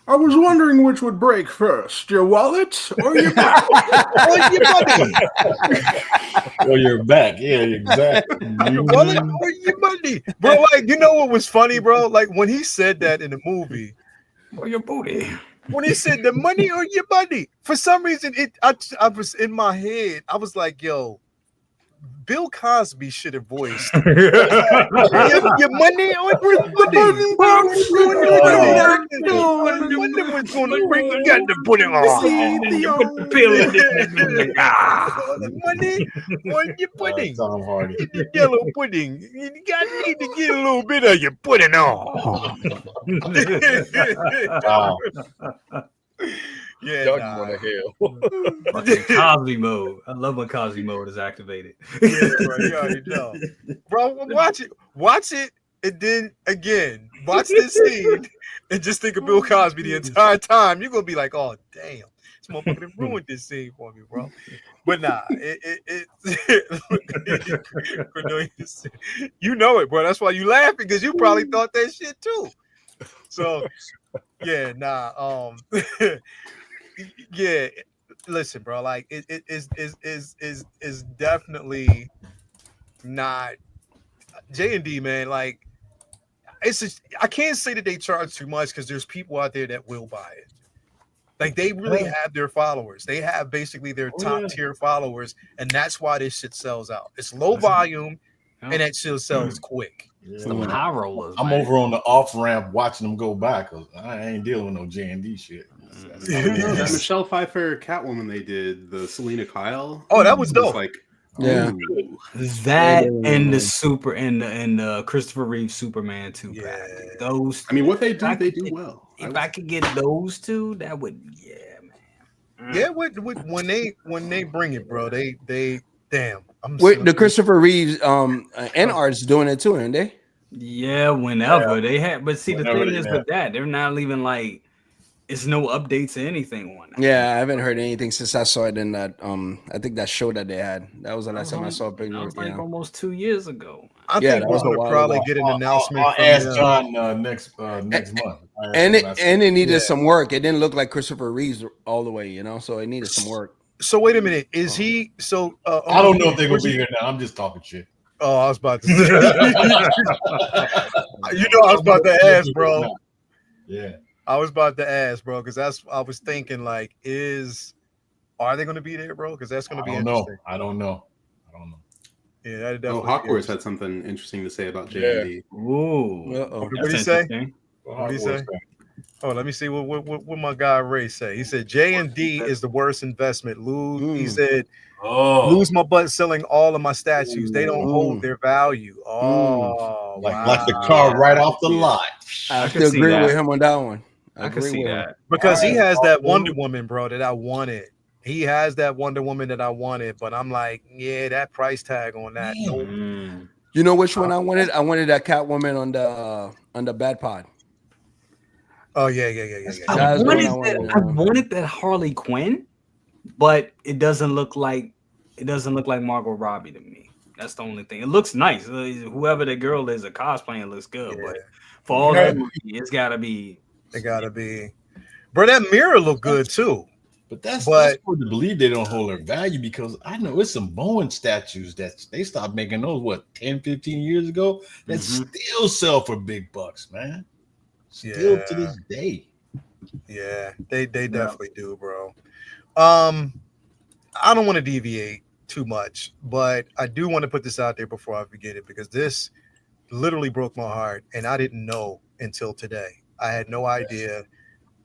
I was wondering which would break first, your wallet or your Or your money. Or your back. Yeah, exactly. Your wallet or your money, bro. Like, you know what was funny, bro? Like when he said that in the movie, Or your booty. when he said the money or your money, for some reason I was in my head. I was like, yo, Bill Cosby should have voiced your money or your money. Wonder what's gonna bring you got to put it on. Put the pill in it. Money or your pudding. Tom Hardy. The yellow pudding. You need to get a little bit of your pudding on. Wow. Yeah, Dog want to hell. Fucking Cosby mode. I love when Cosby mode is activated. Yeah, bro, you already know. Bro, watch it, and then again, watch this scene, and just think of Bill Cosby the entire time. You're gonna be like, oh damn, this motherfucker ruined this scene for me, bro. But nah, you know it, bro. That's why you laughing, because you probably thought that shit too. So yeah, nah, yeah. Listen, bro, like it is definitely not J&D, man. Like it's just, I can't say that they charge too much because there's people out there that will buy it. Like they really have their followers. They have basically their top tier followers, and that's why this shit sells out. It's low volume, and that shit sells quick. Yeah, Some high rollers. I'm over on the off ramp watching them go by because I ain't dealing with no J&D shit. That Michelle Pfeiffer Catwoman they did, the Selena Kyle. Oh, that was dope. Like, Yeah. That and the super and the Christopher Reeve Superman 2 pack. Those, I mean, what they do well. If I could get those two, that would, man. Yeah, when they bring it, bro, they damn. The Christopher Reeves and Art's doing it too, aren't they? Yeah, whenever they have. But see, the thing is with that, they're not leaving like it's no updates or anything on that. Yeah, I haven't heard anything since I saw it in that I think that show that they had. That was the last time I saw a picture. That was like almost 2 years ago. I think we're gonna probably get an announcement. I'll ask John next month. And it needed some work. It didn't look like Christopher Reeves all the way, so it needed some work. So wait a minute, is he? So I don't know if they're gonna be here now. I'm just talking shit. Oh, I was about to say. I was about to ask, bro. Yeah. I was about to ask, bro, because I was thinking, like, are they going to be there, bro? Because that's going to be interesting. I don't know. Yeah, that definitely. Hawkworth had something interesting to say about J&D. Ooh. What did he say? What did he say? Oh, let me see what my guy Ray say. He said J&D is the worst investment. He said, lose my butt selling all of my statues. They don't hold their value. Oh, like the car right off the lot. I still agree with him on that one. I can see that because he has that Wonder Woman, bro, that I wanted. He has that Wonder Woman that I wanted, but I'm like, yeah, that price tag on that. Nope. You know which one I wanted? I wanted that Catwoman on the Bad Pod. Oh yeah. I wanted that Harley Quinn, but it doesn't look like Margot Robbie to me. That's the only thing. It looks nice. Whoever the girl is, a cosplaying looks good, but for all that money, it's gotta be. It gotta be. Bro, that mirror look good too. But that's hard to believe they don't hold their value, because I know it's some Bowen statues that they stopped making those 10, 15 years ago that still sell for big bucks, man. Still to this day. Yeah, they definitely do, bro. I don't want to deviate too much, but I do want to put this out there before I forget it, because this literally broke my heart, and I didn't know until today. I had no idea.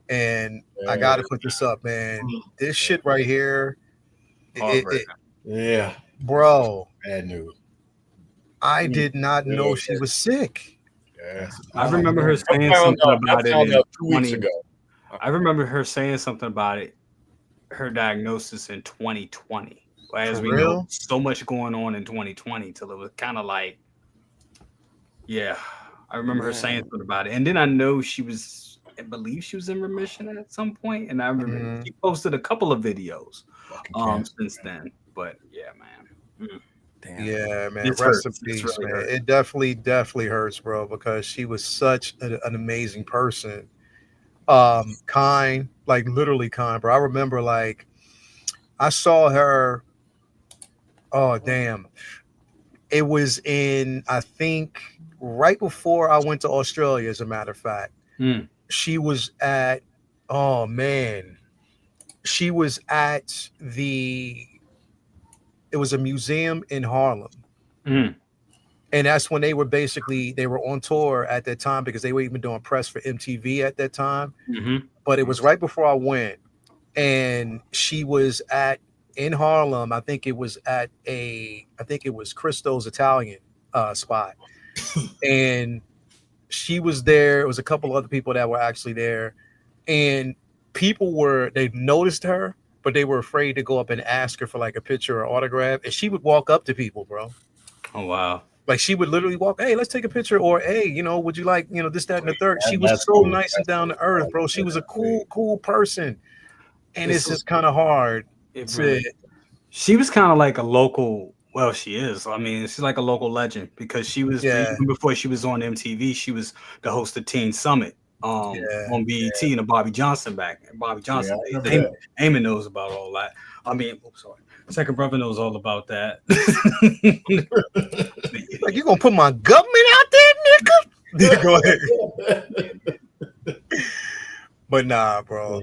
And I got to put this up, man. This shit right here. Bro. Bad news. I did not know she was sick. Yes. I remember her saying something about it 2 weeks ago. I remember her saying something about it, her diagnosis in 2020. As we know, so much going on in 2020 till it was kind of like, I remember her saying something about it. And then I know I believe she was in remission at some point, and I remember she posted a couple of videos since then. But man. Damn. Yeah, man. Rest in peace, man. Hurt. It definitely hurts, bro, because she was such an amazing person. Kind, like literally kind, bro. I remember like I saw her. Oh damn. It was in, I think, right before I went to Australia, as a matter of fact. She was at, she was at it was a museum in Harlem. And that's when they were on tour at that time, because they were even doing press for MTV at that time. But it was right before I went, and she was in Harlem. I think it was Cristo's Italian spot. And she was there. It was a couple other people that were actually there, and they noticed her, but they were afraid to go up and ask her for like a picture or autograph. And she would walk up to people, bro. Oh wow! Like she would literally walk, hey, let's take a picture, or hey, would you like, this, that, and the third. She was so nice and down to earth, bro. She was a cool person, and it's just kind of hard. She was kind of like a local. Well, she is. I mean, she's like a local legend, because she was even before she was on MTV. She was the host of Teen Summit on BET and the Bobby Johnson Eamon knows about all that. I mean, sorry. Second Brother knows all about that. Like, you gonna put my government out there, nigga? Go ahead. But nah, bro.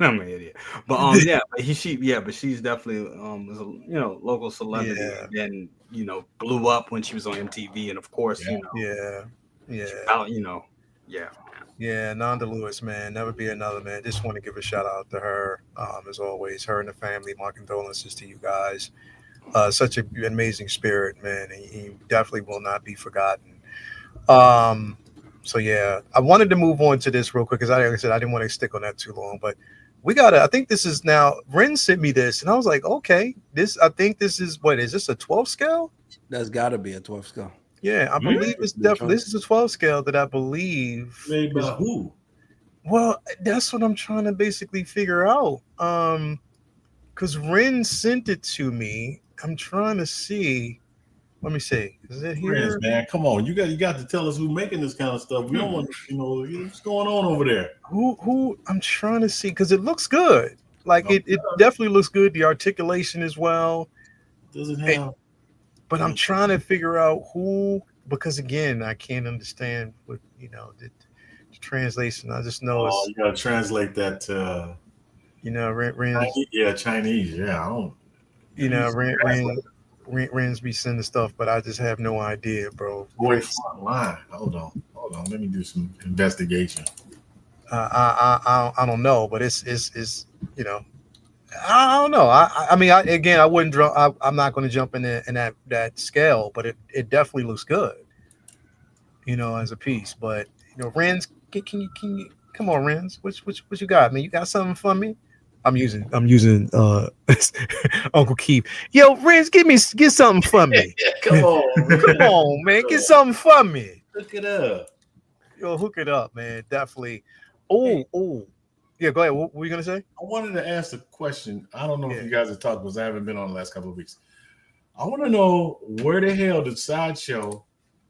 I'm an idiot. But but she's definitely was a local celebrity, and blew up when she was on MTV, and of course, Nanda Lewis, man, never be another, man. Just want to give a shout out to her, as always, her and the family. My condolences to you guys. Such an amazing spirit, man, and he definitely will not be forgotten. So yeah, I wanted to move on to this real quick, because like I said, I didn't want to stick on that too long, but I think this is now, Ren sent me this, and I was like, okay, I think this is, is this a 12 scale? That's gotta be a 12 scale. Yeah, I believe it's definitely, this is a 12 scale that I believe. Made by who? Well, that's what I'm trying to basically figure out. Because Ren sent it to me. I'm trying to see. Let me see. Is it here? Friends, man, come on. You got to tell us who's making this kind of stuff. We don't want what's going on over there. Who I'm trying to see, because it looks good. Like it definitely looks good. The articulation as well. Doesn't have. But I'm trying to figure out who, because again, I can't understand what the translation. I just know it's. You gotta translate that to. Chinese. Yeah, I don't. Ren's be sending stuff, but I just have no idea, bro. Voice online. Hold on. Let me do some investigation. I don't know, but it's I don't know. I mean, I wouldn't. I'm not going to jump in that scale, but it definitely looks good, as a piece. But Ren's, can you come on, Ren's? What you got, man? You got something for me? I'm using Uncle Keith. Yo, Riz, get something for me. Come on, man, get something for me. Hook it up. Yo, hook it up, man. Definitely. Oh. Yeah, go ahead. What were you gonna say? I wanted to ask a question. I don't know if you guys have talked because I haven't been on the last couple of weeks. I want to know where the hell did Sideshow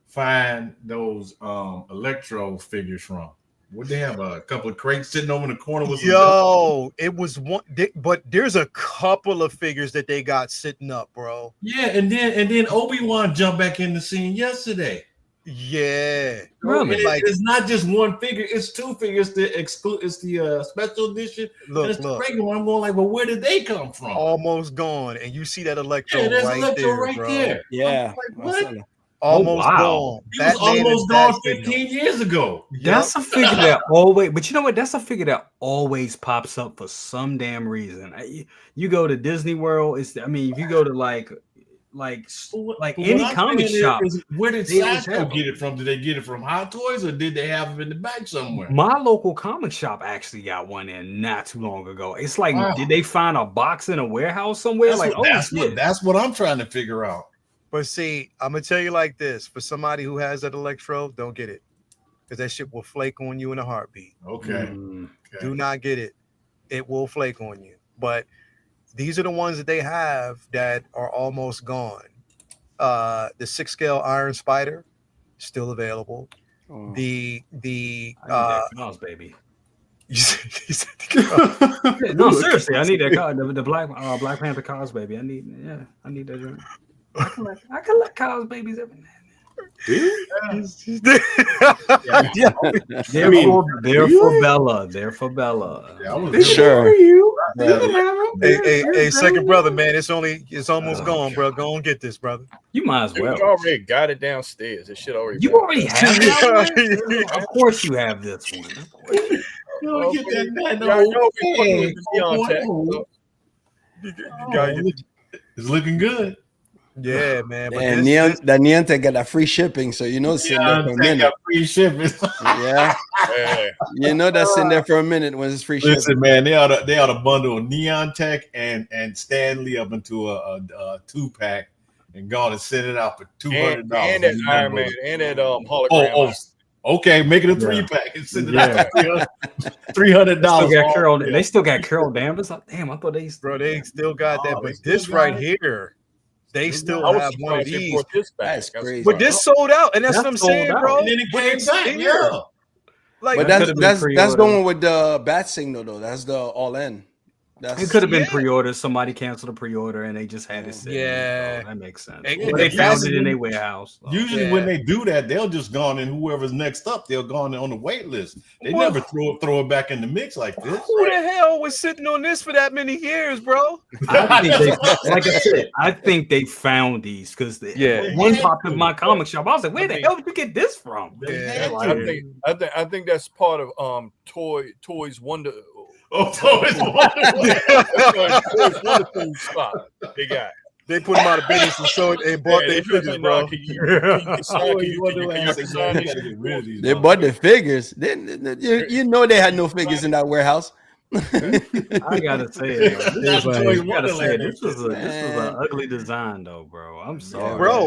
find those electro figures from? Would they have a couple of crates sitting over in the corner with it was one, but there's a couple of figures that they got sitting up, bro. Yeah, and then Obi-Wan jumped back in the scene yesterday. Yeah, really? It's not just one figure; it's two figures. It's the special edition. Look, it's the regular one. I'm going like, well, where did they come from? Almost gone, and you see that Electro right there. Yeah, like, what? Almost gone. He was almost gone 15 years ago. That's a figure that always, but you know what? That's a figure that always pops up for some damn reason. You go to Disney World. If you go to like any comic shop, where did Sideshow get it from? Did they get it from Hot Toys or did they have them in the back somewhere? My local comic shop actually got one in not too long ago. It's like, did they find a box in a warehouse somewhere? That's what I'm trying to figure out. But see, I'm gonna tell you like this: for somebody who has that Electro, don't get it, because that shit will flake on you in a heartbeat. Okay. Do not get it; it will flake on you. But these are the ones that they have that are almost gone. The 6-scale Iron Spider still available. The Cos baby. No, seriously, I need that car. The Black Panther Cos baby. I need that drink. I collect Cos babies every now and then. They're for Bella. They're for Bella. Sure. Hey, second brother, man. It's almost gone, bro. Go and get this, brother. You might as well. You already got it downstairs. It should already. You already have it. Of course, you have this one. Get that. It's looking good. Yeah, man. But and the Niente got that free shipping, so you know it's in there for a minute. Free shipping. Yeah. You know that's in there for a minute when it's free shipping. Listen, man, they ought to bundle Neon Tech and Stanley up into a 2-pack and go on and send it out for $200. And that Iron Man and that hologram. Okay, make it a 3-pack and send it out for $300. They still got Carol Danvers. Damn, I thought they still got that. But this right here, they still have one of these. That's crazy. But this sold out, and that's what I'm saying, bro. And then it came back, yeah. Like, but that's going with the bat signal though. That's the all in. It could have been pre-order. Somebody canceled a pre-order and they just had it sitting. Yeah, that makes sense. They found it in their warehouse. Usually, when they do that, they'll just go on and whoever's next up, they'll go on the wait list. They never throw it back in the mix like this. Who the hell was sitting on this for that many years, bro? I think they found these because one popped in my comic shop. I was like, where the hell did you get this from? I think that's part of Toys Wonder. Toys Wonderful spot they got. They put them out of business and so they bought their figures, bro. They bought their figures. You know they had no figures in that warehouse. I gotta say it. This was an ugly design, though, bro. I'm sorry, bro.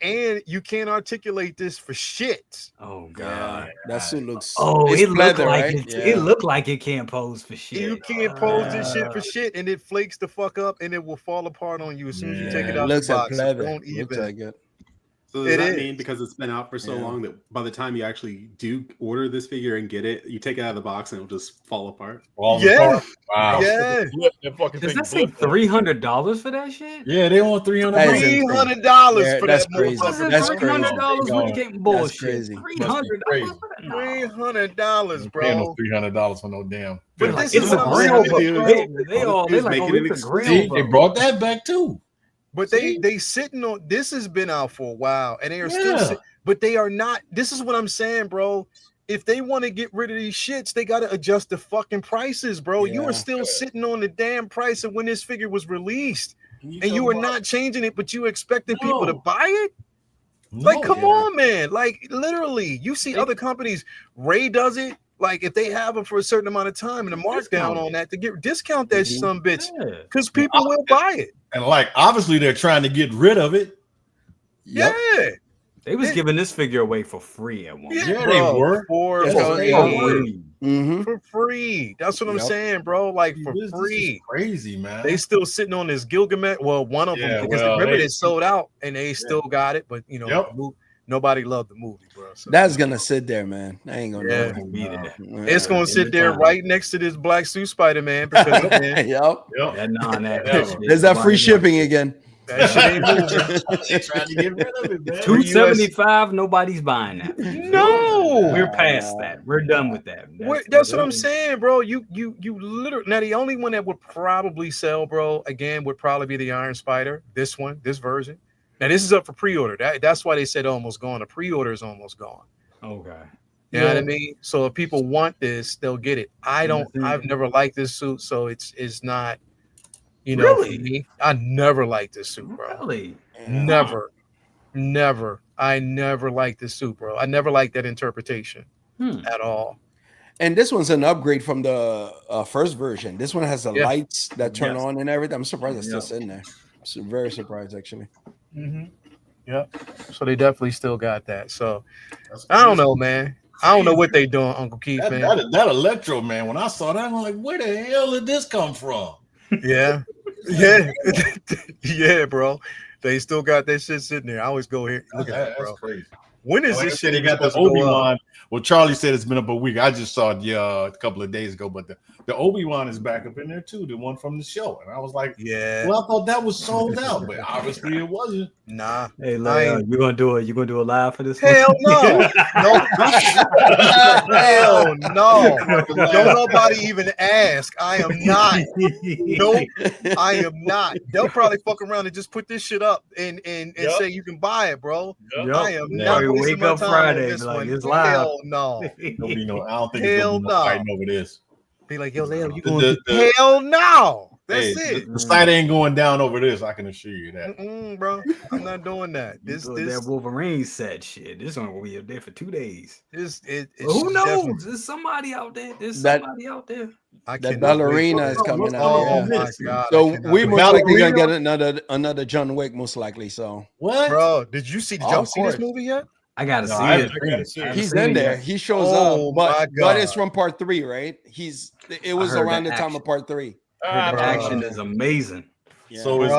And you can't articulate this for shit. Oh god, that suit looks. It looked like it looked like it can't pose for shit. You can't pose this shit for shit, and it flakes the fuck up, and it will fall apart on you as soon as you take it out the box. Don't even. So does that mean because it's been out for so long that by the time you actually do order this figure and get it, you take it out of the box and it'll just fall apart? Wow. Yeah. Does that say $300 for that shit? Yeah, they want $300. $300 for that crazy. That's $300 when you get bullshit. $300, bro. Paying no $300 for no damn. But this is what I'm saying. They like they brought that back too. But they sitting on this has been out for a while, and they are still. But they are not. This is what I'm saying, bro. If they want to get rid of these shits, they got to adjust the fucking prices, bro. You are still sitting on the damn price of when this figure was released, and you are not changing it, but you expecting people to buy it. Like, come on, man. Like, literally, you see other companies. Ray does it. Like if they have them for a certain amount of time and a markdown on that to discount that some bitch because people will buy it. And like obviously they're trying to get rid of it. Yeah. They was giving this figure away for free at one point. Yeah, they were. For free. That's what I'm saying, bro. Like for free. Crazy, man. They still sitting on this Gilgamesh. Well, one of them because remember they sold out and they still got it, but you know, nobody loved the movie, bro. So. That's gonna sit there, man. I ain't gonna be there. It's gonna sit there right next to this Black Suit Spider-Man because there's that free shipping again. That shit ain't moving. Trying to get rid of it, man. $275. Nobody's buying that. No, we're past that. We're done with that. That's what I'm saying, bro. You literally now the only one that would probably sell, bro, again would probably be the Iron Spider. This version. Now this is up for pre-order. That's why they said almost gone. The pre-order is almost gone. Okay. You know what I mean? So if people want this, they'll get it. I've never liked this suit, so it's not. You know, for me, I never liked this suit, bro. Really? Never. I never liked this suit, bro. I never liked that interpretation at all. And this one's an upgrade from the first version. This one has the lights that turn on and everything. I'm surprised it's still sitting there. I'm very surprised, actually. Yeah. So they definitely still got that. So I don't know, man. I don't know what they doing, Uncle Keith, man. That Electro, man. When I saw that, I'm like, where the hell did this come from? Yeah, bro. They still got that shit sitting there. I always go here look at that, bro. That's crazy. When is this shit? They got the Obi-Wan. Well, Charlie said it's been up a week. I just saw it a couple of days ago, but the Obi-Wan is back up in there too, the one from the show. And I was like, well, I thought that was sold out, but obviously it wasn't. Nah. Hey, you gonna do a live for this? Hell no. Hell no. Don't nobody even ask. I am not. Nope. I am not. They'll probably fuck around and just put this shit up and say you can buy it, bro. I am not. Wake up Friday, like it's live. Hell no. I don't think it's fighting over this. Be like, yo, Leo, you going to hell no. That's it. The site ain't going down over this. I can assure you that, bro. I'm not doing that. That Wolverine set shit. This one will be up there for 2 days. Who knows? There's somebody out there. That ballerina is coming out. Oh my god! So we most likely gonna get another John Wick, most likely. So what, bro? Did you see this movie yet? I gotta see it. He's in there. He shows up, but it's from part 3, right? It was around the time of part 3. The action is amazing. Yeah. So is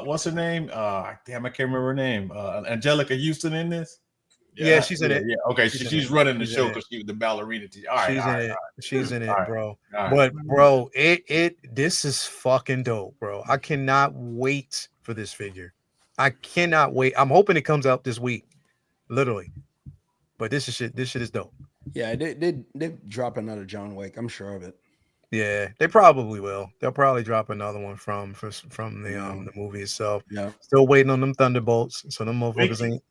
what's her name? Damn, I can't remember her name. Angelica Houston in this? Yeah, she's in it. Yeah, okay. She's running the show because she was the ballerina. She's in it, bro. But bro, this is fucking dope, bro. I cannot wait for this figure. I cannot wait. I'm hoping it comes out this week, literally. But this shit is dope. Yeah, they drop another John Wick. I'm sure of it. Yeah, they probably will. They'll probably drop another one from the movie itself. Yeah, still waiting on them Thunderbolts. So them motherfuckers ain't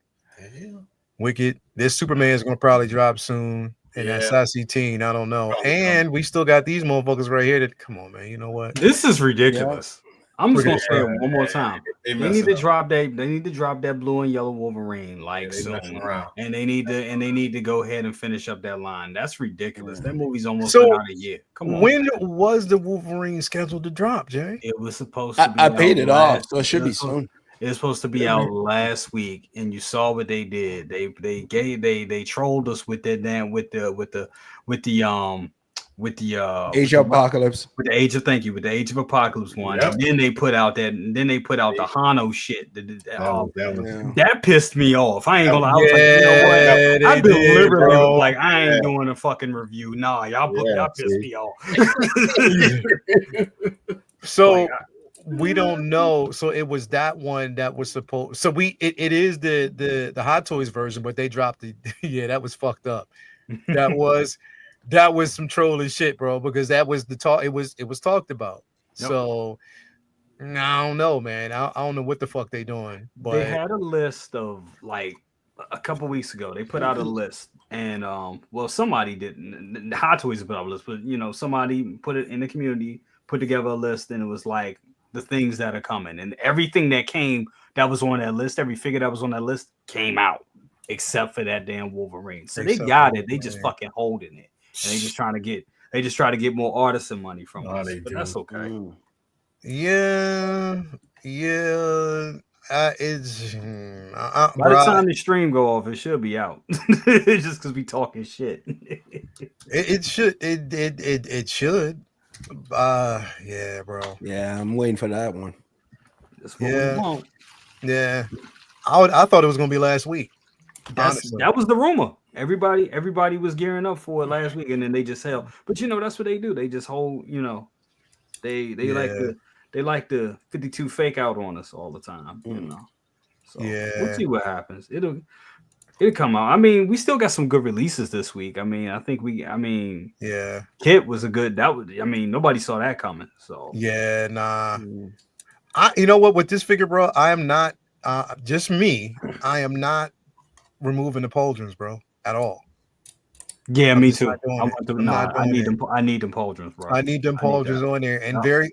Wicked. This Superman is gonna probably drop soon, and that Sassy Teen. I don't know. And we still got these motherfuckers right here. That come on, man. You know what? This is ridiculous. I'm just gonna say it one more time. They need to drop that. They need to drop that blue and yellow Wolverine soon, and they need to go ahead and finish up that line. That's ridiculous. That movie's almost out a year. Come on. When was the Wolverine scheduled to drop, Jay? It was supposed to be. I paid it off, so it should be soon. It's supposed to be out last week, and you saw what they did. They trolled us with that damn with the Age of Apocalypse. With the Age of Apocalypse one. Yep. And then they put out the Hano shit. That pissed me off. I ain't gonna lie. I was like, you know what? I deliberately was like, I ain't doing a fucking review. Nah, y'all pissed me off. So we don't know. So it was that one that was supposed. So it is the Hot Toys version, but they dropped the. Yeah, that was fucked up. That was some trolling shit, bro. Because that was the talk. It was talked about. Yep. So I don't know, man. I don't know what the fuck they doing. But they had a list of like a couple weeks ago. They put out a list, and somebody didn't. Hot Toys put out a list, but somebody put it in the community, put together a list, and it was like the things that are coming, and everything that was on that list, every figure that was on that list came out. except for that damn Wolverine. So they got it. They just fucking holding it, and they just try to get more artisan money from us. But that's okay. Yeah. It's by the time the stream go off, it should be out. Just because we talking shit. It should. It should. Yeah, bro. Yeah, I'm waiting for that one. That's what we want. Yeah. I thought it was gonna be last week. That was the rumor. Everybody was gearing up for it last week, and then they just held. But that's what they do. They just hold. They like the 52 fake out on us all the time. So we'll see what happens. It'll come out. I mean, we still got some good releases this week. I mean, Kit was a good. Nobody saw that coming. So yeah, nah. You know what? With this figure, bro, I am not. Just me. I am not removing the pauldrons, bro, at all. Yeah, me too. I need them pauldrons, bro. I need them pauldrons on there,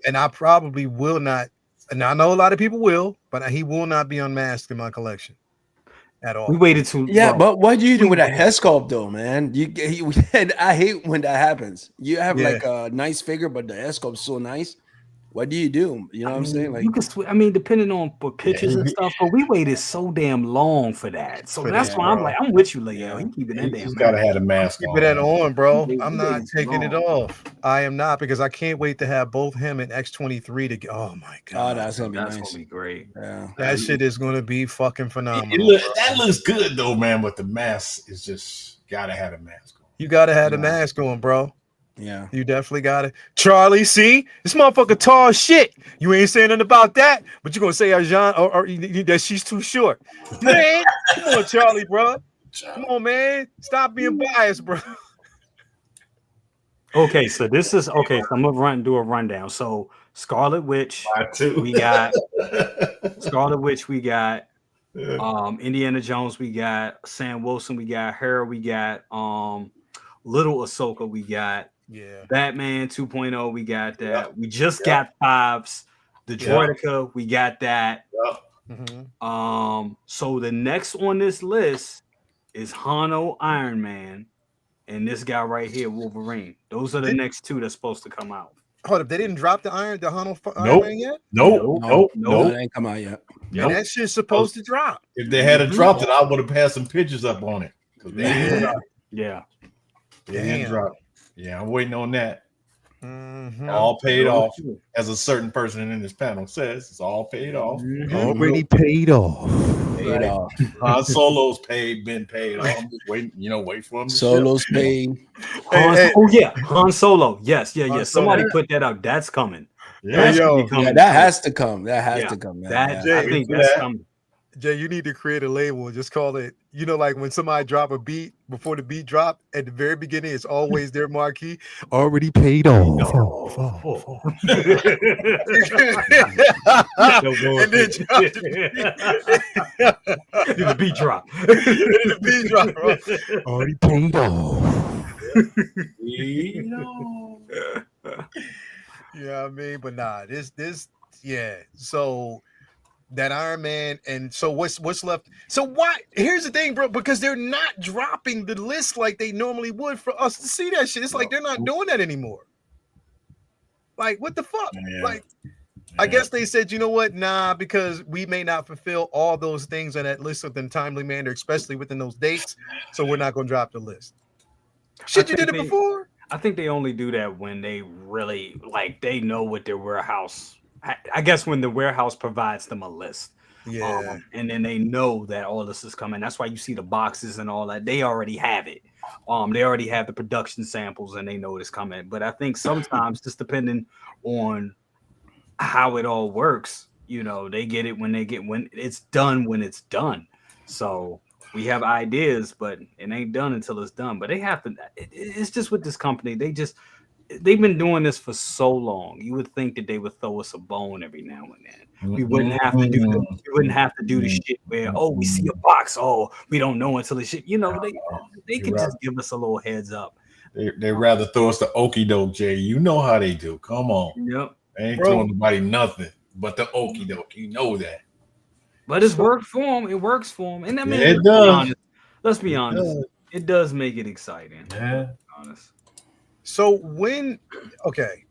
and I probably will not. And I know a lot of people will, but he will not be unmasked in my collection at all. We waited too. Yeah, but what do you do with that head sculpt, though, man? I hate when that happens. You have like a nice figure, but the head sculpt's so nice. What do you do? You know what I'm saying? Like you can depending on pictures and stuff, but we waited so damn long for that. So that's why I'm like, I'm with you, Leo. He keeping that damn. He's gotta have a mask on. Keep that on, bro. I'm not taking it off. I am not, because I can't wait to have both him and X23 to get. Oh my god, that's gonna be nice. Gonna be great. Yeah, that shit is gonna be fucking phenomenal. That looks good though, man. But the mask is just gotta have a mask on. You gotta have the mask on, bro. Yeah, you definitely got it. Charlie, see, this motherfucker tall as shit. You ain't saying nothing about that, but you gonna say Arjan or that she's too short. Man, come on, Charlie, bro. Come on, man. Stop being biased, bro. Okay, so this is okay. So I'm gonna do a rundown. So Scarlet Witch, we got Scarlet Witch, we got Indiana Jones, we got Sam Wilson, we got Hera, we got Little Ahsoka, we got Batman 2.0, we got that. We just got Fives, the Droideka, we got that. So the next on this list is Hano Iron Man, and this guy right here, Wolverine. Those are the next two that's supposed to come out. Hold up, they didn't drop the Hano Iron Man yet? Nope. It ain't come out yet. And that shit's supposed to drop. If they had dropped it, I would have had some pictures up on it. Yeah. Yeah, I'm waiting on that. All paid off, as a certain person in this panel says. It's all paid off. Already paid off. Paid off. Han Solo's been paid. I'm just waiting, wait for him. Solo's paid. Han Solo. Yes. Somebody put that up. That's coming. That has to come. That has to come. I think that's coming. Jay, you need to create a label and just call it, like when somebody drop a beat, before the beat drop, at the very beginning, it's always their marquee. Already paid off. And then the beat drop. The beat drop, bro. Already paid off. Yeah, I mean, but nah, this, so that Iron Man, and so what's left? So why? Here's the thing, bro, because they're not dropping the list like they normally would for us to see that shit. It's like they're not doing that anymore. Like, what the fuck? Yeah. Like, I guess they said, you know what? Nah, because we may not fulfill all those things on that list within timely manner, especially within those dates. So we're not gonna drop the list. Shit, you did it before. I think they only do that when they really they know what their warehouse. I guess when the warehouse provides them a list, and then they know that all this is coming. That's why you see the boxes and all that. They already have it. They already have the production samples, and they know it's coming. But I think sometimes, just depending on how it all works, they get it when it's done. When it's done, so we have ideas, but it ain't done until it's done. But they have to. It's just with this company. They've been doing this for so long. You would think that they would throw us a bone every now and then. We wouldn't have to do the, the shit where we see a box, we don't know until the shit. They could just give us a little heads up. They rather throw us the okie doke, Jay. You know how they do. Come on. Yep. They ain't throwing nobody nothing but the okie doke. You know that. But it's worked for them. It works for them. And I mean, it does. Let's be honest. It does make it exciting. Yeah. Honest. So okay.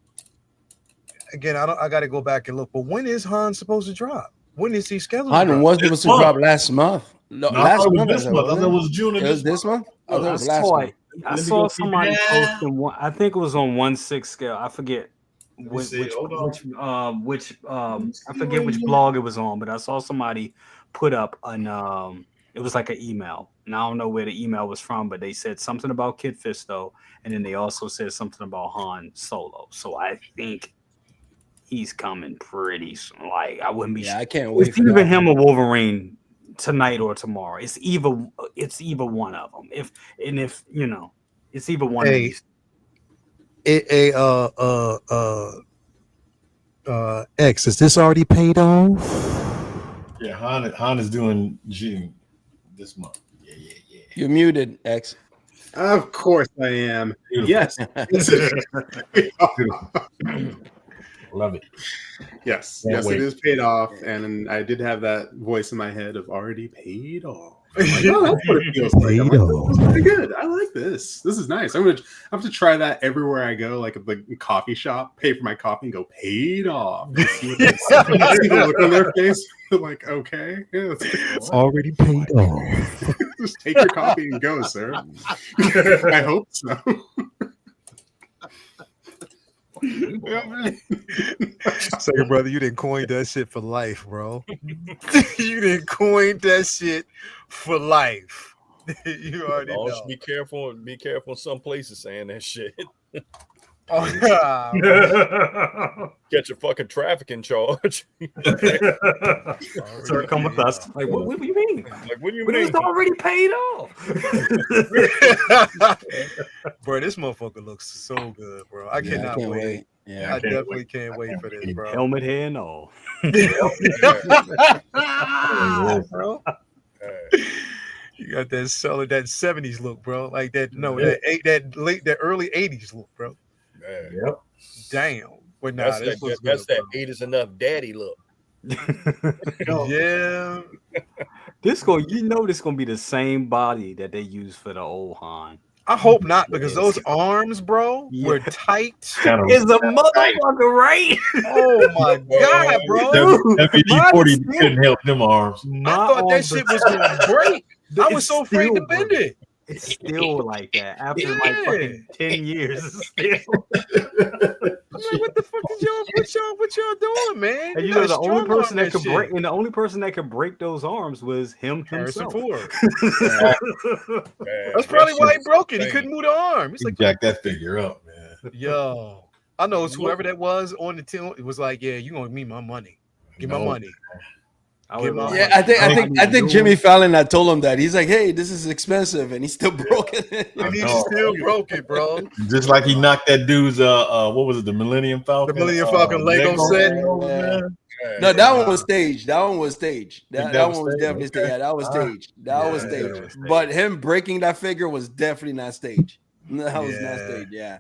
Again, I got to go back and look. But when is Han supposed to drop? When is he scheduled? Han was supposed to drop last month. No, last month. This month. I thought it was June of this month. I thought it was last month. I saw somebody posting one. I think it was on 1/6 scale. I forget which I forget which blog it was on, but I saw somebody put up an it was like an email, and I don't know where the email was from, but they said something about Kit Fisto, and then they also said something about Han Solo. So I think he's coming pretty soon. Like I wouldn't be. Yeah, I can't wait. It's either him or Wolverine tonight or tomorrow. It's either one of them. If you know, it's either one of these. X, is this already paid off? Yeah, Han is doing June this month. Yeah. You're muted, X. Of course I am. Beautiful. Yes. Love it. Yes. Can't Yes, wait. it is paid off. And I did have that voice in my head of already paid off. I'm like, oh, that's what it feels like. I'm like, oh, this is pretty good. I like this. This is nice. I have to try that everywhere I go, like at the coffee shop, pay for my coffee and go paid off. See the look on their face. Like, okay, yeah, It's already paid off. just take your coffee and go, sir. I hope so. Second brother, you didn't coin that shit for life, bro. You didn't coin that shit for life. You already know. Be careful. Be careful. Some places saying that shit. Get your fucking trafficking charge. Sir, come with us. Like, what do you mean? Like, what do you But mean? it was already paid off. Bro, this motherfucker looks so good, bro. I cannot wait. Yeah, I definitely can't wait for this, bro. Helmet hair and all. Bro. You got that solid, that 70s look, bro. Like that, that early 80s look, bro. Yep. Damn. But nah, That's this looks that's good, that 8 is enough daddy look. bro. Yeah. This gonna be the same body that they used for the old Han. I hope not, because those arms, bro, were tight. Is a motherfucker, right? Oh my god, bro. FPG-40 couldn't help them arms. I thought that shit was gonna break. I was so afraid to bend it. It's still like that after like fucking 10 years. It's still. I'm like, what the fuck is what y'all doing, man? And you know, the only person that could break, and the only person that could break those arms was him himself. That's probably why he broke it. He couldn't move the arm. He's like, jack that figure up, man. Yo, I know it's whoever that was on the team. It was like, yeah, you gonna give me my money. Give my money. I think Jimmy Fallon had told him that. He's like, hey, this is expensive, and he still broke it. And he still broke it, bro. Just like he knocked that dude's what was it, the Millennium Falcon? The Millennium Falcon Lego set. No, that one was staged. That one was staged. That one was definitely staged. Yeah, that was staged. That was staged. But him breaking that figure was definitely not staged. That was not staged. Yeah.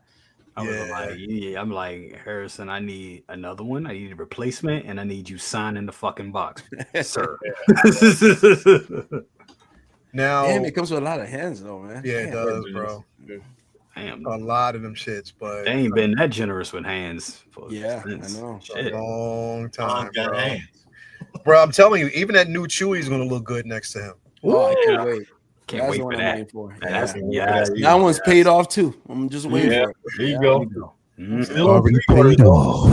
I'm like, Harrison, I need another one. I need a replacement, and I need you signing the fucking box, sir. Now, damn, it comes with a lot of hands, though, man. Yeah, it does, bro. Damn, a lot of them shits, but they ain't been that generous with hands. I know. A long time, bro. Bro, I'm telling you, even that new Chewie is gonna look good next to him. Oh, I can't wait. Can't wait for that. That one's paid off too. I'm just waiting for it. There you go. Still on pre-order though.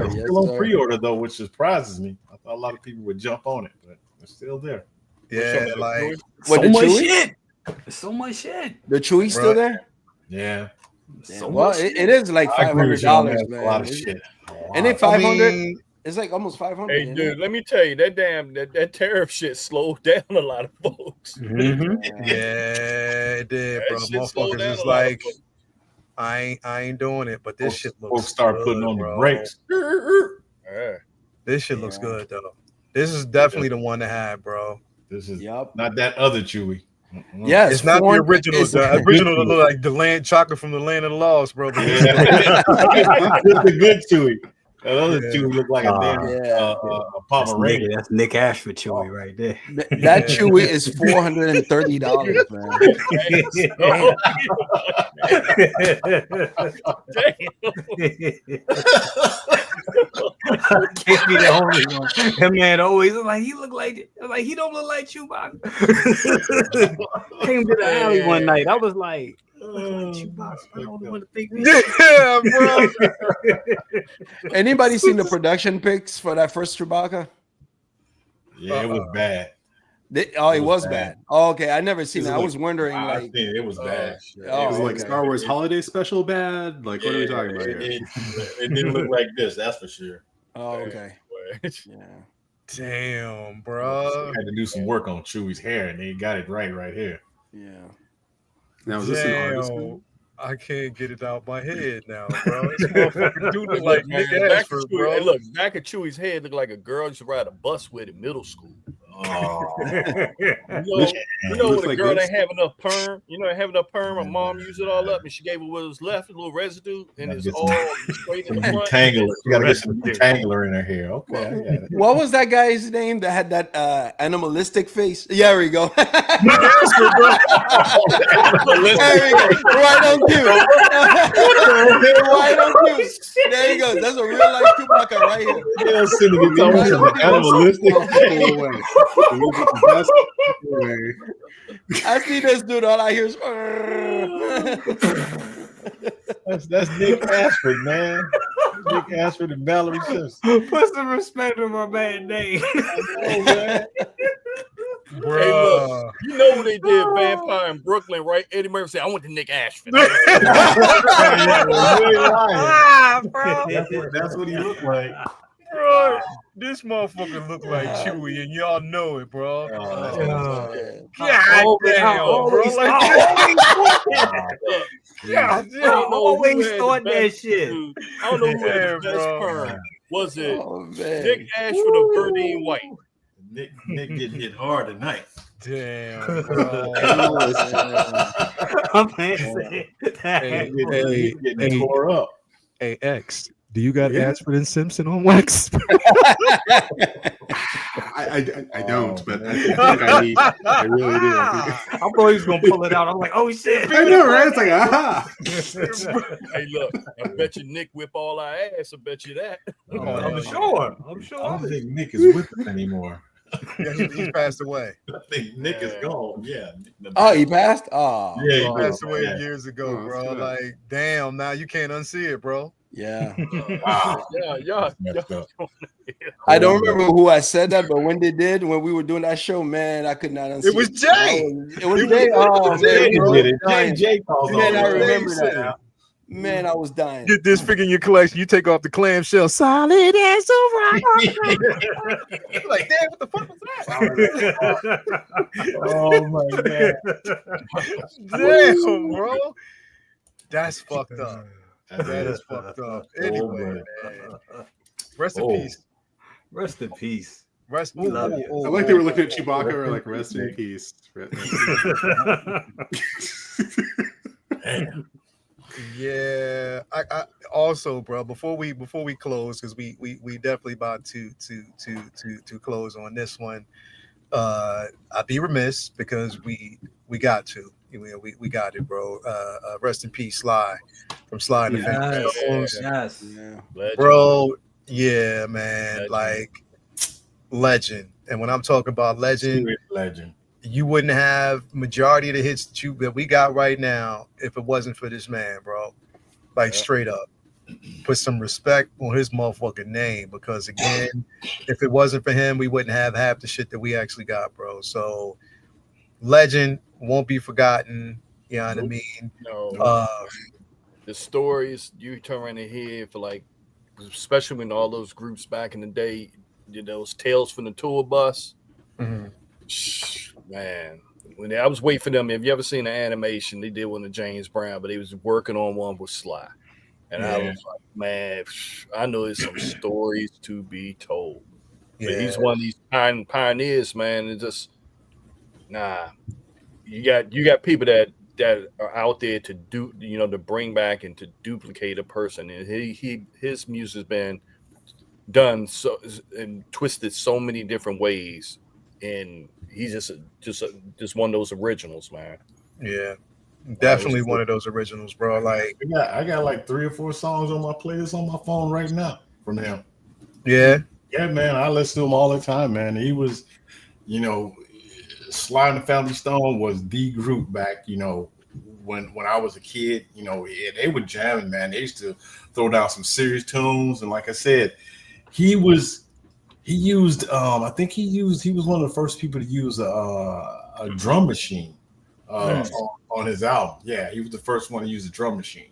Still on pre-order though, which surprises me. I thought a lot of people would jump on it, but it's still there. Yeah, like so much shit. So much shit. The Chewie's still there? Yeah. Well, it is like $500, man. A lot of shit. And then 500. It's like almost 500. Hey, dude, let me tell you, that tariff shit slowed down a lot of folks. Yeah, it did, bro. Motherfuckers is like, I ain't doing it, but this shit looks. Folks start putting on the brakes. This shit looks good though. This is definitely the one to have, bro. This is not that other Chewy. Yeah, it's not the original. The original to look like the land chocolate from the land of the lost, bro. It's the good Chewy. That other two look like a damn Pomeranian. That's Nick Ashford Chewy right there. That Chewy is $430, man. Can't be the only one. That man always like he look like he don't look like Chewbacca. Came to the alley one night. I was like, Chewbacca. I don't want to think Yeah, bro. Anybody seen the production pics for that first Chewbacca? Yeah, it was bad. It was bad. Oh, okay, I never seen that. I was wondering, like, it was bad. It was like Star Wars Holiday Special bad. Like, what are we talking about here? It didn't look like this. That's for sure. Oh, okay. Yeah. Damn, bro. Had to do some work on Chewie's hair, and they got it right here. Yeah. Now, is this an artist? I can't get it out my head now, bro. This motherfucker dude look like Nick Ashford, bro. Hey, look, back at Chewie's head looked like a girl used to ride a bus with in middle school. Oh. You know when a girl ain't have enough perm, her mom used it all up and she gave her what was left, a little residue, and it's all straight in the front. Detangler. You gotta get some detangler in her hair. Okay. What was that guy's name that had that animalistic face? Yeah, there we go. There we go. Right on cue. Right on cue. There you go. That's a real life Chewbacca right here. Yeah, sending it to animalistic. I see this dude. All I hear is. That's Nick Ashford, man. Nick Ashford and Valerie Simpson. Put some respect on my bad name. Bro. Hey, look, you know when they did Vampire in Brooklyn, right? Eddie Murphy said, "I went to Nick Ashford." Bro. That's what he looked like. Bro, this motherfucker look like Chewie, and y'all know it, bro. God damn, bro. I always thought that shit. I don't know who had the best perm. Was it Nick Ashford or Verdine White? Nick getting hit hard tonight. Damn, bro. I'm saying Getting tore up. Hey, X, do you got Ashford and Simpson on wax? I don't, but I think I need. I really do. I thought he was gonna pull it out. I'm like, oh shit! I know, right? It's like, aha. Hey, look, I bet you Nick whip all our ass. I bet you that. I'm sure. I don't think Nick is with us anymore. Yeah, he passed away. I think Nick is gone. Yeah. Oh, he passed? Oh. Yeah, he passed away years ago, bro. Like, damn, now you can't unsee it, bro. Yeah. Wow. Yeah. I don't remember who I said that, but when we were doing that show, man, I could not unsee it. It was Jay. It was Jay. Oh, man. Jay calls Man, I on remember that. Man, I was dying. Get this figure in your collection. You take off the clamshell, solid as a rock. Like, damn, what the fuck was that? Oh my god! Damn, bro. That's fucked up. That is fucked up. Anyway, man. Rest in peace. Rest in peace. Rest in peace. I like they were looking at Chewbacca or like rest in peace. Yeah, I also, bro. Before we close, because we definitely about to close on this one. I'd be remiss because we got to. We got it, bro. Rest in peace, Sly from Sly and the Family Stones. Yes. Bro. Yeah, man. Like legend. And when I'm talking about legend, you wouldn't have majority of the hits that we got right now if it wasn't for this man, bro. Like straight up, put some respect on his motherfucking name, because again, if it wasn't for him, we wouldn't have half the shit that we actually got, bro. So legend won't be forgotten. You know what I mean? No. The stories you turn around and hear for, like, especially when all those groups back in the day did those Tales from the Tour Bus. Mm-hmm. Man, when I was waiting for them, have you ever seen the animation? They did one of James Brown, but they was working on one with Sly. And I was like, man, I know there's some stories to be told. Yeah. But he's one of these pioneers, man. It's just, you got people that are out there to do, to bring back and to duplicate a person. And his music has been done so and twisted so many different ways, and he's just one of those originals, man. Yeah, definitely one of those originals, bro. Like I got like 3 or 4 songs on my playlist on my phone right now from him. Yeah, man, I listen to him all the time, man. He was, you know, Sly and the Family Stone was the group back, you know, when I was a kid. You know, they were jamming, man. They used to throw down some serious tunes, and like I said, he used I think he was one of the first people to use a drum machine on his album. Yeah, he was the first one to use a drum machine.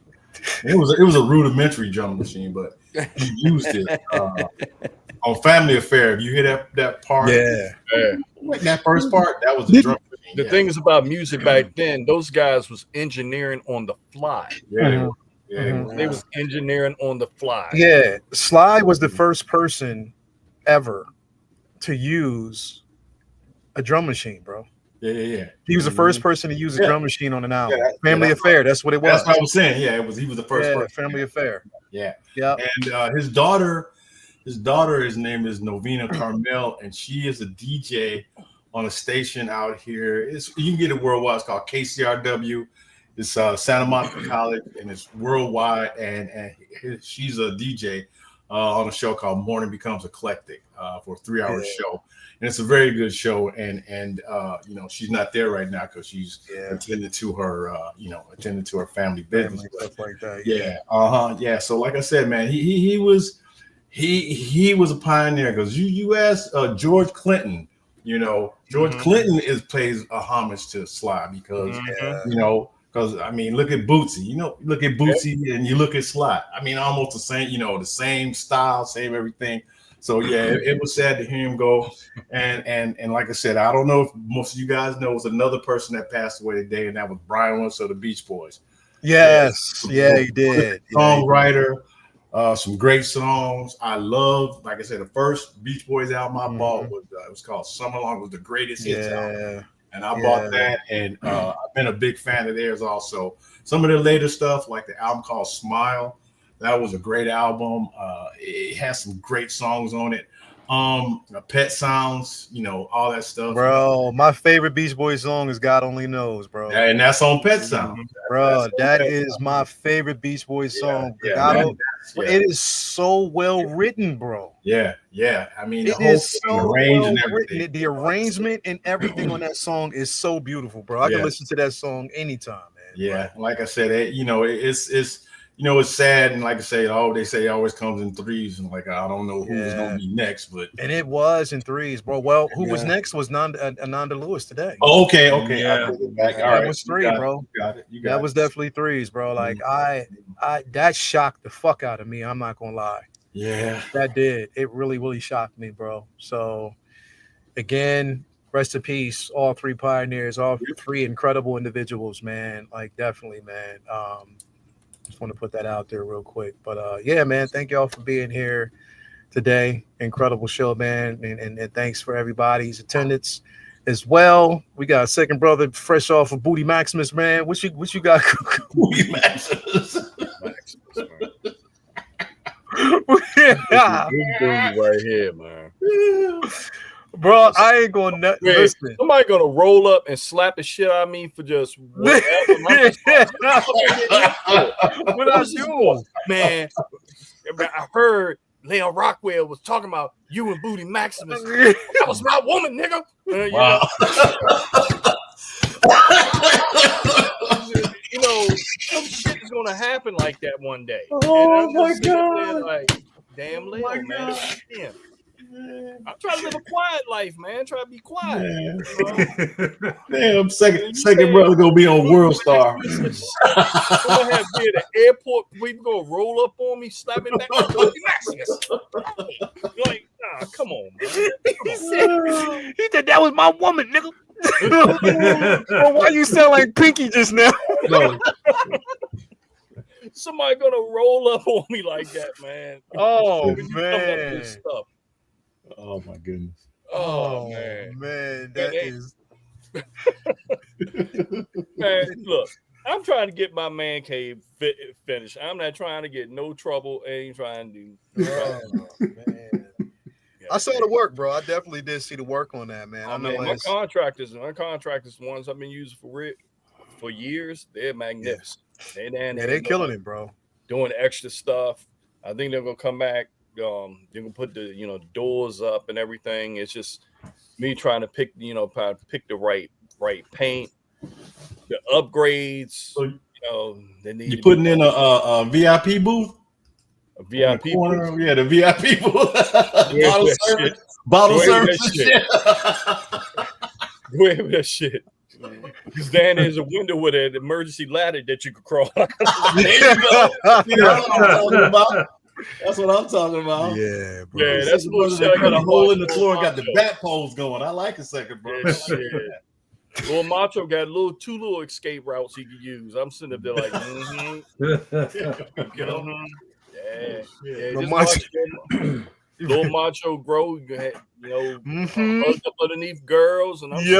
And it was a rudimentary drum machine, but he used it on Family Affair. If you hear that part, that first part, that was the drum machine. The thing is about music back then, those guys was engineering on the fly. Yeah. They was engineering on the fly. Yeah, Sly was the first person ever to use a drum machine, bro. Yeah. He was the first person to use a drum machine on an album. Family that's Affair, that's what it was. That's what I was saying. Yeah, he was the first person. Family Affair. Yeah. And his daughter, his name is Novena Carmel, and she is a DJ on a station out here. You can get it worldwide. It's called KCRW. It's Santa Monica College, and it's worldwide. And she's a DJ on a show called Morning Becomes Eclectic for a 3-hour show. And it's a very good show. And you know, she's not there right now because she's attending to her family business. Stuff like that. Yeah. So like I said, man, he was a pioneer, because you ask George Clinton, you know, George Clinton pays a homage to Sly because you know, because I mean, look at Bootsy, you know, look at Bootsy and you look at Sly. I mean, almost the same, you know, the same style, same everything. So yeah, it was sad to hear him go. And like I said, I don't know if most of you guys know, it was another person that passed away today, and that was Brian Wilson of the Beach Boys. Yes, he did. Songwriter, some great songs. I love, like I said, the first Beach Boys album I bought was called Summer Long. It was the greatest hits album. And I bought that, and I've been a big fan of theirs also. Some of their later stuff, like the album called Smile, that was a great album. It has some great songs on it. Pet Sounds, you know, all that stuff. Bro, my favorite Beach Boys song is God Only Knows, bro. Yeah, and that's on Pet Sounds. Bro, that is my favorite Beach Boys song. It is so well written, bro. Yeah. I mean, it is so well written. The arrangement and everything on that song is so beautiful, bro. I can listen to that song anytime, man. Yeah, like I said, you know, it's you know, it's sad, and like I say, they say it always comes in threes, and like I don't know who was gonna be next, but it was in threes, bro. Well, who was next was Ananda Lewis today. Oh, okay. Yeah, that was three, bro. That was definitely threes, bro. Like I that shocked the fuck out of me. I'm not gonna lie. Yeah, that did. It really shocked me, bro. So again, rest in peace, all three pioneers, all three incredible individuals, man. Like definitely, man. Just want to put that out there real quick. But yeah, man, thank y'all for being here today. Incredible show, man. And thanks for everybody's attendance as well. We got a second brother fresh off of Booty Maximus, man. What you got? Booty Maximus. Right here, man. Bro, I ain't gonna listen. Somebody gonna roll up and slap the shit out of me for just whatever. What I do, man? I heard Leo Rockwell was talking about you and Booty Maximus. That was my woman, nigga. Wow. You know, some shit is gonna happen like that one day. Oh my god! Like, damn, Leo, man. Damn. I'm trying to live a quiet life, man. Try to be quiet. Damn, second brother gonna be on World Star. I'm gonna have be at the airport. People gonna roll up on me, slap me back. Like, nah, come on, man. He said that was my woman, nigga. Well, why you sound like Pinky just now? No. Somebody gonna roll up on me like that, man. Oh man. Oh my goodness. Oh man, that is man. Look, I'm trying to get my man cave finished. I'm not trying to get no trouble. Ain't trying to do. Man. I saw the work, bro. I definitely did see the work on that, man. I know my contractors, the ones I've been using for years, they're magnificent. Yeah. They're killing it, bro. Doing extra stuff. I think they're gonna come back. They're gonna put the doors up and everything. It's just me trying to pick the right paint, the upgrades. They need. You putting in a VIP booth? A VIP booth? Yeah, the VIP booth. Bottle service. Go ahead with that shit. Because then there's a window with an emergency ladder that you could crawl out. That's what I'm talking about. Yeah, bro. Yeah, that's a little shit. Got a hole in the floor, got the bat poles going. I like a second, bro. Yeah, shit. Little Macho got two little escape routes he could use. I'm sitting up there like, Little Macho grow, hugged up underneath girls, and I'm He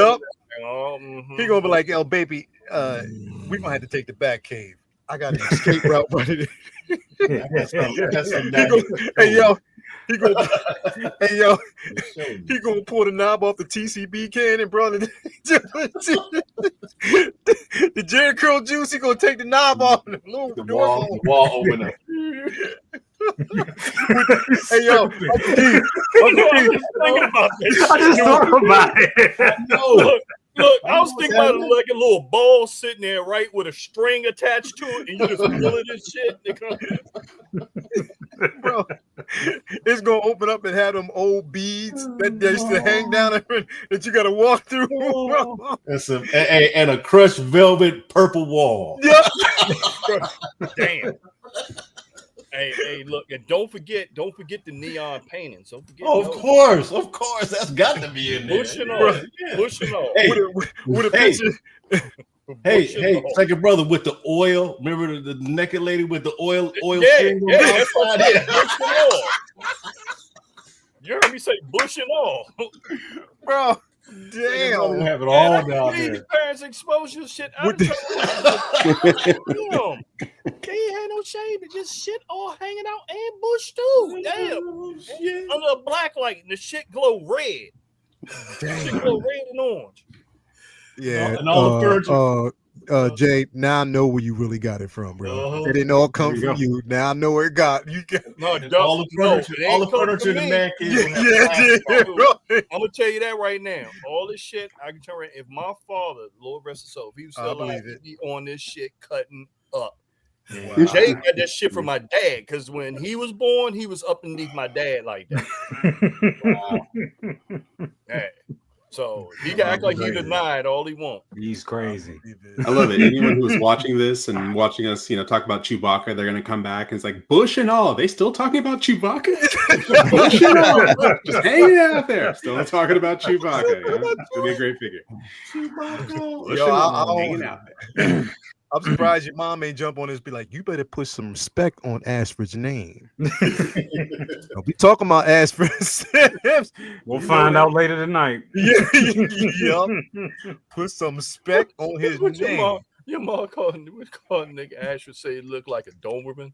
gonna be like, "Yo, baby, we gonna have to take the back cave. I got an escape route running." He gonna pull the knob off the TCB cannon, bro. The Jerry Curl juice. He gonna take the knob off and the wall open up. Hey yo, I just thought about it. Look, I was thinking about it like a little ball sitting there, right, with a string attached to it, and you just pulling this shit. Bro, it's gonna open up and have them old beads that used to hang down that you gotta walk through. Bro. And a crushed velvet purple wall. Yep. Damn. Hey, look, and don't forget the neon paintings. Don't forget. Of course, that's got to be in there. Pushing on. Hey, with a picture. Hey, second brother with the oil. Remember the naked lady with the oil? Yeah, that's what I said. Bush and all. You heard me say bush and all, bro. Damn, have it all down there. These parents exposure shit. Damn, they ain't had no shame, but just shit all hanging out and bush too. Damn, under a black light and the shit glow red. Shit glow red and orange. Yeah, and all the furniture. Jay, now I know where you really got it from, bro. It didn't all come from you. Now I know where it got. You got all the furniture in the man cave. I'm gonna tell you that right now. All this shit, I can tell you, if my father, Lord rest his soul, if he was still alive, he'd be on this shit cutting up. Wow. Jay got that shit from my dad because when he was born, he was up underneath my dad like that. Wow. Yeah. So he can act like he denied all he wants. He's crazy. I love it. Anyone who's watching this and watching us, talk about Chewbacca, they're gonna come back and it's like Bush and all. Are they still talking about Chewbacca? Bush and all, just hanging out there, still talking about Chewbacca. It's gonna be a great figure. Chewbacca. Bush and all, hanging out there. I'm surprised your mom ain't jump on this. Be like, you better put some respect on Ashford's name. Don't be talking about Ashford. We'll find out later tonight. Yeah. Put some respect on his name. Your mom called nigga Ashford say he looked like a Doberman.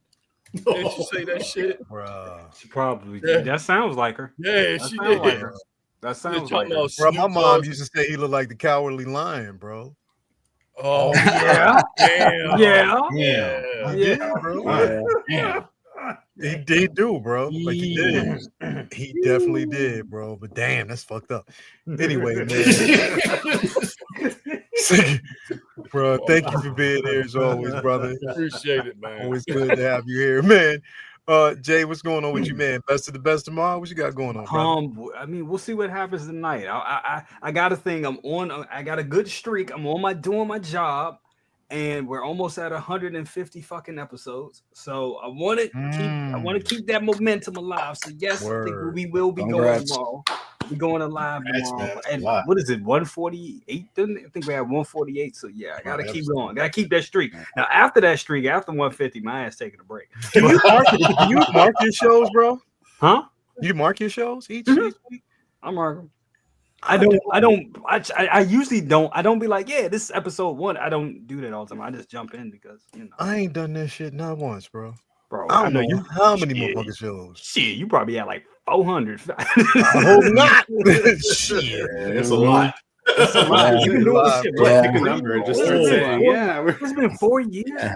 Didn't you say that shit? Bro. She probably did. That sounds like her. Yeah, she did. Like her. That sounds like her. Bro, my mom used to say he looked like the Cowardly Lion, bro. Oh yeah, bro. Yeah. He do, bro. Like he did. He definitely did, bro. But damn, that's fucked up. Anyway, man. Bro, thank you for being here as always, brother. Appreciate it, man. Always good to have you here, man. Jay, what's going on with you, man? Best of the best tomorrow. What you got going on, bro? I mean, we'll see what happens tonight. I got a thing. I got a good streak. I'm doing my job, and we're almost at 150 fucking episodes. So I want to keep that momentum alive. So yes, I think we will be going tomorrow. We're going live tomorrow. And what is it? 148? I think we have 148. So yeah, I gotta keep going. Gotta keep that streak. Now after that streak, after 150, my ass taking a break. Do you mark your shows, bro? Huh? You mark your shows each week? I mark them. I usually don't. I don't be like, yeah, this is episode 1. I don't do that all the time. I just jump in because I ain't done this shit not once, bro. Bro, I don't know you, how many motherfucking shows. Shit, you probably had like 400. I hope not. Shit. It's a lot. It's a lot. You've been doing this shit. What? Pick a number and just start saying, yeah. It's been 4 years.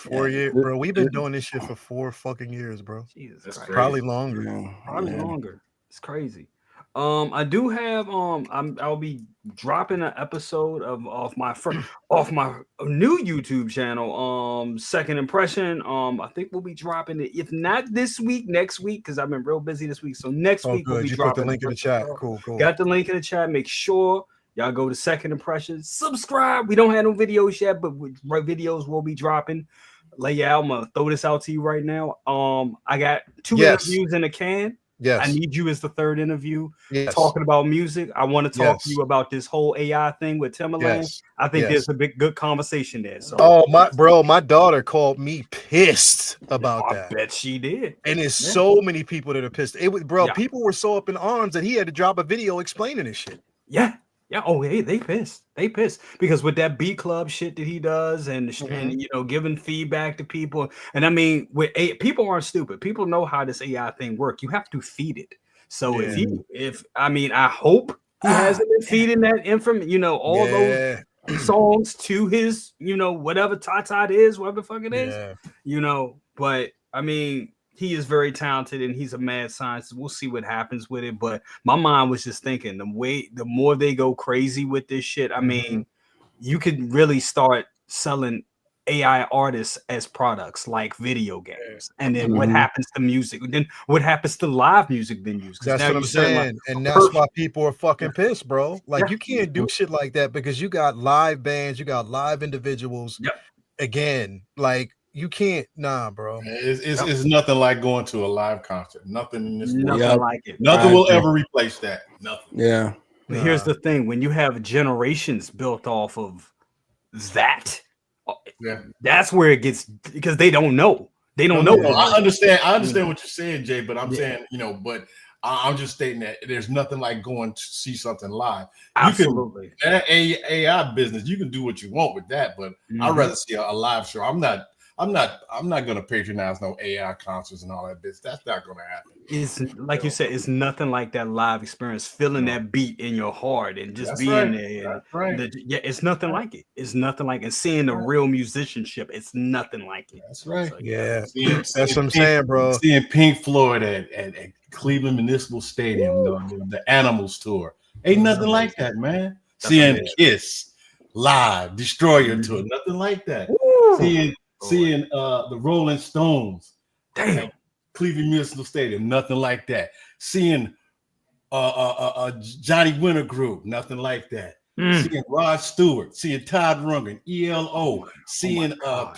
4 years, bro. We've been doing this shit for 4 fucking years, bro. Jesus Christ. Probably longer. Probably longer. It's crazy. I do have I'll be dropping an episode of my new YouTube channel, Second Impression. I think we'll be dropping it, if not this week, next week, because I've been real busy this week. So next week we'll be dropping. Put the link in the chat. Cool. Got the link in the chat. Make sure y'all go to Second Impression. Subscribe. We don't have no videos yet, but videos will be dropping. Layout, I'm gonna throw this out to you right now. I got 2 interviews in the can. Yes. I need you as the 3rd interview. Talking about music. I want to talk to you about this whole AI thing with Timberland. I think there's a good conversation there. So my daughter called me pissed about that. I bet she did. And there's so many people that are pissed. People were so up in arms that he had to drop a video explaining this shit. Yeah. Oh, hey, they pissed. Because with that B Club shit that he does, and giving feedback to people, and I mean, people aren't stupid. People know how this AI thing works. You have to feed it. So I hope he hasn't been feeding that information. All those songs to his, whatever Tata is, whatever the fuck it is. But I mean, he is very talented and he's a mad scientist. We'll see what happens with it. But my mind was just thinking the more they go crazy with this shit, I mean, you could really start selling AI artists as products like video games. And then what happens to music? Then what happens to live music venues? That's what I'm saying. And that's why people are fucking pissed, bro. Like you can't do shit like that because you got live bands, you got live individuals. Again, like you can't, bro. It's nothing like going to a live concert. Nothing in this world. Nothing like it. Nothing will ever replace that. Nothing. Yeah. But here's the thing: when you have generations built off of that, that's where it gets, because they don't know. They don't know. I understand what you're saying, Jay. But I'm saying, but I'm just stating that there's nothing like going to see something live. Absolutely. That AI business, you can do what you want with that, but I'd rather see a live show. I'm not going to patronize no AI concerts and all that business. That's not going to happen. It's like you said, it's nothing like that live experience, feeling that beat in your heart and just being there. It's nothing like it. It's nothing like it. Seeing the real musicianship, it's nothing like it. That's right. So, that's what I'm saying, bro. Seeing Pink Floyd at Cleveland Municipal Stadium, the Animals tour, ain't nothing like that, man. Seeing Kiss live, Destroyer tour, nothing like that. Seeing the Rolling Stones, Cleveland Municipal Stadium, nothing like that. Seeing Johnny Winter Group, nothing like that. Seeing Rod Stewart, seeing Todd Rundgren, ELO, seeing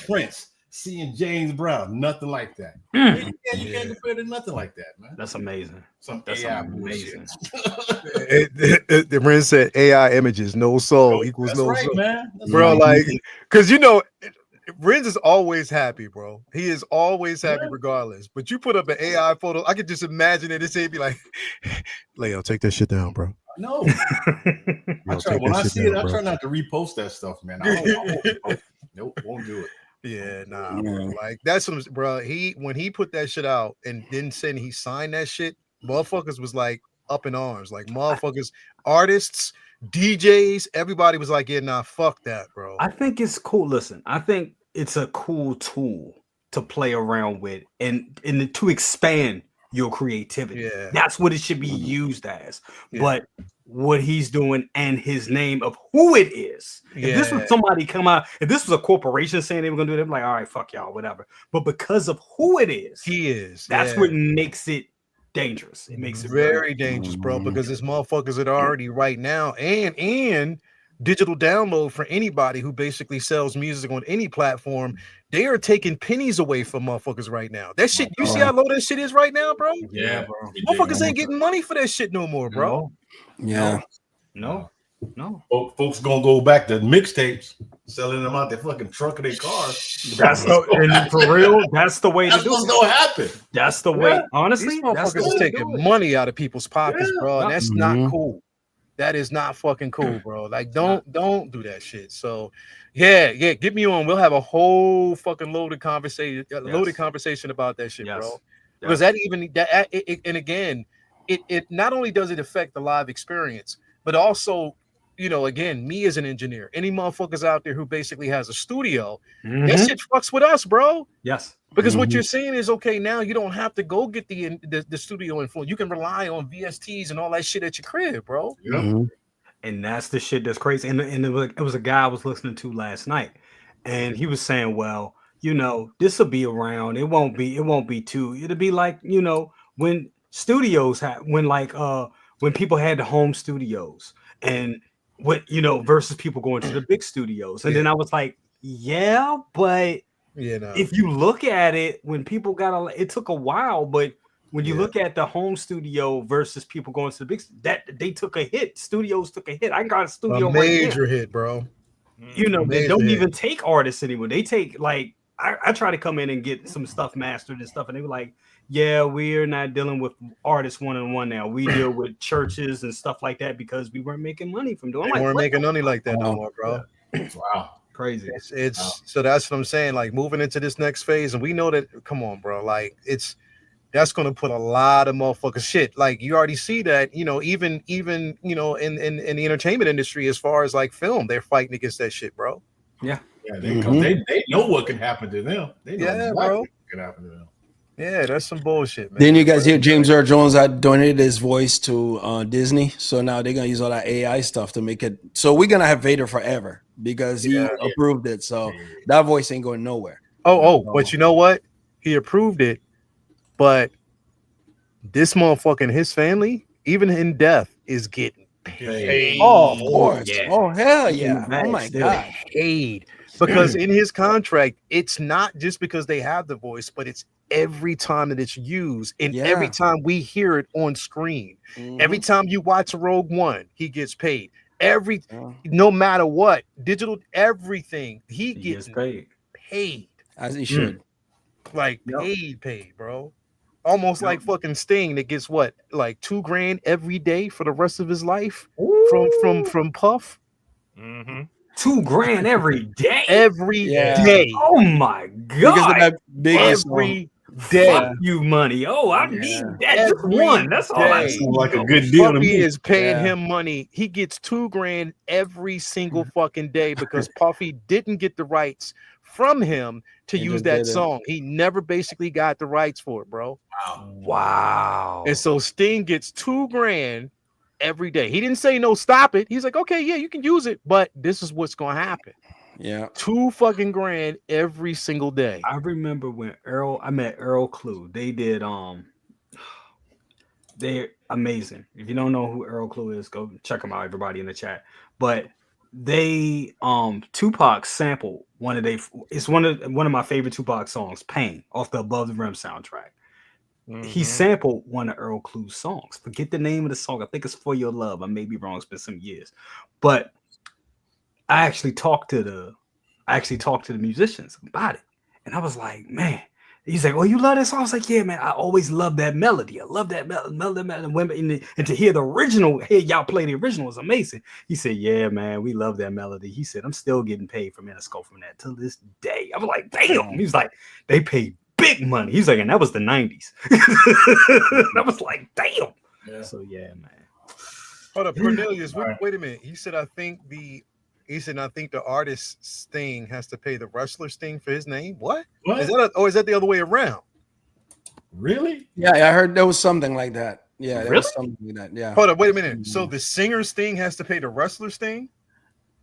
Prince, seeing James Brown, nothing like that. You can't compare to nothing like that, man. That's amazing. That's amazing. The Ren said AI images, no soul equals no soul. Man. Bro, like, because Renz is always happy, bro. He is always happy regardless. But you put up an AI photo, I could just imagine it. It's be like, Leo, take that shit down, bro. No. When I see it, I try not to repost that stuff, man. Nope, won't do it. Yeah, bro. Like that's what, bro. When he put that shit out and then said he signed that shit, motherfuckers was like up in arms. Like motherfuckers, artists, DJs, everybody was like, fuck that, bro. I think it's cool. Listen, I think it's a cool tool to play around with and to expand your creativity. Yeah. That's what it should be used as. Yeah. But what he's doing and his name of who it is. If this was somebody come out, if this was a corporation saying they were gonna do it, they'd be like, all right, fuck y'all, whatever. But because of who it is, that's what makes it dangerous. It makes it very dangerous, bro, because this motherfuckers are already right now and digital download for anybody who basically sells music on any platform. They are taking pennies away from motherfuckers right now. That shit, you see how low that shit is right now, bro? Yeah, bro. Motherfuckers ain't getting money for that shit no more, bro. No. Folks gonna go back to mixtapes, selling them out their fucking trunk of their cars. And for real, that's the way to do it. That's what's gonna happen. That's the way. Honestly, these motherfuckers is taking money out of people's pockets, bro. And that's not cool. That is not fucking cool, bro. Like, don't do that shit. So, yeah, get me on. We'll have a whole fucking loaded conversation about that shit, bro. Because and again, it not only does it affect the live experience, but also, you know, again, me as an engineer, any motherfuckers out there who basically has a studio, that shit fucks with us, bro. Yes. Because what you're saying is, okay, now you don't have to go get the studio influence. You can rely on VSTs and all that shit at your crib, bro. And that's the shit that's crazy. And it was a guy I was listening to last night, and he was saying, well, you know, this will be around. It won't be too. It'll be like, you know, when studios when people had the home studios and what, you know, versus people going to the big studios. And then I was like, yeah, but if you look at it, when people it took a while, but when you look at the home studio versus people going to the big, that they took a hit. Studios took a hit. I got a studio, a major hit, bro. You know, they don't even take artists anymore. They take like I try to come in and get some stuff mastered and stuff, and they were like, yeah, we're not dealing with artists one-on-one now. We deal with churches and stuff like that because we weren't making money from doing. We weren't making money like that no more, bro. Wow. Crazy. So that's what I'm saying. Like, moving into this next phase, and we know that. Come on, bro. Like, that's going to put a lot of motherfuckers shit. Like, you already see that. You know, even you know, in the entertainment industry, as far as like film, they're fighting against that shit, bro. Yeah. They know what can happen to them. They know exactly what can happen to them. Yeah, that's some bullshit, man. Then you guys hear James Earl Jones had donated his voice to Disney, so now they're gonna use all that AI stuff to make it. So we're gonna have Vader forever because he approved it. So that voice ain't going nowhere. But you know what? He approved it, but this motherfucker and his family, even in death, is getting paid. Oh, of course. Yeah. Oh, hell yeah. Oh my God. Paid. Because in his contract, it's not just because they have the voice, but it's every time that it's used and every time we hear it on screen. Every time you watch Rogue One, he gets paid. No matter what, digital, everything, he gets paid. As he should. Like paid, bro. Almost like fucking Sting that gets what, like $2,000 every day for the rest of his life from Puff. $2,000 every day. Every day. Oh my God! Because of that big every day. Fuck you money. Oh, I need that. Just one. That's all I need. Like a good deal. Puffy is paying him money. He gets $2,000 every single fucking day because Puffy didn't get the rights from him to use that song. He never basically got the rights for it, bro. Wow. And so Sting gets $2,000 every day. He didn't say no, stop it. He's like, okay, yeah, you can use it, but this is what's gonna happen. Yeah, $2,000 every single day. I remember when I met Earl Clue. They did they're amazing. If you don't know who Earl Clue is, go check them out, everybody in the chat. But they Tupac sampled one of my favorite Tupac songs, Pain, off the Above the Rim soundtrack. He sampled one of Earl Clue's songs. Forget the name of the song. I think it's For Your Love. I may be wrong. It's been some years. But I actually talked to the musicians about it. And I was like, man. He's like, oh, you love that song? I was like, yeah, man. I always love that melody. I love that melody. And to hear the original, y'all play the original is amazing. He said, yeah, man, we love that melody. He said, I'm still getting paid from Interscope from that till this day. I was like, damn. He was like, they paid big money. He's like, and that was the 90s. I was like, damn. Yeah. So yeah, man. Hold up, Cornelius. Wait a minute. He said, I think the artist Sting has to pay the wrestler Sting for his name. What? Is that the other way around? Really? Yeah, I heard there was something like that. Yeah, there was something like that. Yeah. Hold up, wait a minute. So the singer Sting has to pay the wrestler Sting?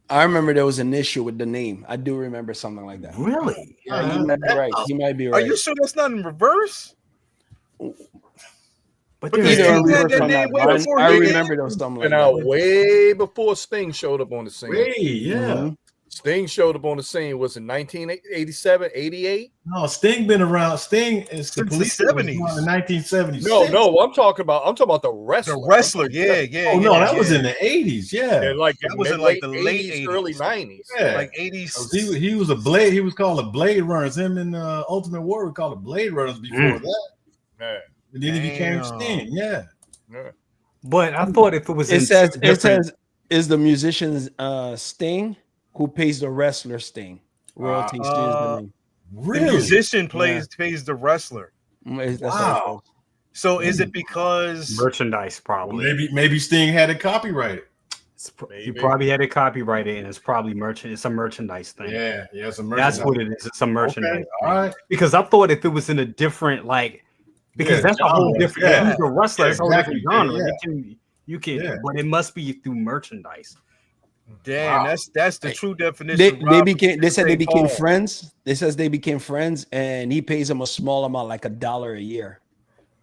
I remember there was an issue with the name. I do remember something like that. Really? Yeah, he might be right. He might be right. Are you sure that's not in reverse? But either I remember there was something like that. Way before Sting showed up on the scene. Yeah. Sting showed up on the scene. Was it 1987, 88? No, Sting been around. Sting is the police in 1976. No, I'm talking about the wrestler. The wrestler, yeah. Oh no, that was in the 80s. Yeah, like that was in like the late 80s, early 90s. Yeah, like 80s. He was a Blade. He was called a Blade Runners. Him and Ultimate Warrior were called the Blade Runners before that. Yeah. And then he became Sting. Yeah. But I thought if it was it says is the musician's Sting who pays the wrestler Sting royalties to use the name. The musician pays the wrestler. Wow. So is it because merchandise? Probably. Maybe Sting had it copyrighted. He probably had it copyrighted, and it's probably it's a merchandise thing. Yeah, it's a merchandise. That's what it is. It's a merchandise. Okay. All right. Because I thought if it was in a different because that's a whole different. Yeah. He's a wrestler. It's a whole different genre. Yeah. You can, but it must be through merchandise. Damn, that's the true definition. They said they became friends. They says they became friends, and he pays them a small amount, like $1 a year,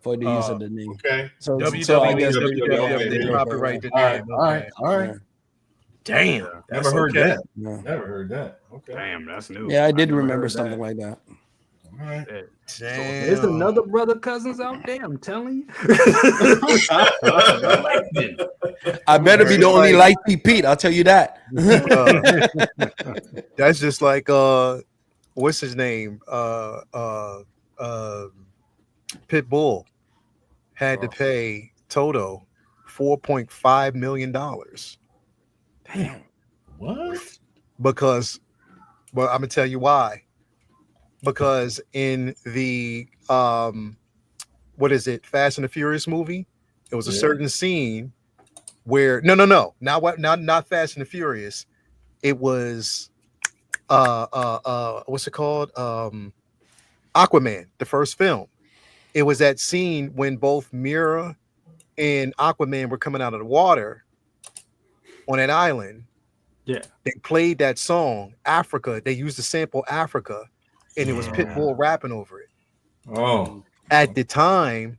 for the use of the name. Okay. So I guess they copyright the name. All right. Damn, never heard that. Never heard that. Okay. Damn, that's new. Yeah, I did remember something like that. All right. Damn. So there's another brother cousins out there. I'm telling you. I better be the only light Pete. I'll tell you that. That's just like what's his name? Pitbull had to pay Toto $4.5 million. Damn. What? Because, well, I'm gonna tell you why. Because in the what is it, Fast and the Furious movie, it was a certain scene where not Fast and the Furious. It was what's it called? Aquaman, the first film. It was that scene when both Mira and Aquaman were coming out of the water on an island. Yeah. They played that song, Africa. They used the sample Africa, and it was Pitbull rapping over it. Oh. At the time,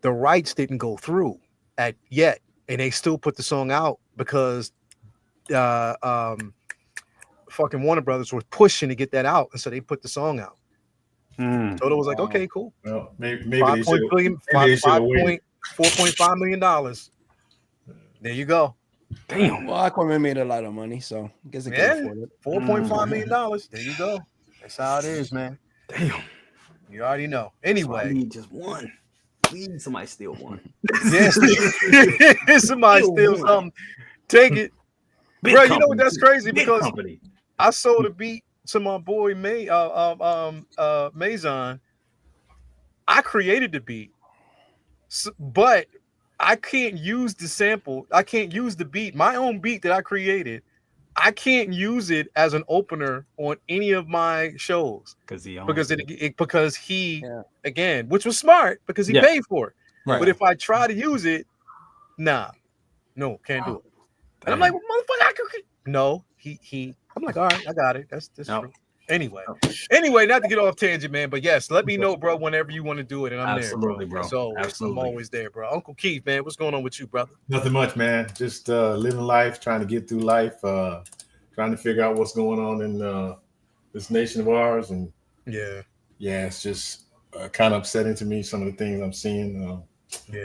the rights didn't go through yet, and they still put the song out because fucking Warner Brothers was pushing to get that out, and so they put the song out. Toto was like, okay, cool. Well, maybe $4.5 million. There you go. Damn. Well, Aquaman made a lot of money, so I guess they can afford it. $4.5 million. There you go. That's how it is, man. Damn. You already know. Anyway, so I need just one. Please, somebody steal one. Yes. Somebody steal something. Take it. Bro, you know what? That's crazy because I sold a beat to my boy Mazon. I created the beat, but I can't use the sample. I can't use the beat, my own beat that I created. I can't use it as an opener on any of my shows because he again, which was smart because he paid for it. Right. But if I try to use it, no, can't do it. And I'm like, well, motherfucker, no, he. I'm like, all right, I got it. That's true. Anyway, not to get off tangent, man, but yes, let me know, bro, whenever you want to do it, and I'm there, bro. So I'm always there, bro. Uncle Keith, man, what's going on with you, brother? Nothing much, man. Just living life, trying to get through life, trying to figure out what's going on in this nation of ours, and it's just kind of upsetting to me some of the things I'm seeing.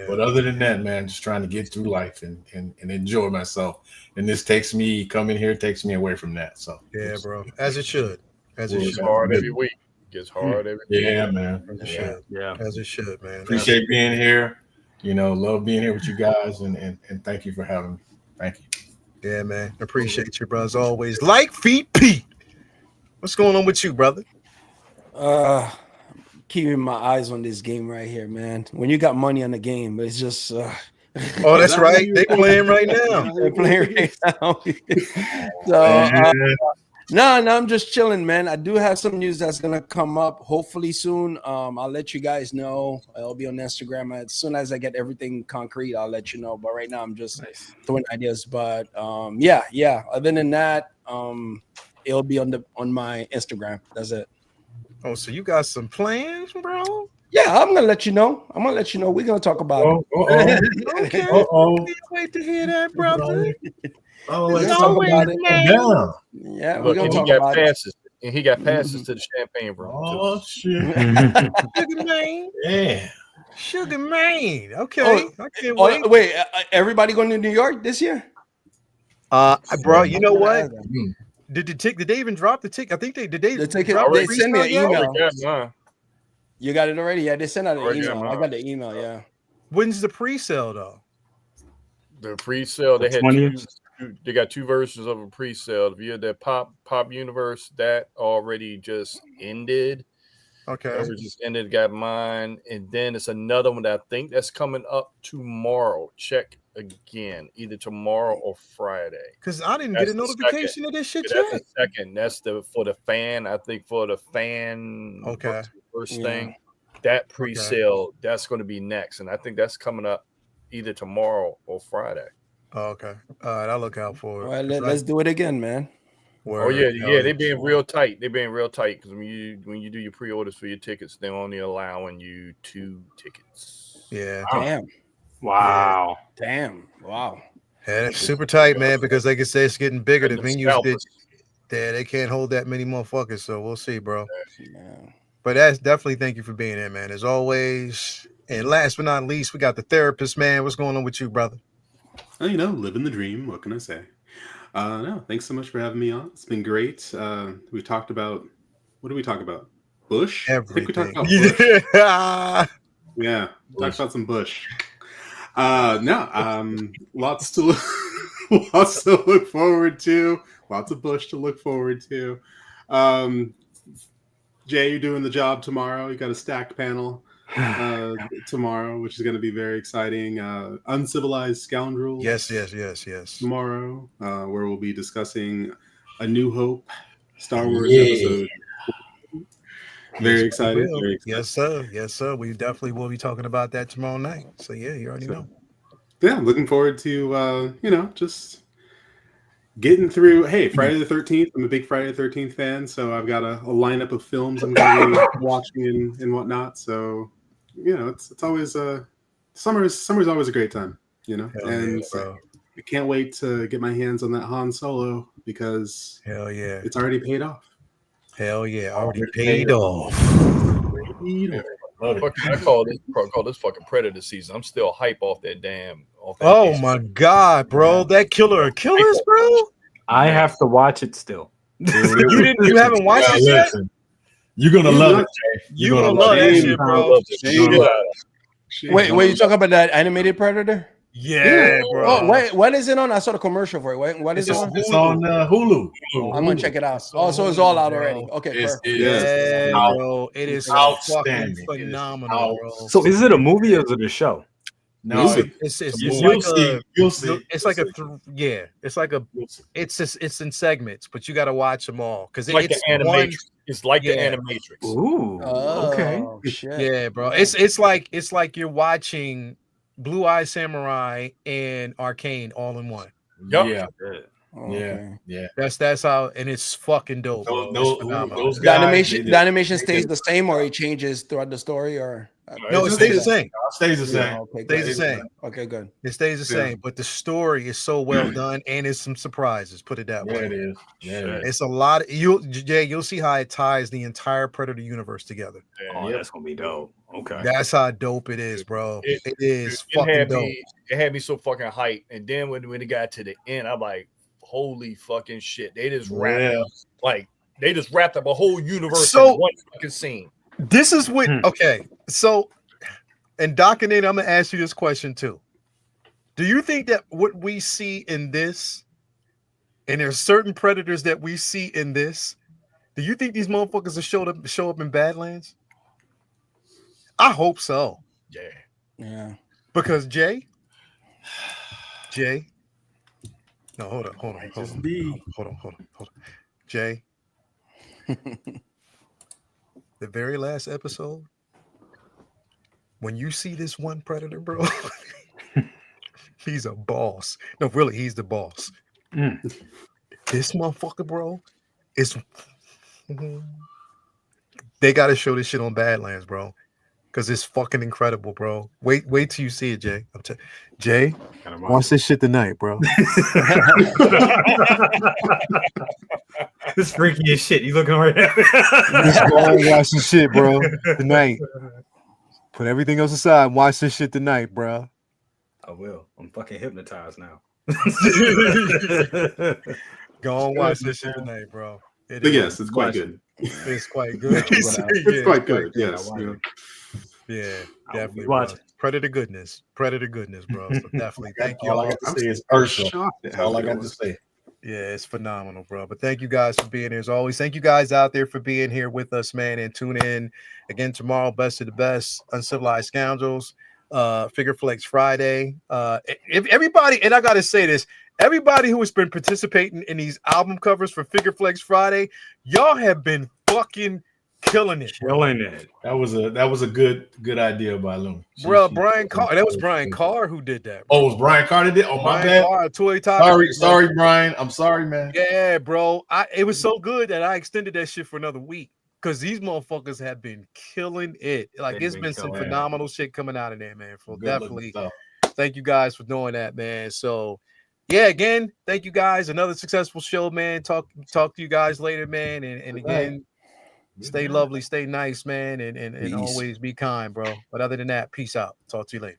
But other than that, man, just trying to get through life and enjoy myself. And this coming here takes me away from that. So bro, as it should. As it should. Hard every week. Gets hard every week. Yeah, man. As it should. Yeah. As it should, man. Appreciate being here. Love being here with you guys, and thank you for having me. Thank you. Yeah, man. Appreciate you, bro. As always. Like Feet Pete. What's going on with you, brother? Keeping my eyes on this game right here, man. When you got money on the game, it's just oh, that's right. They playing right now. They're playing right now. So no, I'm just chilling, man. I do have some news that's gonna come up hopefully soon. I'll let you guys know. It'll be on Instagram as soon as I get everything concrete. I'll let you know. But right now, I'm just throwing ideas. But yeah. Other than that, it'll be on my Instagram. That's it. Oh, so you got some plans, bro? Yeah, I'm gonna let you know. We're gonna talk about it. Okay. Can't wait to hear that, brother. Let's talk about it. Yeah, we're gonna talk about it. And he got passes to the champagne room. Oh shit! Sugar man. Yeah. Sugar man. Okay. I can't wait. Wait, everybody going to New York this year? Bro, you know what? Did they even drop the ticket? I think they send me an email. You got it already? Yeah, they sent out an email. I got the email. Yeah. When's the pre-sale though? The pre-sale, they had 20th? they got two versions of a pre-sale. If you're the Pop Universe, that already just ended. Okay. That just ended, got mine. And then it's another one that I think that's coming up tomorrow. Check again, either tomorrow or Friday. Because I didn't get a notification of this shit That's yet. the second. That's for the fan. I think for the fan Okay. first thing. That pre-sale, that's going to be next. And I think that's coming up either tomorrow or Friday. Oh, okay. All right, I'll look out for it. Well, let's do it again, man. Oh yeah, they're being real tight. They're being real tight because when you do your pre-orders for your tickets, they're only allowing you 2 tickets. Yeah. Damn. Wow. Yeah. Damn. Wow. Yeah, it's super tight, man. Because like I said, it's getting bigger. The venues they can't hold that many motherfuckers. So we'll see, bro. Yeah. But that's definitely thank you for being here, man. As always. And last but not least, we got the therapist, man. What's going on with you, brother? Living the dream. What can I say? No, thanks so much for having me on. It's been great. We talked about, what did we talk about? Bush? Everything. I think we talked about Bush. Yeah, talked about some Bush. Lots to look forward to. Lots of Bush to look forward to. Jay, you're doing the job tomorrow. You got a stacked panel tomorrow, which is going to be very exciting. Uncivilized Scoundrels. Yes. Tomorrow, where we'll be discussing A New Hope, Star Wars episode. Very excited. Very excited. Yes, sir. We definitely will be talking about that tomorrow night. So yeah, you already know. Yeah, looking forward to just getting through. Hey, Friday the 13th. I'm a big Friday the 13th fan, so I've got a lineup of films I'm going to be watching and whatnot. So it's always summer's always a great time, and I can't wait to get my hands on that Han Solo because it's already paid off. Hell yeah, already paid off. I call this fucking Predator season. I'm still hype off that damn. Oh my god, bro, that Killer of Killers, bro. I have to watch it still. You haven't watched it yet? You're gonna love it, Jay. You're gonna love that shit, bro. Wait, you talking about that animated Predator? Yeah, bro. Oh, wait, what is it on? I saw the commercial for it. What is it on? It's on Hulu. I'm gonna check it out. Oh, so it's all out already. Okay, perfect. Yeah, bro. It is fucking phenomenal, bro. So is it a movie or is it a show? No, it's you'll see. It's like it's in segments, but you got to watch them all because like the Animatrix. It's like the Animatrix. Ooh, okay. Shit. Yeah, bro. It's like you're watching Blue Eye Samurai and Arcane all in one. Yep. Yeah. Okay. Yeah. That's how, and it's fucking dope. Those The guys, animation stays the same, or it changes throughout the story, or no, it stays the same. Stays the same. Okay, Stays the same. Okay, good. It stays the same, but the story is so well done, and it's some surprises. Put it that way. It is. Yeah, it's a lot. You'll see how it ties the entire Predator universe together. Oh, that's gonna be dope. Okay, that's how dope it is, bro. It is fucking dope. It had me so fucking hyped, and then when it got to the end, I'm like, holy fucking shit! They just wrapped up a whole universe in one fucking scene. This is what okay. So, and Doc and Nate, I'm gonna ask you this question too. Do you think that what we see in this, and there's certain predators that we see in this, do you think these motherfuckers will show up in Badlands? I hope so. Yeah. Because Jay. No, hold on. Jay. The very last episode, when you see this one predator, bro, he's a boss. No, really, he's the boss. This motherfucker, bro, is. They got to show this shit on Badlands, bro, because it's fucking incredible, bro. Wait till you see it, Jay. Jay, watch this shit tonight, bro. This freaky as shit. You looking right at me? Just go and watch this shit, bro. Tonight. Put everything else aside and watch this shit tonight, bro. I will. I'm fucking hypnotized now. Go and watch this shit tonight, bro. Yes, it's quite good. It's quite good. It's quite good. Yes. Yeah, definitely. Watch it. Predator goodness, bro. So definitely thank you all all. I got to say is I'm Ursula. shocked at That's how all I good it got to was. say. Yeah, it's phenomenal, bro. But thank you guys for being here as always. Thank you guys out there for being here with us, man. And tune in again tomorrow. Best of the best, Uncivilized Scoundrels, Figure Flex Friday. If everybody, and I gotta say this, everybody who has been participating in these album covers for Figure Flex Friday, y'all have been fucking killing it, bro. Killing it. That was a good idea by Looney. Bro, Brian Carr. That was Brian Carr who did that. Bro. Oh, it was Brian Carr that did? Oh, my Brian bad. Carr, Toy Top. Sorry, Brian. I'm sorry, man. Yeah, bro. It was so good that I extended that shit for another week because these motherfuckers have been killing it. Like it's been some phenomenal shit coming out of there, man. So definitely thank you guys for doing that, man. So yeah, again, thank you guys. Another successful show, man. Talk to you guys later, man. And again, stay lovely, stay nice, man, and always be kind, bro. But other than that, peace out. Talk to you later.